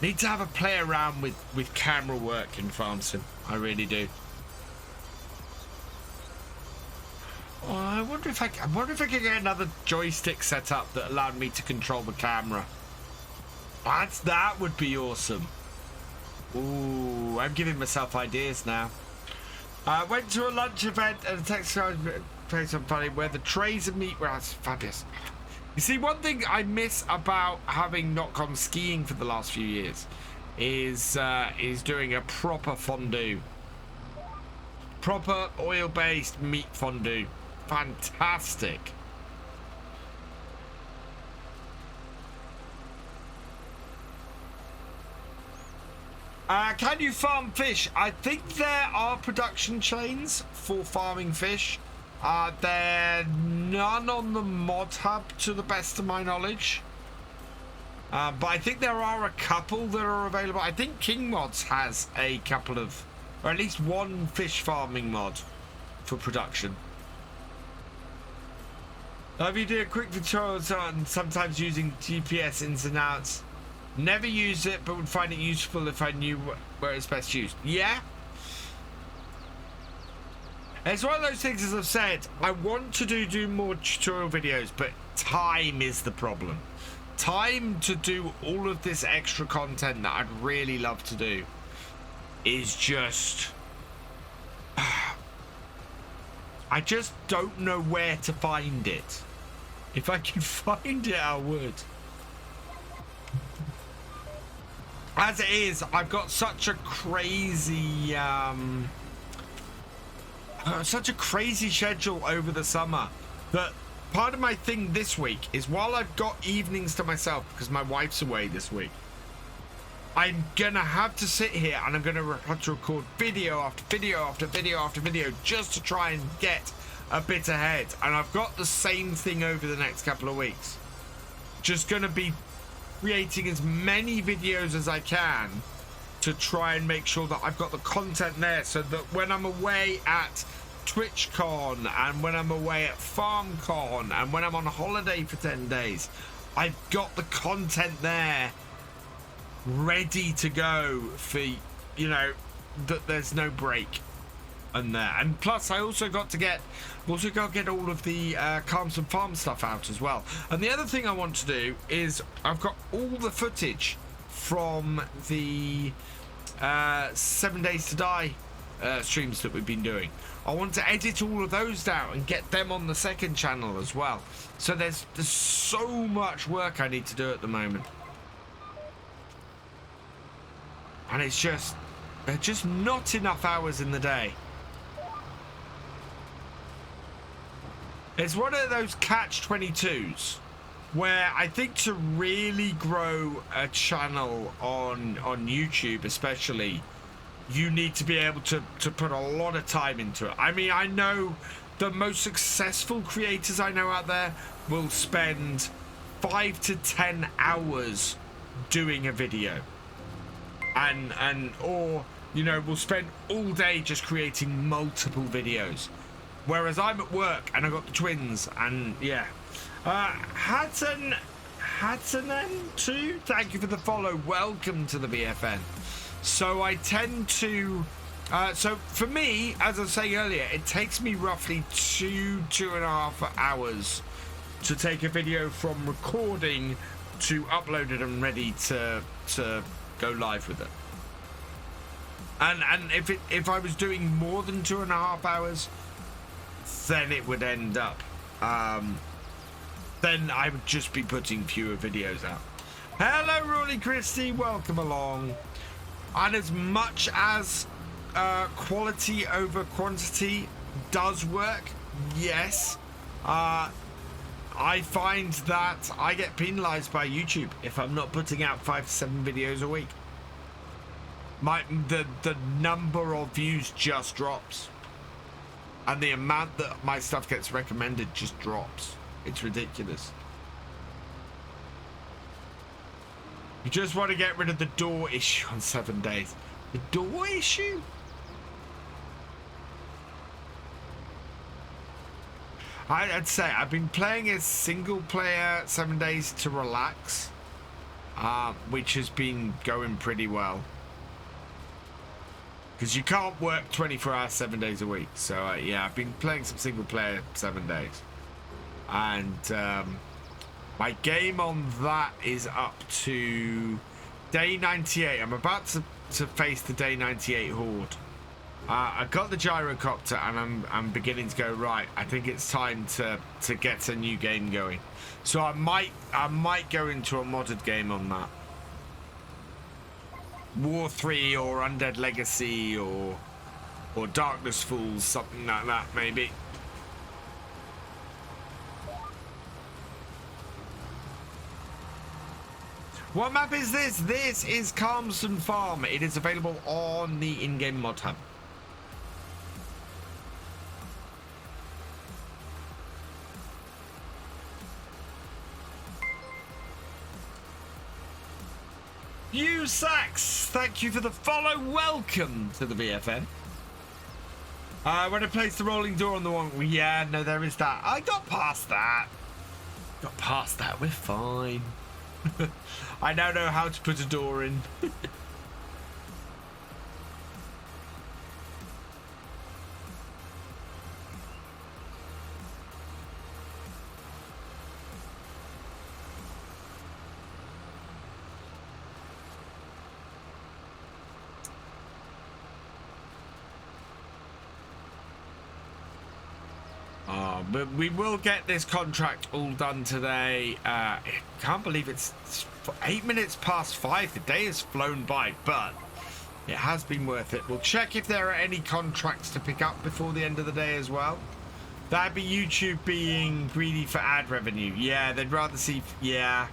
Need to have a play around with camera work in FarmCatGR. I really do. Oh, I wonder if I could get another joystick set up that allowed me to control the camera. That would be awesome. Ooh, I'm giving myself ideas now. I went to a lunch event at a Texas place on Friday where the trays of meat were fabulous. You see, one thing I miss about having not gone skiing for the last few years is doing a proper fondue. Proper oil-based meat fondue. Fantastic. Can you farm fish? I think there are production chains for farming fish. There are none on the mod hub to the best of my knowledge. But I think there are a couple that are available. I think King Mods has a couple of, or at least one fish farming mod for production. Have you do a quick tutorial on sometimes using GPS ins and outs? Never use it, but would find it useful if I knew where it's best used. Yeah. It's one of those things, as I've said, I want to do more tutorial videos, but time is the problem. Time to do all of this extra content that I'd really love to do is just... I just don't know where to find it. If I could find it, I would. As it is, I've got such a crazy schedule over the summer that part of my thing this week is, while I've got evenings to myself because my wife's away this week, I'm gonna have to sit here and I'm gonna have to record video after video after video after video just to try and get a bit ahead. And I've got the same thing over the next couple of weeks. Just gonna be creating as many videos as I can to try and make sure that I've got the content there, so that when I'm away at TwitchCon and when I'm away at FarmCon and when I'm on holiday for 10 days, I've got the content there ready to go for, you know, that there's no break in there. And plus I also got to get all of the Calmsden Farm stuff out as well. And the other thing I want to do is, I've got all the footage from the 7 Days to Die streams that we've been doing. I want to edit all of those down and get them on the second channel as well. So there's so much work I need to do at the moment. And it's just, there's just not enough hours in the day. It's one of those catch-22s where I think to really grow a channel on YouTube especially, you need to be able to put a lot of time into it. I mean, I know the most successful creators I know out there will spend 5 to 10 hours doing a video. Or, you know, will spend all day just creating multiple videos. Whereas I'm at work and I got the twins, and yeah. Hatanen too, thank you for the follow. Welcome to the BFN. So I tend to, so for me, as I was saying earlier, it takes me roughly 2.5 hours to take a video from recording to upload it and ready to go live with it. And if I was doing more than 2.5 hours, then it would end up, then I would just be putting fewer videos out. Hello, Rolly Christie, welcome along. And as much as quality over quantity does work, yes, I find that I get penalized by YouTube if I'm not putting out 5 to 7 videos a week. The number of views just drops. And the amount that my stuff gets recommended just drops. It's ridiculous. You just want to get rid of the door issue on 7 days. The door issue? I'd say I've been playing a single player 7 days to relax. which has been going pretty well. Because you can't work 24 hours, 7 days a week. So, yeah, I've been playing some single player 7 days. And my game on that is up to day 98. I'm about to face the day 98 horde. I got the gyrocopter and I'm beginning to go, right, I think it's time to get a new game going. So I might go into a modded game on that. War 3 or Undead Legacy or Darkness Falls, something like that maybe. What map is this? This is Calmsden Farm. It is available on the in-game mod hub. You Sax, thank you for the follow. Welcome to the VFN. When I placed the rolling door on the one, yeah, no, there is that. I got past that. We're fine. I now know how to put a door in. But we will get this contract all done today. I can't believe it's 8 minutes past 5. The day has flown by, but it has been worth it. We'll check if there are any contracts to pick up before the end of the day as well. That'd be YouTube being greedy for ad revenue. Yeah, they'd rather see... Yeah.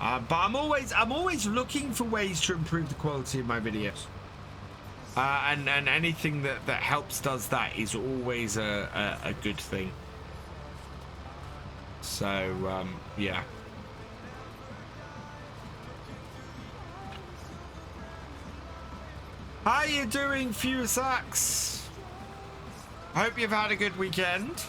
But I'm always looking for ways to improve the quality of my videos. And anything that helps does that is always a good thing. So, yeah. How you doing, Fusax? Hope you've had a good weekend.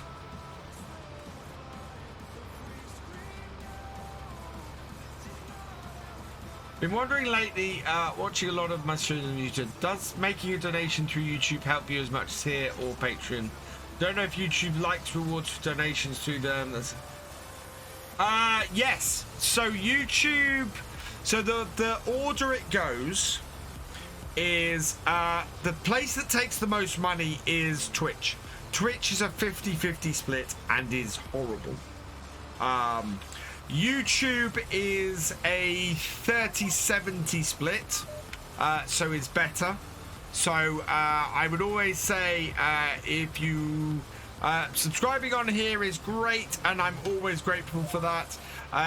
Been wondering lately, watching a lot of my streams on YouTube, does making a donation through YouTube help you as much as here or Patreon? Don't know if YouTube likes rewards for donations through them. Yes. So YouTube, so the order it goes is, the place that takes the most money is Twitch. Twitch is a 50-50 split and is horrible. YouTube is a 30-70 split, so it's better. So I would always say if you subscribing on here is great, and I'm always grateful for that.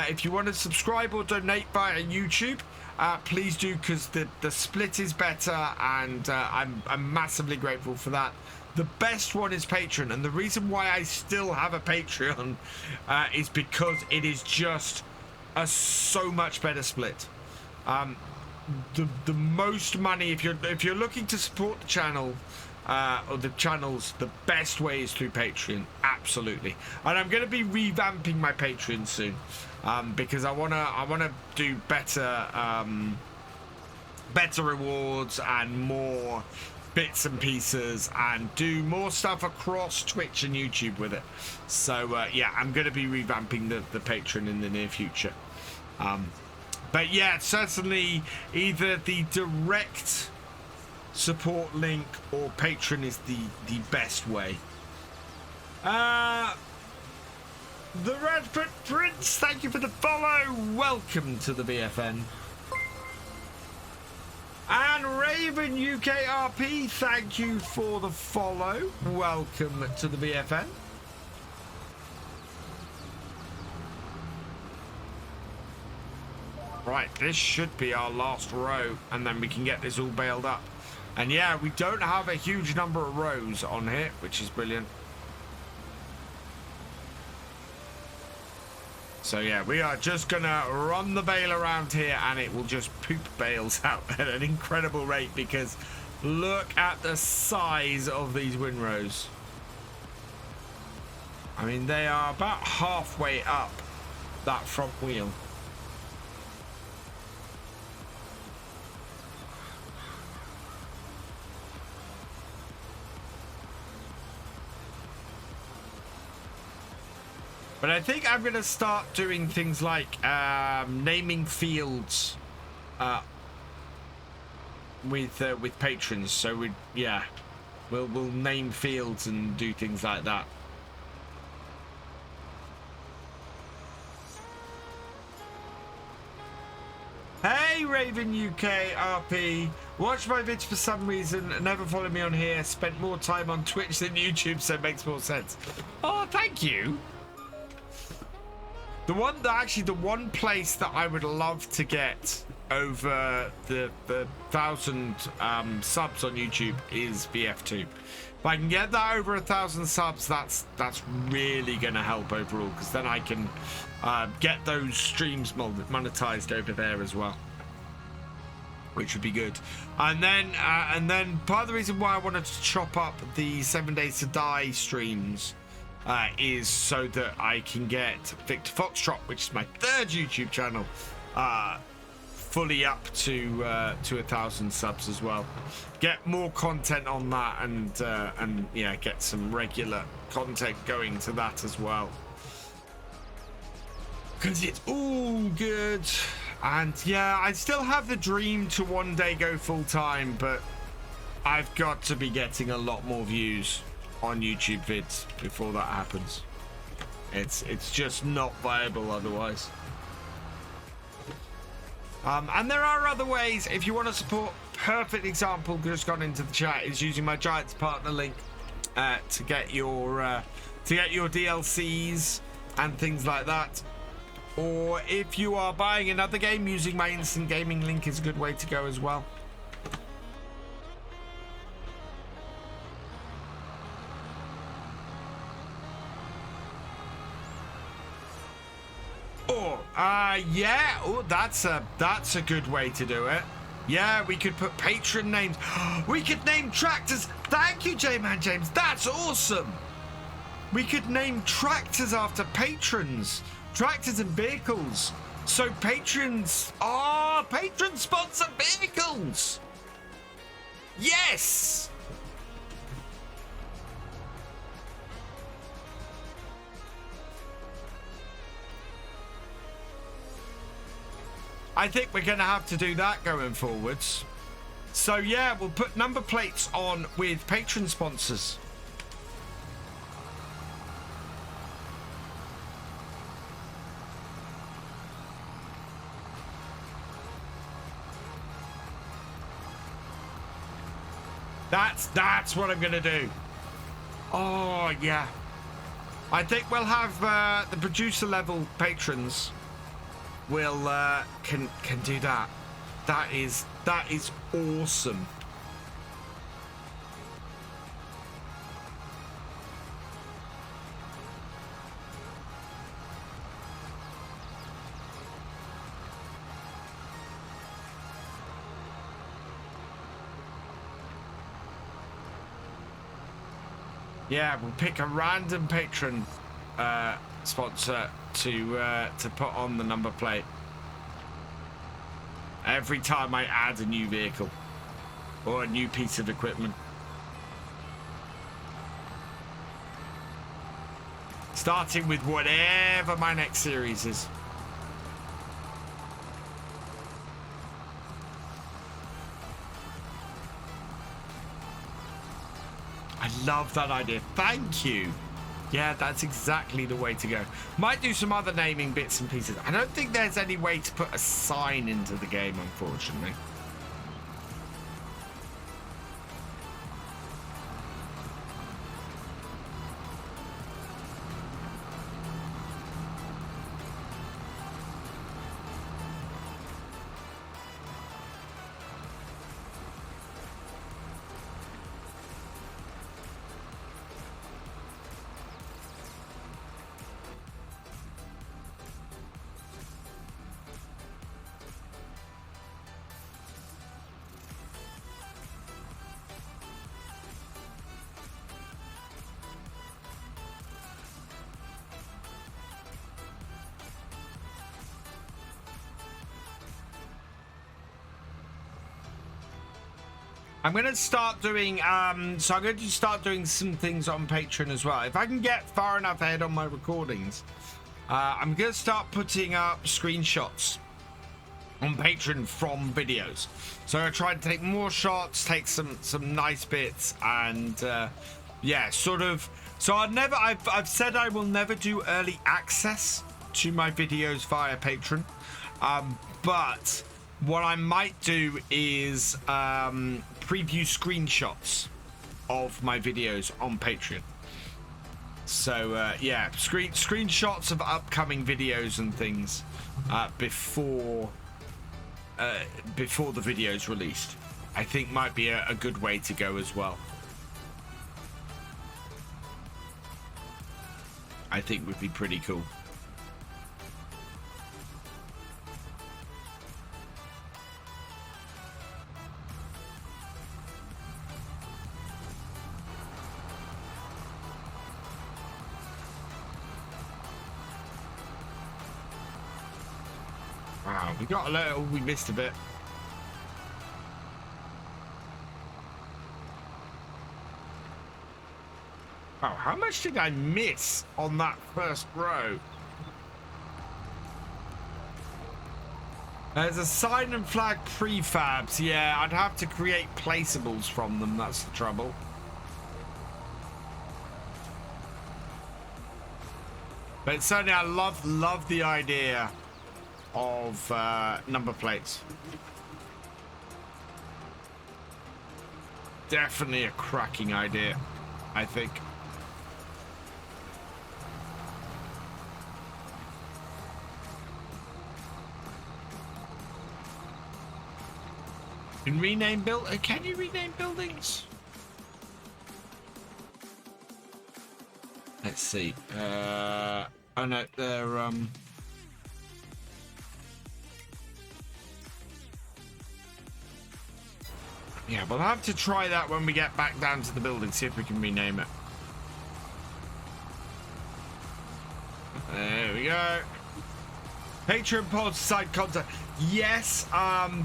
If you want to subscribe or donate via YouTube, please do, because the split is better, and I'm massively grateful for that. The best one is Patreon, and the reason why I still have a Patreon is because it is just a so much better split. The most money, if you're looking to support the channel or the channels, the best way is through Patreon, absolutely. And I'm going to be revamping my Patreon soon, because I wanna do better rewards and more bits and pieces, and do more stuff across Twitch and YouTube with it. So yeah, I'm going to be revamping the Patreon in the near future. But yeah, certainly either the direct support link or Patreon is the best way. The Radford Prince, thank you for the follow. Welcome to the BFN. And Raven UKRP, thank you for the follow. Welcome to the BFN. Right, this should be our last row, and then we can get this all bailed up. And yeah, we don't have a huge number of rows on here, which is brilliant. So yeah, we are just gonna run the bale around here, and it will just poop bales out at an incredible rate, because look at the size of these windrows. I mean, they are about halfway up that front wheel. But I think I'm going to start doing things like naming fields with patrons. So we'll name fields and do things like that. Hey Raven UK RP, watch my vids for some reason, never follow me on here, spent more time on Twitch than YouTube, so it makes more sense. Oh, thank you. The one place that I would love to get over the 1,000 subs on YouTube is VF2. If I can get that over 1,000 subs, that's really gonna help overall, because then I can get those streams monetized over there as well, which would be good. And then part of the reason why I wanted to chop up the 7 Days to Die streams is so that I can get Victor Foxtrot, which is my 3rd YouTube channel, fully up to 1,000 subs as well. Get more content on that, and yeah, get some regular content going to that as well, because it's all good. And yeah, I still have the dream to one day go full time, but I've got to be getting a lot more views on YouTube vids before that happens. It's just not viable otherwise. And there are other ways if you want to support. Perfect example just gone into the chat is using my Giants partner link to get your DLCs and things like that. Or if you are buying another game, using my instant gaming link is a good way to go as well. Yeah. Oh, that's a good way to do it. Yeah, we could put patron names. We could name tractors. Thank you, J-Man James. That's awesome. We could name tractors after patrons. Tractors and vehicles. So patrons. Oh, patrons sponsor vehicles. Yes. I think we're going to have to do that going forwards. So yeah, we'll put number plates on with patron sponsors. That's what I'm going to do. Oh yeah. I think we'll have the producer level patrons will can do that. That is awesome. Yeah, we'll pick a random patron sponsor to put on the number plate every time I add a new vehicle or a new piece of equipment. Starting with whatever my next series is. I love that idea. Thank you. Yeah, that's exactly the way to go. Might do some other naming bits and pieces. I don't think there's any way to put a sign into the game, unfortunately. I'm going to start doing, so I'm going to start doing some things on Patreon as well. If I can get far enough ahead on my recordings, I'm going to start putting up screenshots on Patreon from videos. So I try to take more shots, take some nice bits, and yeah, sort of. So I've said I will never do early access to my videos via Patreon, but what I might do is preview screenshots of my videos on Patreon. So yeah, screenshots of upcoming videos and things before the video's released, I think might be a good way to go as well. I think would be pretty cool. Wow, we got a little, we missed a bit. Wow, how much did I miss on that first row? There's a sign and flag prefabs. Yeah, I'd have to create placeables from them. That's the trouble. But certainly I love the idea of number plates. Definitely a cracking idea, I think. Can rename can you rename buildings? Let's see. Oh no, they're yeah, we'll have to try that when we get back down to the building, see if we can rename it. There we go. Patreon pods side content. Yes,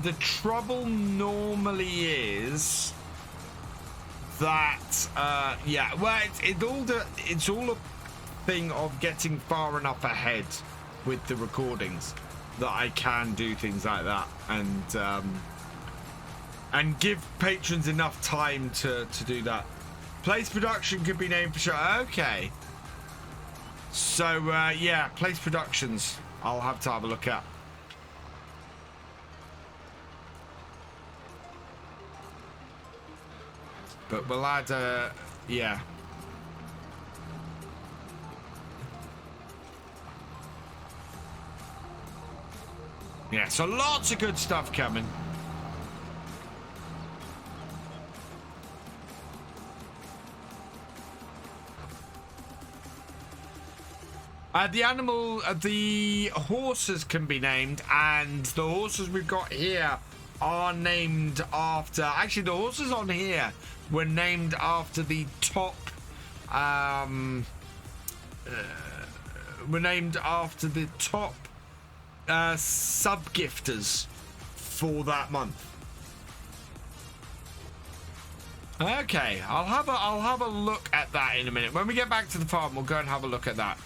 the trouble normally is that yeah, well, it's all a thing of getting far enough ahead with the recordings that I can do things like that, and give patrons enough time to do that. Place production could be named for sure. Okay, so yeah, place productions I'll have to have a look at. But we'll add yeah. Yeah, so lots of good stuff coming. The horses can be named, and the horses we've got here are named after. Actually, the horses on here were named after the top. Were named after the top sub-gifters for that month. Okay, I'll have a look at that in a minute. When we get back to the farm, we'll go and have a look at that.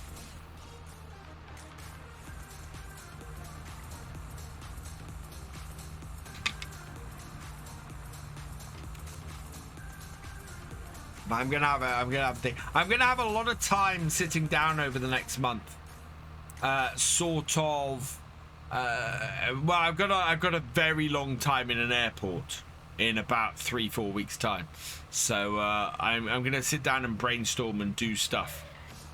I'm gonna have a lot of time sitting down over the next month. Sort of. Well, I've got a very long time in an airport in about 3-4 weeks time. So I'm gonna sit down and brainstorm and do stuff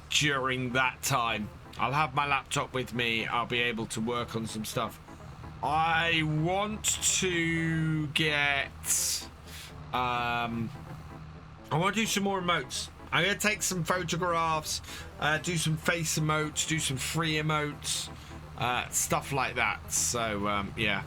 during that time. I'll have my laptop with me. I'll be able to work on some stuff. I want to get. I want to do some more emotes. I'm going to take some photographs, do some face emotes, do some free emotes, stuff like that. So, yeah.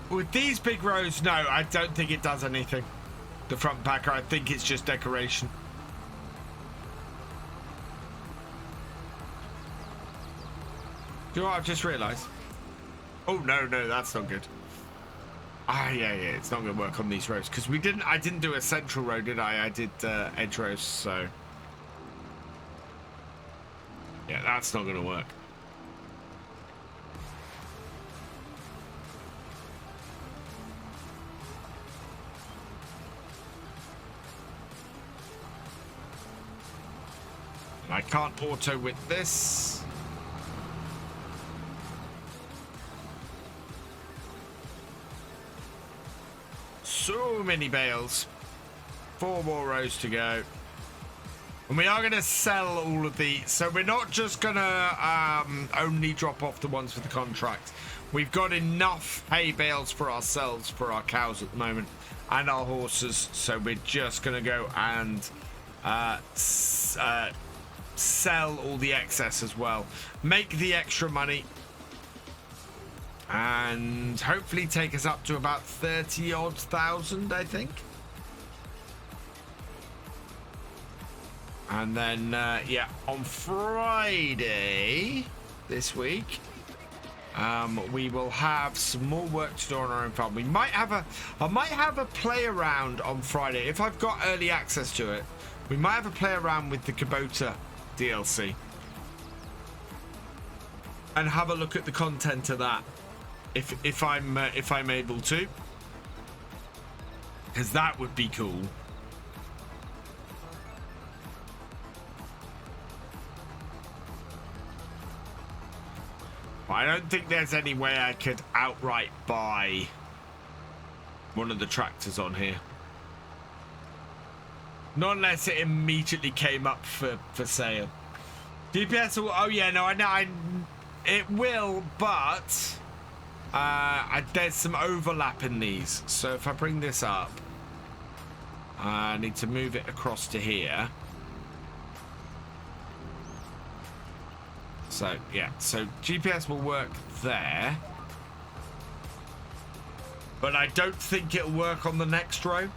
With these big rows, no, I don't think it does anything. The front packer, I think it's just decoration. Do you know what I've just realised? Oh, no, that's not good. Ah, yeah, it's not going to work on these rows because I didn't do a central row, did I? I did edge rows, so yeah, that's not going to work. And I can't auto with this. So many bales. 4 more rows to go. And we are going to sell all of these. So we're not just going to only drop off the ones for the contract. We've got enough hay bales for ourselves, for our cows at the moment, and our horses. So we're just going to go and sell all the excess as well. Make the extra money. And hopefully take us up to about 30-odd thousand, I think. And then, yeah, on Friday this week, we will have some more work to do on our own farm. I might have a play around on Friday if I've got early access to it. We might have a play around with the Kubota DLC and have a look at the content of that. If I'm able to, because that would be cool. I don't think there's any way I could outright buy one of the tractors on here, not unless it immediately came up for sale. DPS will, oh yeah, no, I know, it will, but there's some overlap in these. So if I bring this up, I need to move it across to here. So yeah, so GPS will work there, but I don't think it'll work on the next row.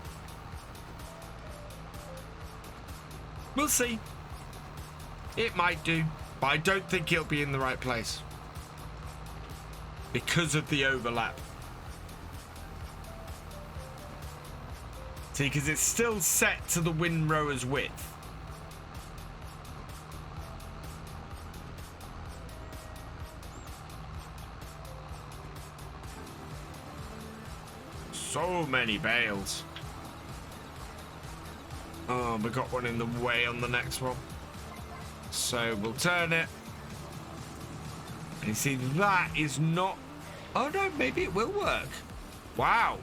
We'll see. It might do, but I don't think it'll be in the right place because of the overlap. See, because it's still set to the windrower's width. So many bales. Oh, we got one in the way on the next one. So we'll turn it. And you see, that is not... Oh no, maybe it will work. Wow.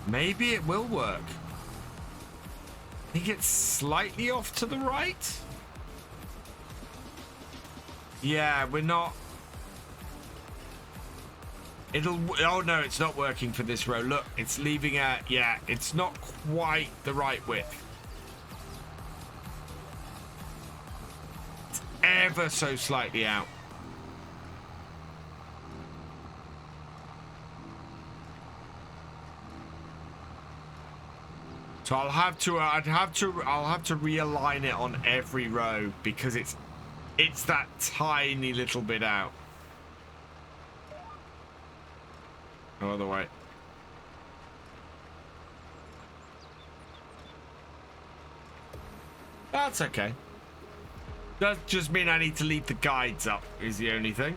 Maybe it will work. I think it's slightly off to the right. Yeah, we're not... Oh no, it's not working for this row. Look, it's leaving a... Yeah, it's not quite the right width. It's ever so slightly out. So I'll have to realign it on every row because it's that tiny little bit out. No other way. That's okay. Does just mean I need to leave the guides up is the only thing.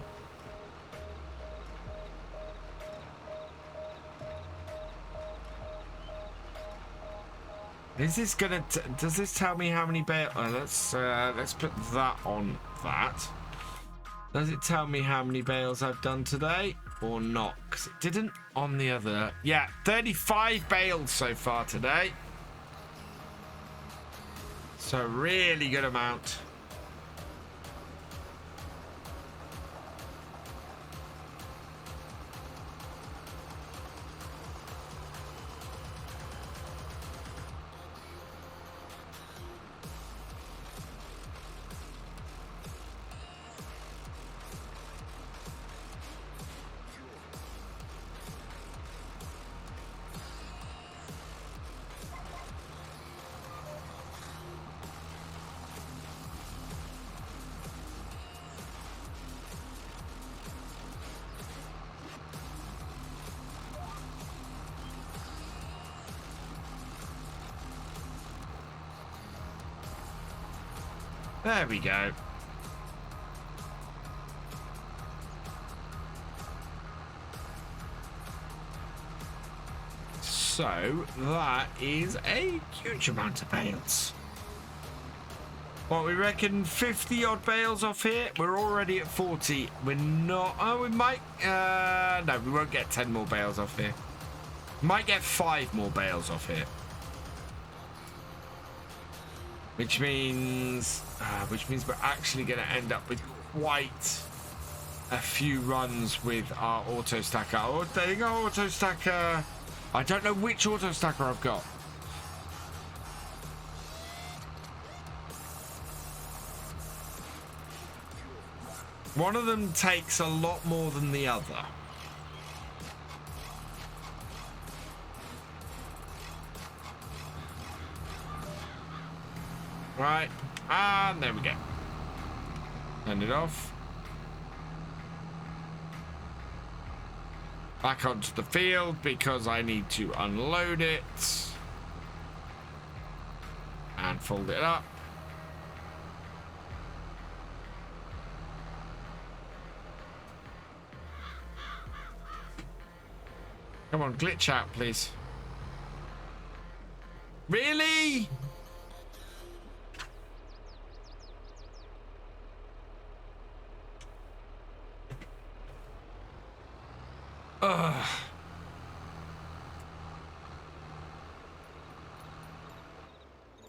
Is this gonna? Does this tell me how many bales? Let's put that on that. Does it tell me how many bales I've done today or not? Because it didn't on the other. Yeah, 35 bales so far today. So really good amount. There we go. So that is a huge amount of bales. What, we reckon 50 odd bales off here? We're already at 40. We're not. Oh, we might. No, we won't get 10 more bales off here. Might get 5 more bales off here. Which means we're actually going to end up with quite a few runs with our auto stacker. I think our auto stacker. I don't know which auto stacker I've got. One of them takes a lot more than the other. Right, and there we go. Turn it off. Back onto the field because I need to unload it. And fold it up. Come on, glitch out, please. Really? Ugh.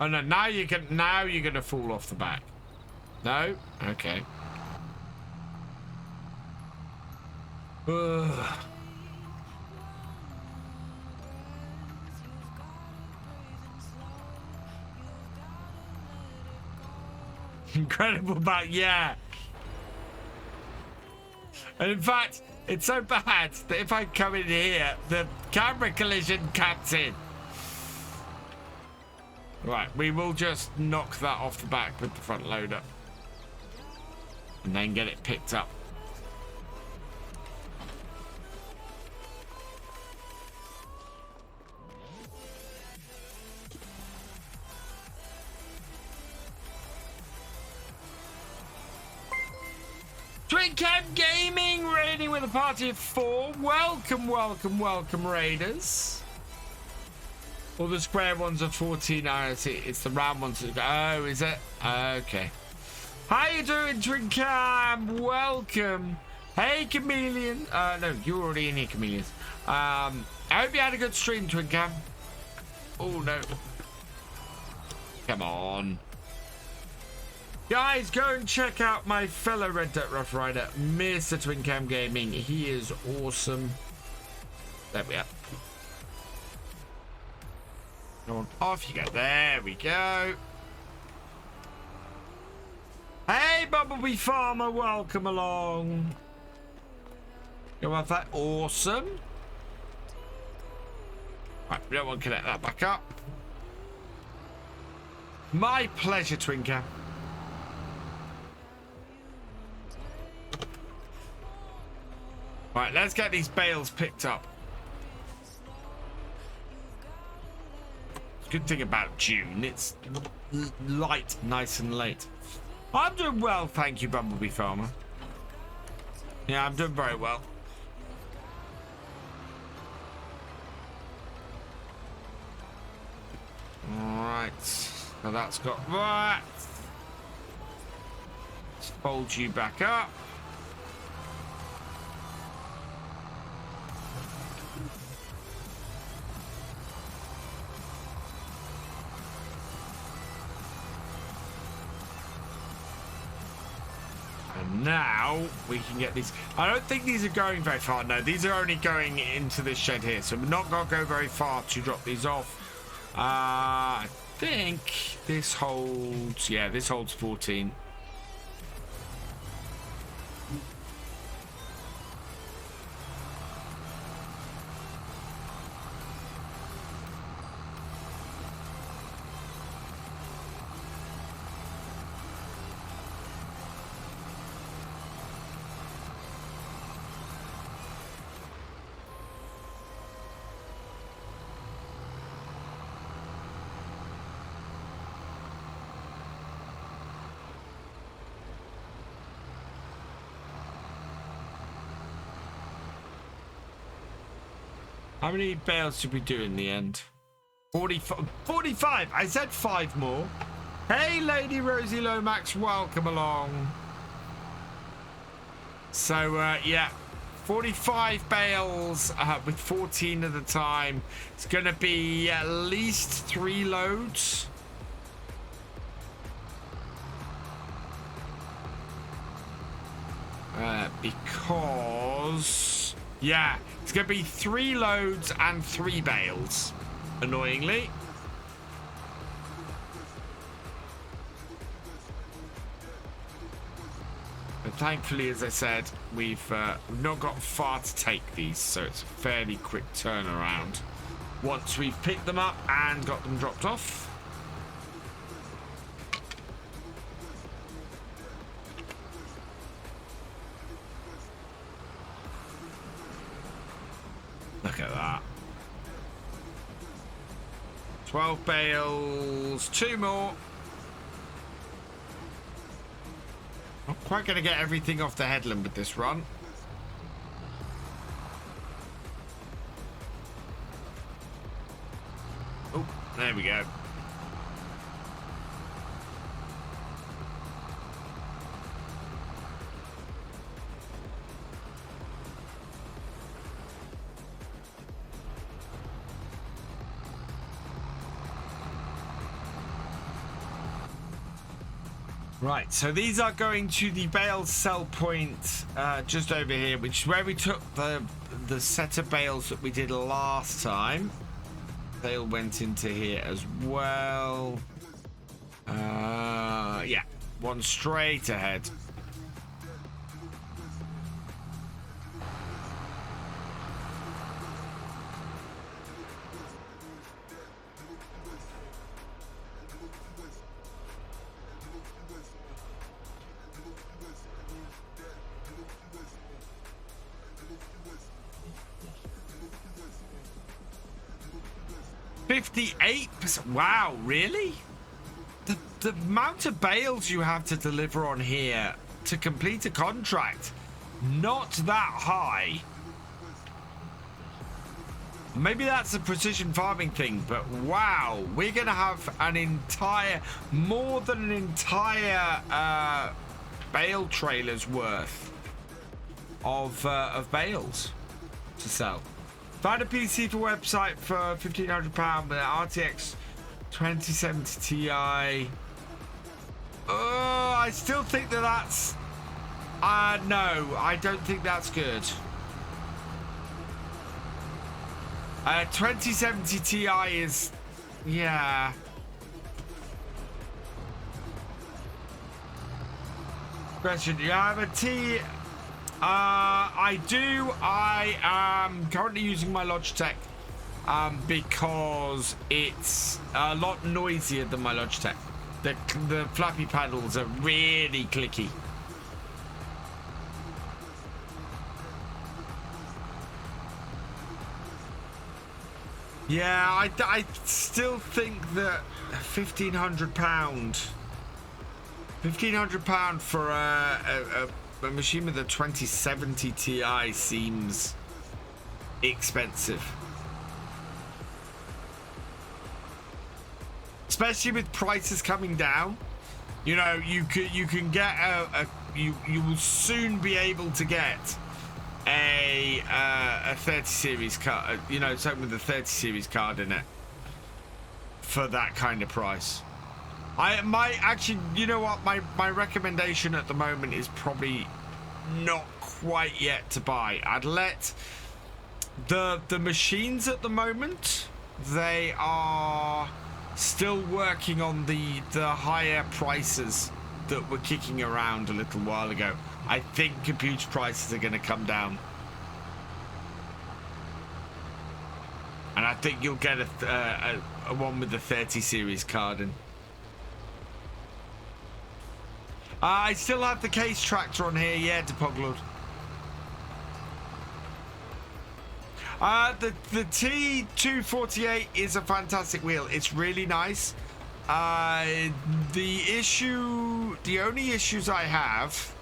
Oh no! Now you're gonna fall off the back. No? Okay. Ugh. Incredible back, yeah. And in fact, it's so bad that if I come in here, the camera collision cuts in. Right, we will just knock that off the back with the front loader. And then get it picked up. Calmsden Gaming raiding with a party of 4. Welcome, welcome, welcome, raiders. All the square ones are 14. It's the round ones that go. Oh, is it? Okay. How you doing, Twincam? Welcome. Hey, Chameleon. No, you're already in here, Chameleons. I hope you had a good stream, Twincam. Oh, no. Come on. Guys, go and check out my fellow Red Dirt Rough Rider, Mr. Twincam Gaming. He is awesome. There we are. Go on, off you go. There we go. Hey, Bumblebee Farmer, welcome along. You want that? Awesome. Right, we don't want to connect that back up. My pleasure, Twincam. Right, let's get these bales picked up. Good thing about June, it's light, nice and late. I'm doing well, thank you, Bumblebee Farmer. Yeah, I'm doing very well. Alright, so that's got that. Let's fold you back up. Now we can get these. I don't think these are going very far. No, these are only going into this shed here, so we're not going to go very far to drop these off. I think this holds. Yeah, this holds 14. How many bales did we do in the end? 45. I said 5 more. Hey, Lady Rosie Lomax, welcome along. So, yeah, 45 bales with 14 at the time. It's going to be at least 3 loads. Because, yeah, it's going to be 3 loads and 3 bales, annoyingly. But thankfully, as I said, we've not got far to take these, so it's a fairly quick turnaround once we've picked them up and got them dropped off. Look at that. 12 bales, 2 more. Not quite going to get everything off the headland with this run. Oh, there we go. Right, so these are going to the bale sell point just over here, which is where we took the set of bales that we did last time. They all went into here as well. Yeah, one straight ahead. %58. Wow, really? The amount of bales you have to deliver on here to complete a contract, not that high. Maybe that's a precision farming thing, but wow, we're gonna have an entire, more than an entire bale trailer's worth of bales to sell. Found a PC for website for £1,500 with an RTX 2070 Ti. Oh, I still think that's... no, I don't think that's good. 2070 Ti is... yeah. Question, do you have a T... I do. I am currently using my Logitech because it's a lot noisier than my Logitech. The flappy paddles are really clicky. Yeah, I still think that £1,500 for a machine with a 2070 Ti seems expensive, especially with prices coming down. You know, you can get you will soon be able to get a 30 series card, you know, something with a 30 series card in it for that kind of price. I might actually, you know what, my recommendation at the moment is probably not quite yet to buy. I'd let the machines at the moment, they are still working on the higher prices that were kicking around a little while ago. I think computer prices are going to come down, and I think you'll get a one with the 30 series card in. I still have the case tractor on here, yeah, Depoglord. The T248 is a fantastic wheel. It's really nice. The only issues I have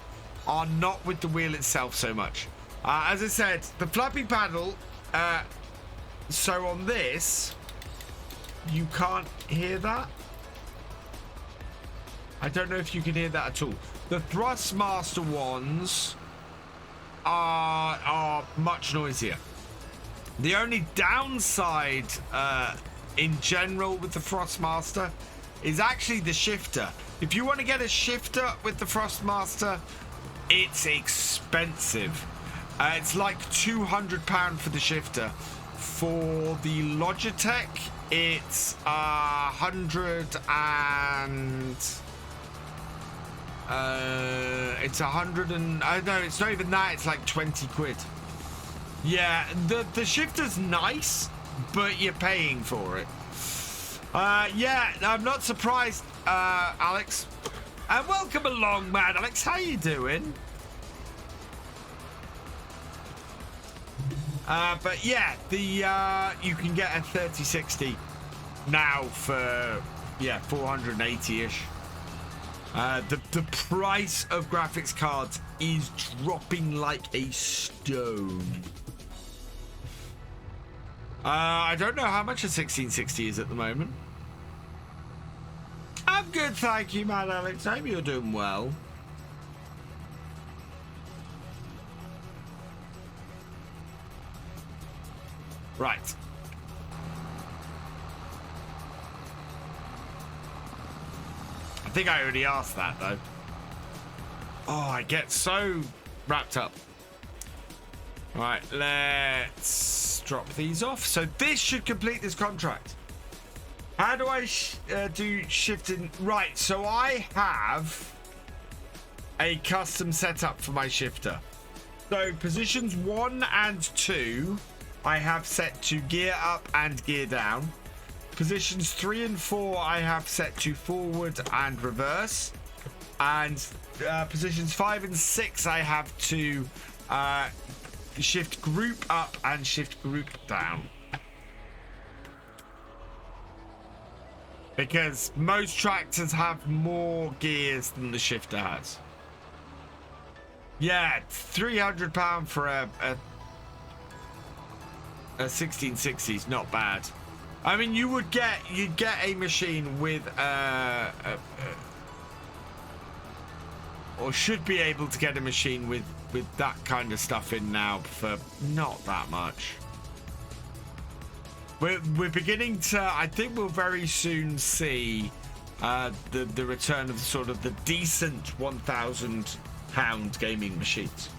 are not with the wheel itself so much. As I said, the flappy paddle So on this, you can't hear that. I don't know if you can hear that at all. The Thrustmaster ones are much noisier. The only downside in general with the Thrustmaster is actually the shifter. If you want to get a shifter with the Thrustmaster, it's expensive. It's like £200 for the shifter. For the Logitech, it's 100 and it's 100 and no, it's not even that. It's like 20 quid. Yeah, the shifter's nice, but you're paying for it. Yeah, I'm not surprised, Alex. And welcome along, Mad Alex. How you doing? But yeah, you can get a 3060 now for 480-ish. The price of graphics cards is dropping like a stone. I don't know how much a 1660 is at the moment. I'm good, thank you, man, Alex. I hope you're doing well. Right. I think I already asked that, though. Oh, I get so wrapped up. Right, let's drop these off. So this should complete this contract. How do I do shifting? Right, so I have a custom setup for my shifter. So positions 1 and 2, I have set to gear up and gear down. Positions 3 and 4, I have set to forward and reverse. And positions 5 and 6, I have to shift group up and shift group down. Because most tractors have more gears than the shifter has. Yeah, £300 for a 1660 is not bad. I mean, you'd get a machine with or should be able to get a machine with that kind of stuff in now for not that much. We're beginning to, I think we'll very soon see the return of sort of the decent £1,000 gaming machines.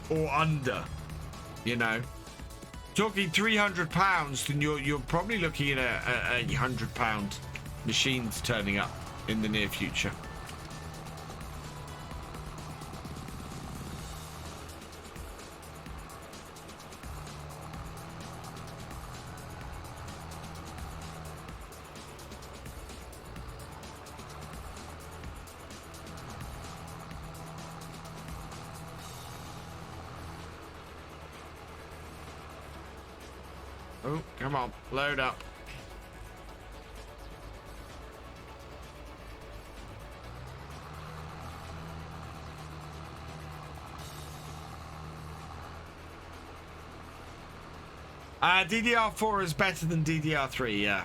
Or under, you know. Talking £300, then you're probably looking at a £100 machines turning up in the near future. Oh, come on, load up. DDR4 is better than DDR3, yeah.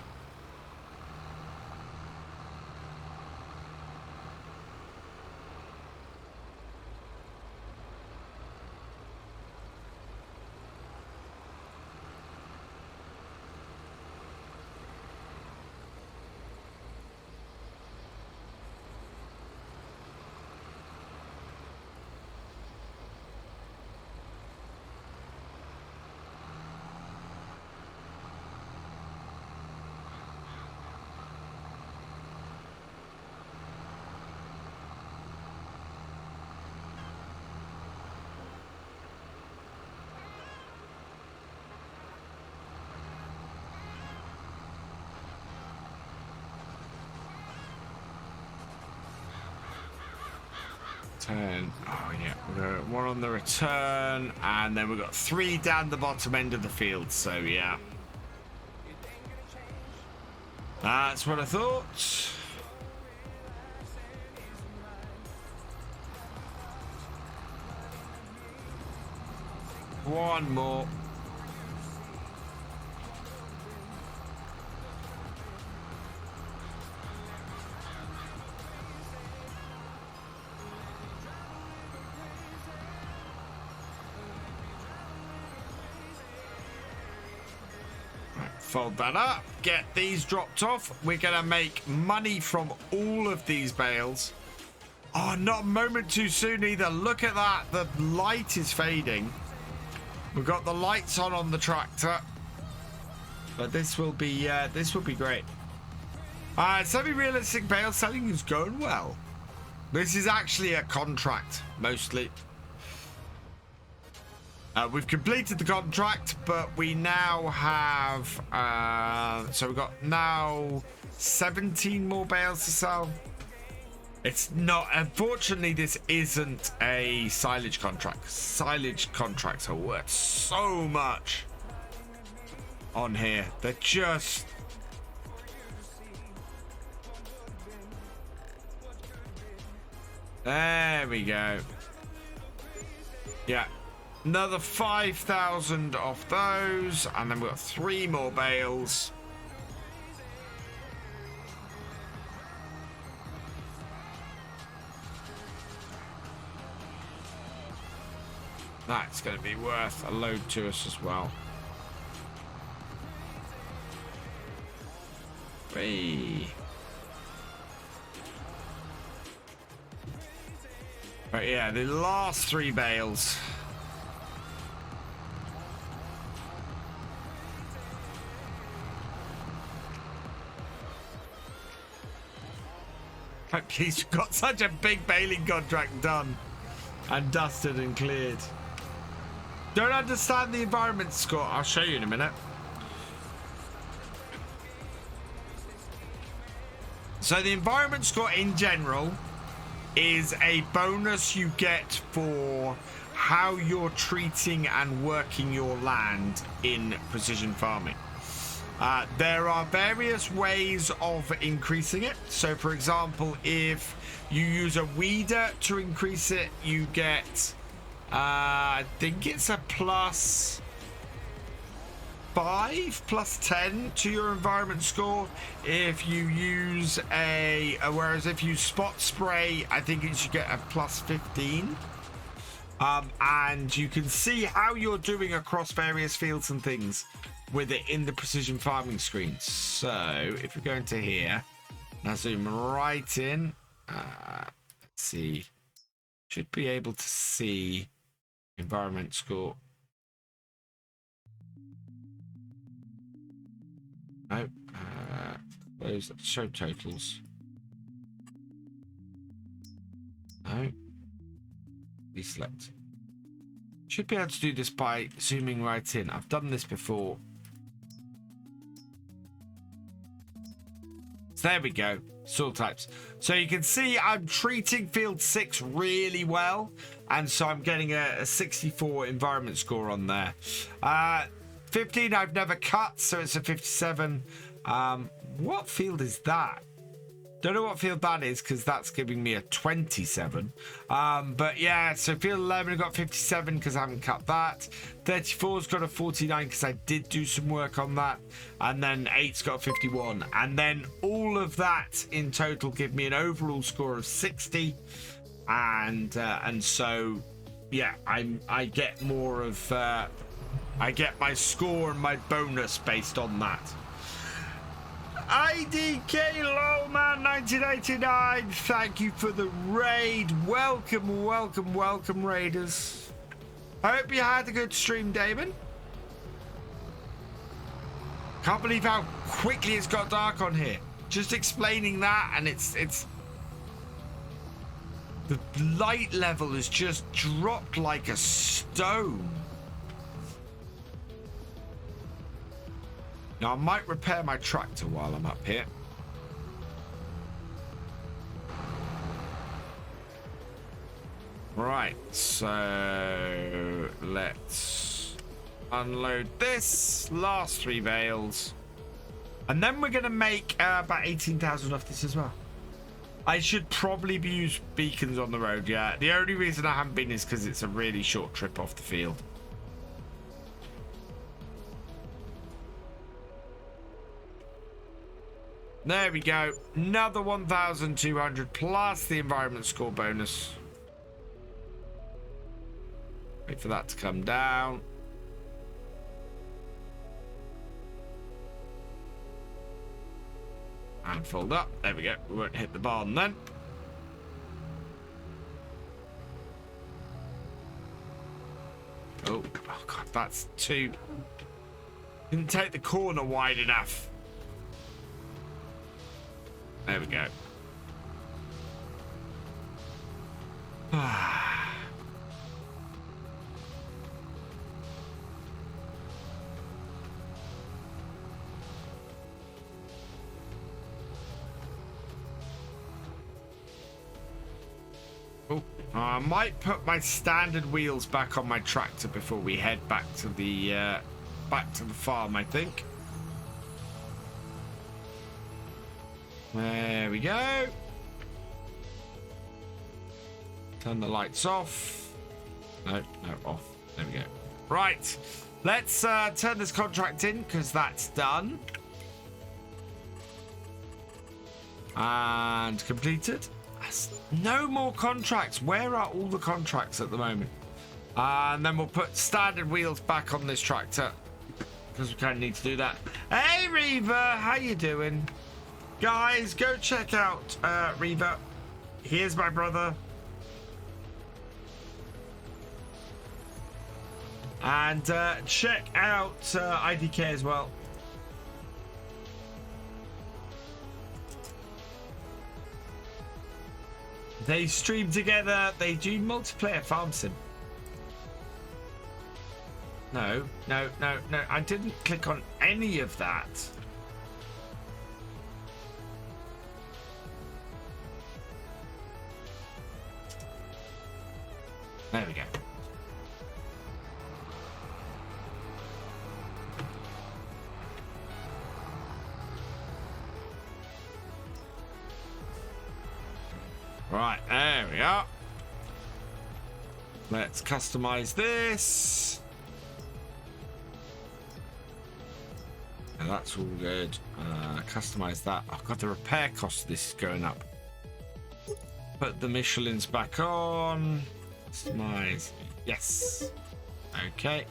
Oh yeah, we've got one on the return, and then we've got 3 down the bottom end of the field. So yeah, that's what I thought. One more. Fold that up, get these dropped off. We're gonna make money from all of these bales. Oh, not a moment too soon either. Look at that, the light is fading. We've got the lights on the tractor, but this will be great. Semi-realistic bale selling is going well. This is actually a contract mostly. We've completed the contract, but we now have, so we've got now 17 more bales to sell. It's not, unfortunately, this isn't a silage contract. Silage contracts are worth so much on here. They're just... There we go. Yeah. Another 5,000 off those, and then we've got 3 more bales. That's going to be worth a load to us as well. Hey. But yeah, the last 3 bales. He's got such a big baling contract done and dusted and cleared. Don't understand the environment score. I'll show you in a minute. So the environment score in general is a bonus you get for how you're treating and working your land in precision farming. There are various ways of increasing it. So, for example, if you use a weeder to increase it, you get, I think it's a +5, +10 to your environment score. If you use whereas if you spot spray, I think you should get a +15. And you can see how you're doing across various fields and things with it in the precision farming screen. So if we go into here, now zoom right in, let's see, should be able to see environment score. No, those show totals. No, deselect. Should be able to do this by zooming right in. I've done this before. So there we go, soil types. So you can see I'm treating field 6 really well, and so I'm getting a 64 environment score on there. 15 I've never cut, so it's a 57. What field is that? Don't know what field that is because that's giving me a 27. But yeah, so field 11 I got 57 because I haven't cut that. 34's got a 49 because I did do some work on that, and then 8's got a 51, and then all of that in total give me an overall score of 60. And so yeah, I get more of I get my score and my bonus based on that. IDK Lowman 1989, thank you for the raid. Welcome, welcome, welcome, raiders. I hope you had a good stream, Damon. Can't believe how quickly it's got dark on here. Just explaining that, and it's the light level has just dropped like a stone. Now, I might repair my tractor while I'm up here. Right, so let's unload this, last 3 bales. And then we're going to make about 18,000 off this as well. I should probably use beacons on the road, yeah. The only reason I haven't been is because it's a really short trip off the field. There we go. Another 1,200 plus the environment score bonus. Wait for that to come down. And fold up. There we go. We won't hit the barn then. Oh God, that's too... Didn't take the corner wide enough. There we go. Oh, I might put my standard wheels back on my tractor before we head back to the farm, I think. There we go. Turn the lights off. No, off. There we go. Right. Let's turn this contract in because that's done. And completed. No more contracts. Where are all the contracts at the moment? And then we'll put standard wheels back on this tractor because we kind of need to do that. Hey, Reva, how you doing? Guys, go check out Reva. Here's my brother. And check out IDK as well. They stream together. They do multiplayer farm sim. No. I didn't click on any of that. There we go. Right, there we are. Let's customize this. And that's all good. Customize that. Oh God, the repair cost of this is going up. Put the Michelins back on. Customize. Yes. Okay.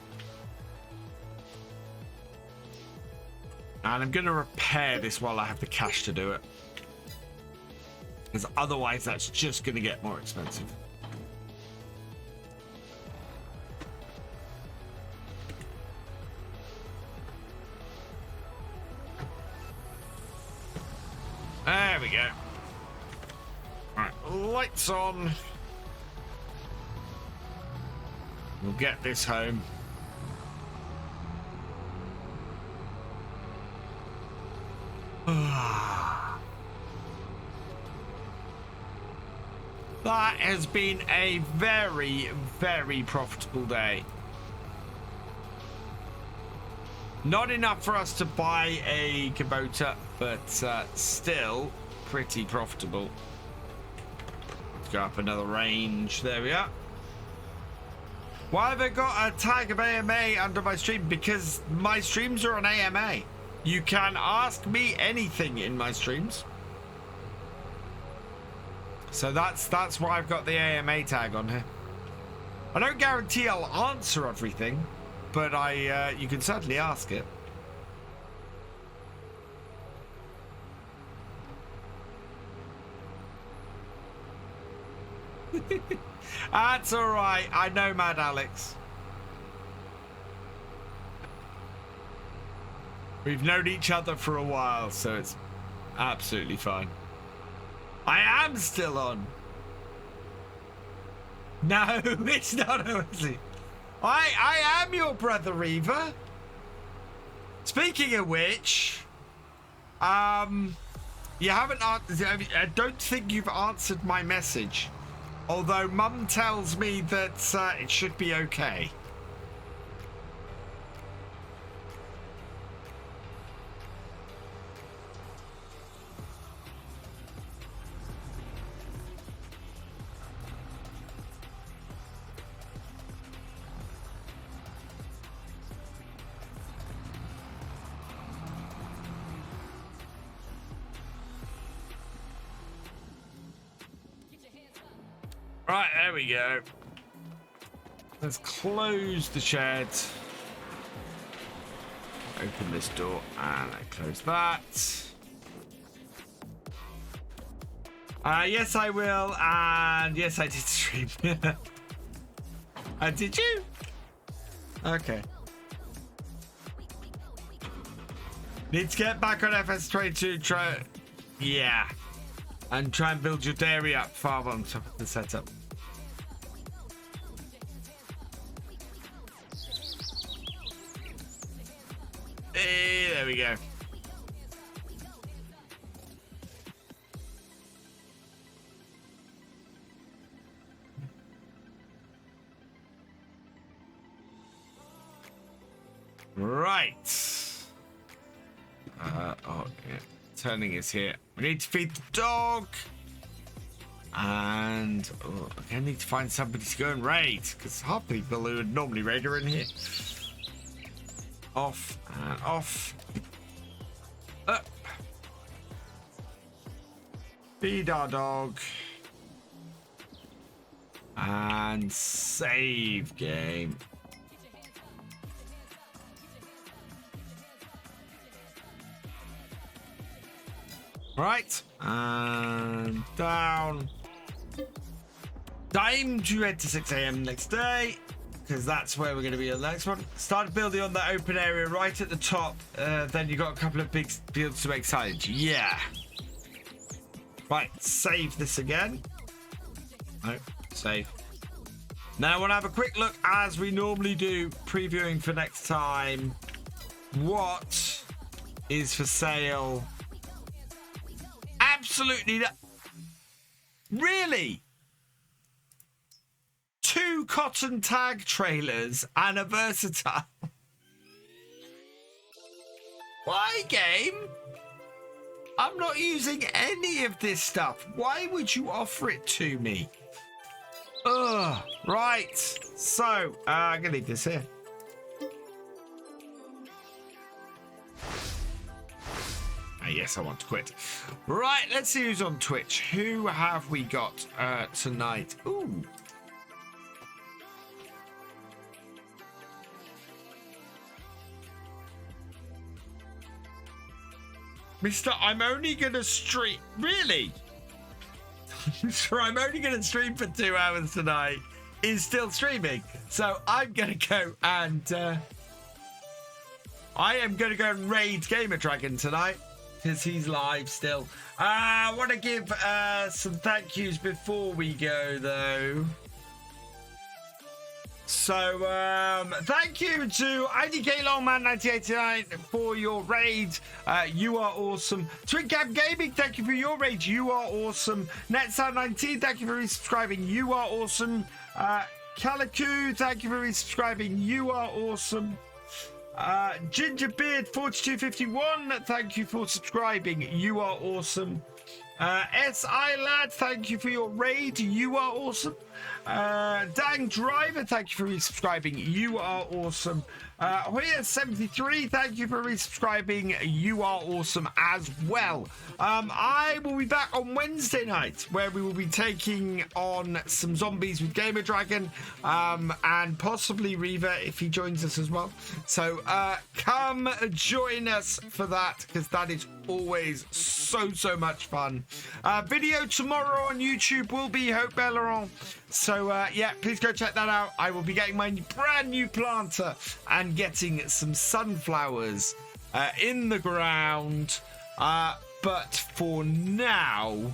And I'm going to repair this while I have the cash to do it. Because otherwise that's just going to get more expensive. There we go. Right, lights on. We'll get this home. That has been a very, very profitable day. Not enough for us to buy a Kubota, but still pretty profitable. Let's go up another range. There we are. Why have I got a tag of AMA under my stream? Because my streams are on AMA. You can ask me anything in my streams. So that's why I've got the AMA tag on here. I don't guarantee I'll answer everything, but you can certainly ask it. That's all right. I know, Mad Alex. We've known each other for a while, so it's absolutely fine. I am still on. No, it's not honestly. I am your brother, Reva. Speaking of which, you haven't answered. I don't think you've answered my message. Although Mum tells me that it should be okay. Right, there we go. Let's close the shed. Open this door and I close that. Yes, I will. And yes, I did stream. Did you? Okay. Need to get back on FS22. Try. Yeah. And try and build your dairy up far on top of the setup. Hey, there we go. Right. Oh, yeah. Turning is here. We need to feed the dog. And I need to find somebody to go and raid, because half the people who would normally raid are in here. Off and off. Up. Feed our dog. And save game. Right, and down. Time to head to 6 AM next day, because that's where we're going to be on the next one. Start building on that open area right at the top. Then you got a couple of big fields to make silage. Yeah. Right, save this again. No, save. Now I want to have a quick look, as we normally do, previewing for next time. What is for sale? Absolutely not. Really? 2 cotton tag trailers and a versatile. Why, game? I'm not using any of this stuff. Why would you offer it to me? Ugh. Right. So, I'm going to leave this here. Yes, I want to quit. Right, let's see who's on Twitch. Who have we got tonight? Ooh. Mister, I'm only going to stream. Really? So I'm only going to stream for 2 hours tonight. Is still streaming. So I'm going to go and... I am going to go and raid Gamer Dragon tonight, because he's live still. I want to give some thank yous before we go, though. So, thank you to IDK Longman 1989 for your raid. You are awesome. Twin Gaming, thank you for your raid. You are awesome. NetSound19, thank you for resubscribing. You are awesome. Calicu, thank you for resubscribing. You are awesome. Gingerbeard 4251, thank you for subscribing. You are awesome. SI Lad, thank you for your raid. You are awesome. Dang Driver, thank you for resubscribing. You are awesome. Hoya73, thank you for resubscribing. You are awesome as well. I will be back on Wednesday night, where we will be taking on some zombies with Gamer Dragon, and possibly Reaver if he joins us as well. So come join us for that, because that is always so much fun. Video tomorrow on YouTube will be Hope Belleron. So yeah, please go check that out. I will be getting my brand new planter and getting some sunflowers in the ground. But for now,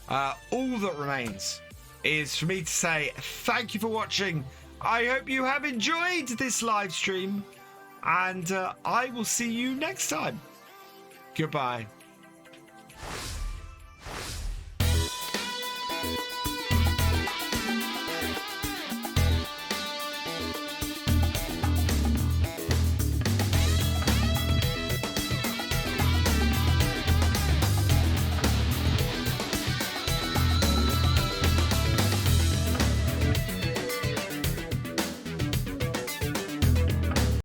all that remains is for me to say thank you for watching. I hope you have enjoyed this live stream, and I will see you next time. Goodbye.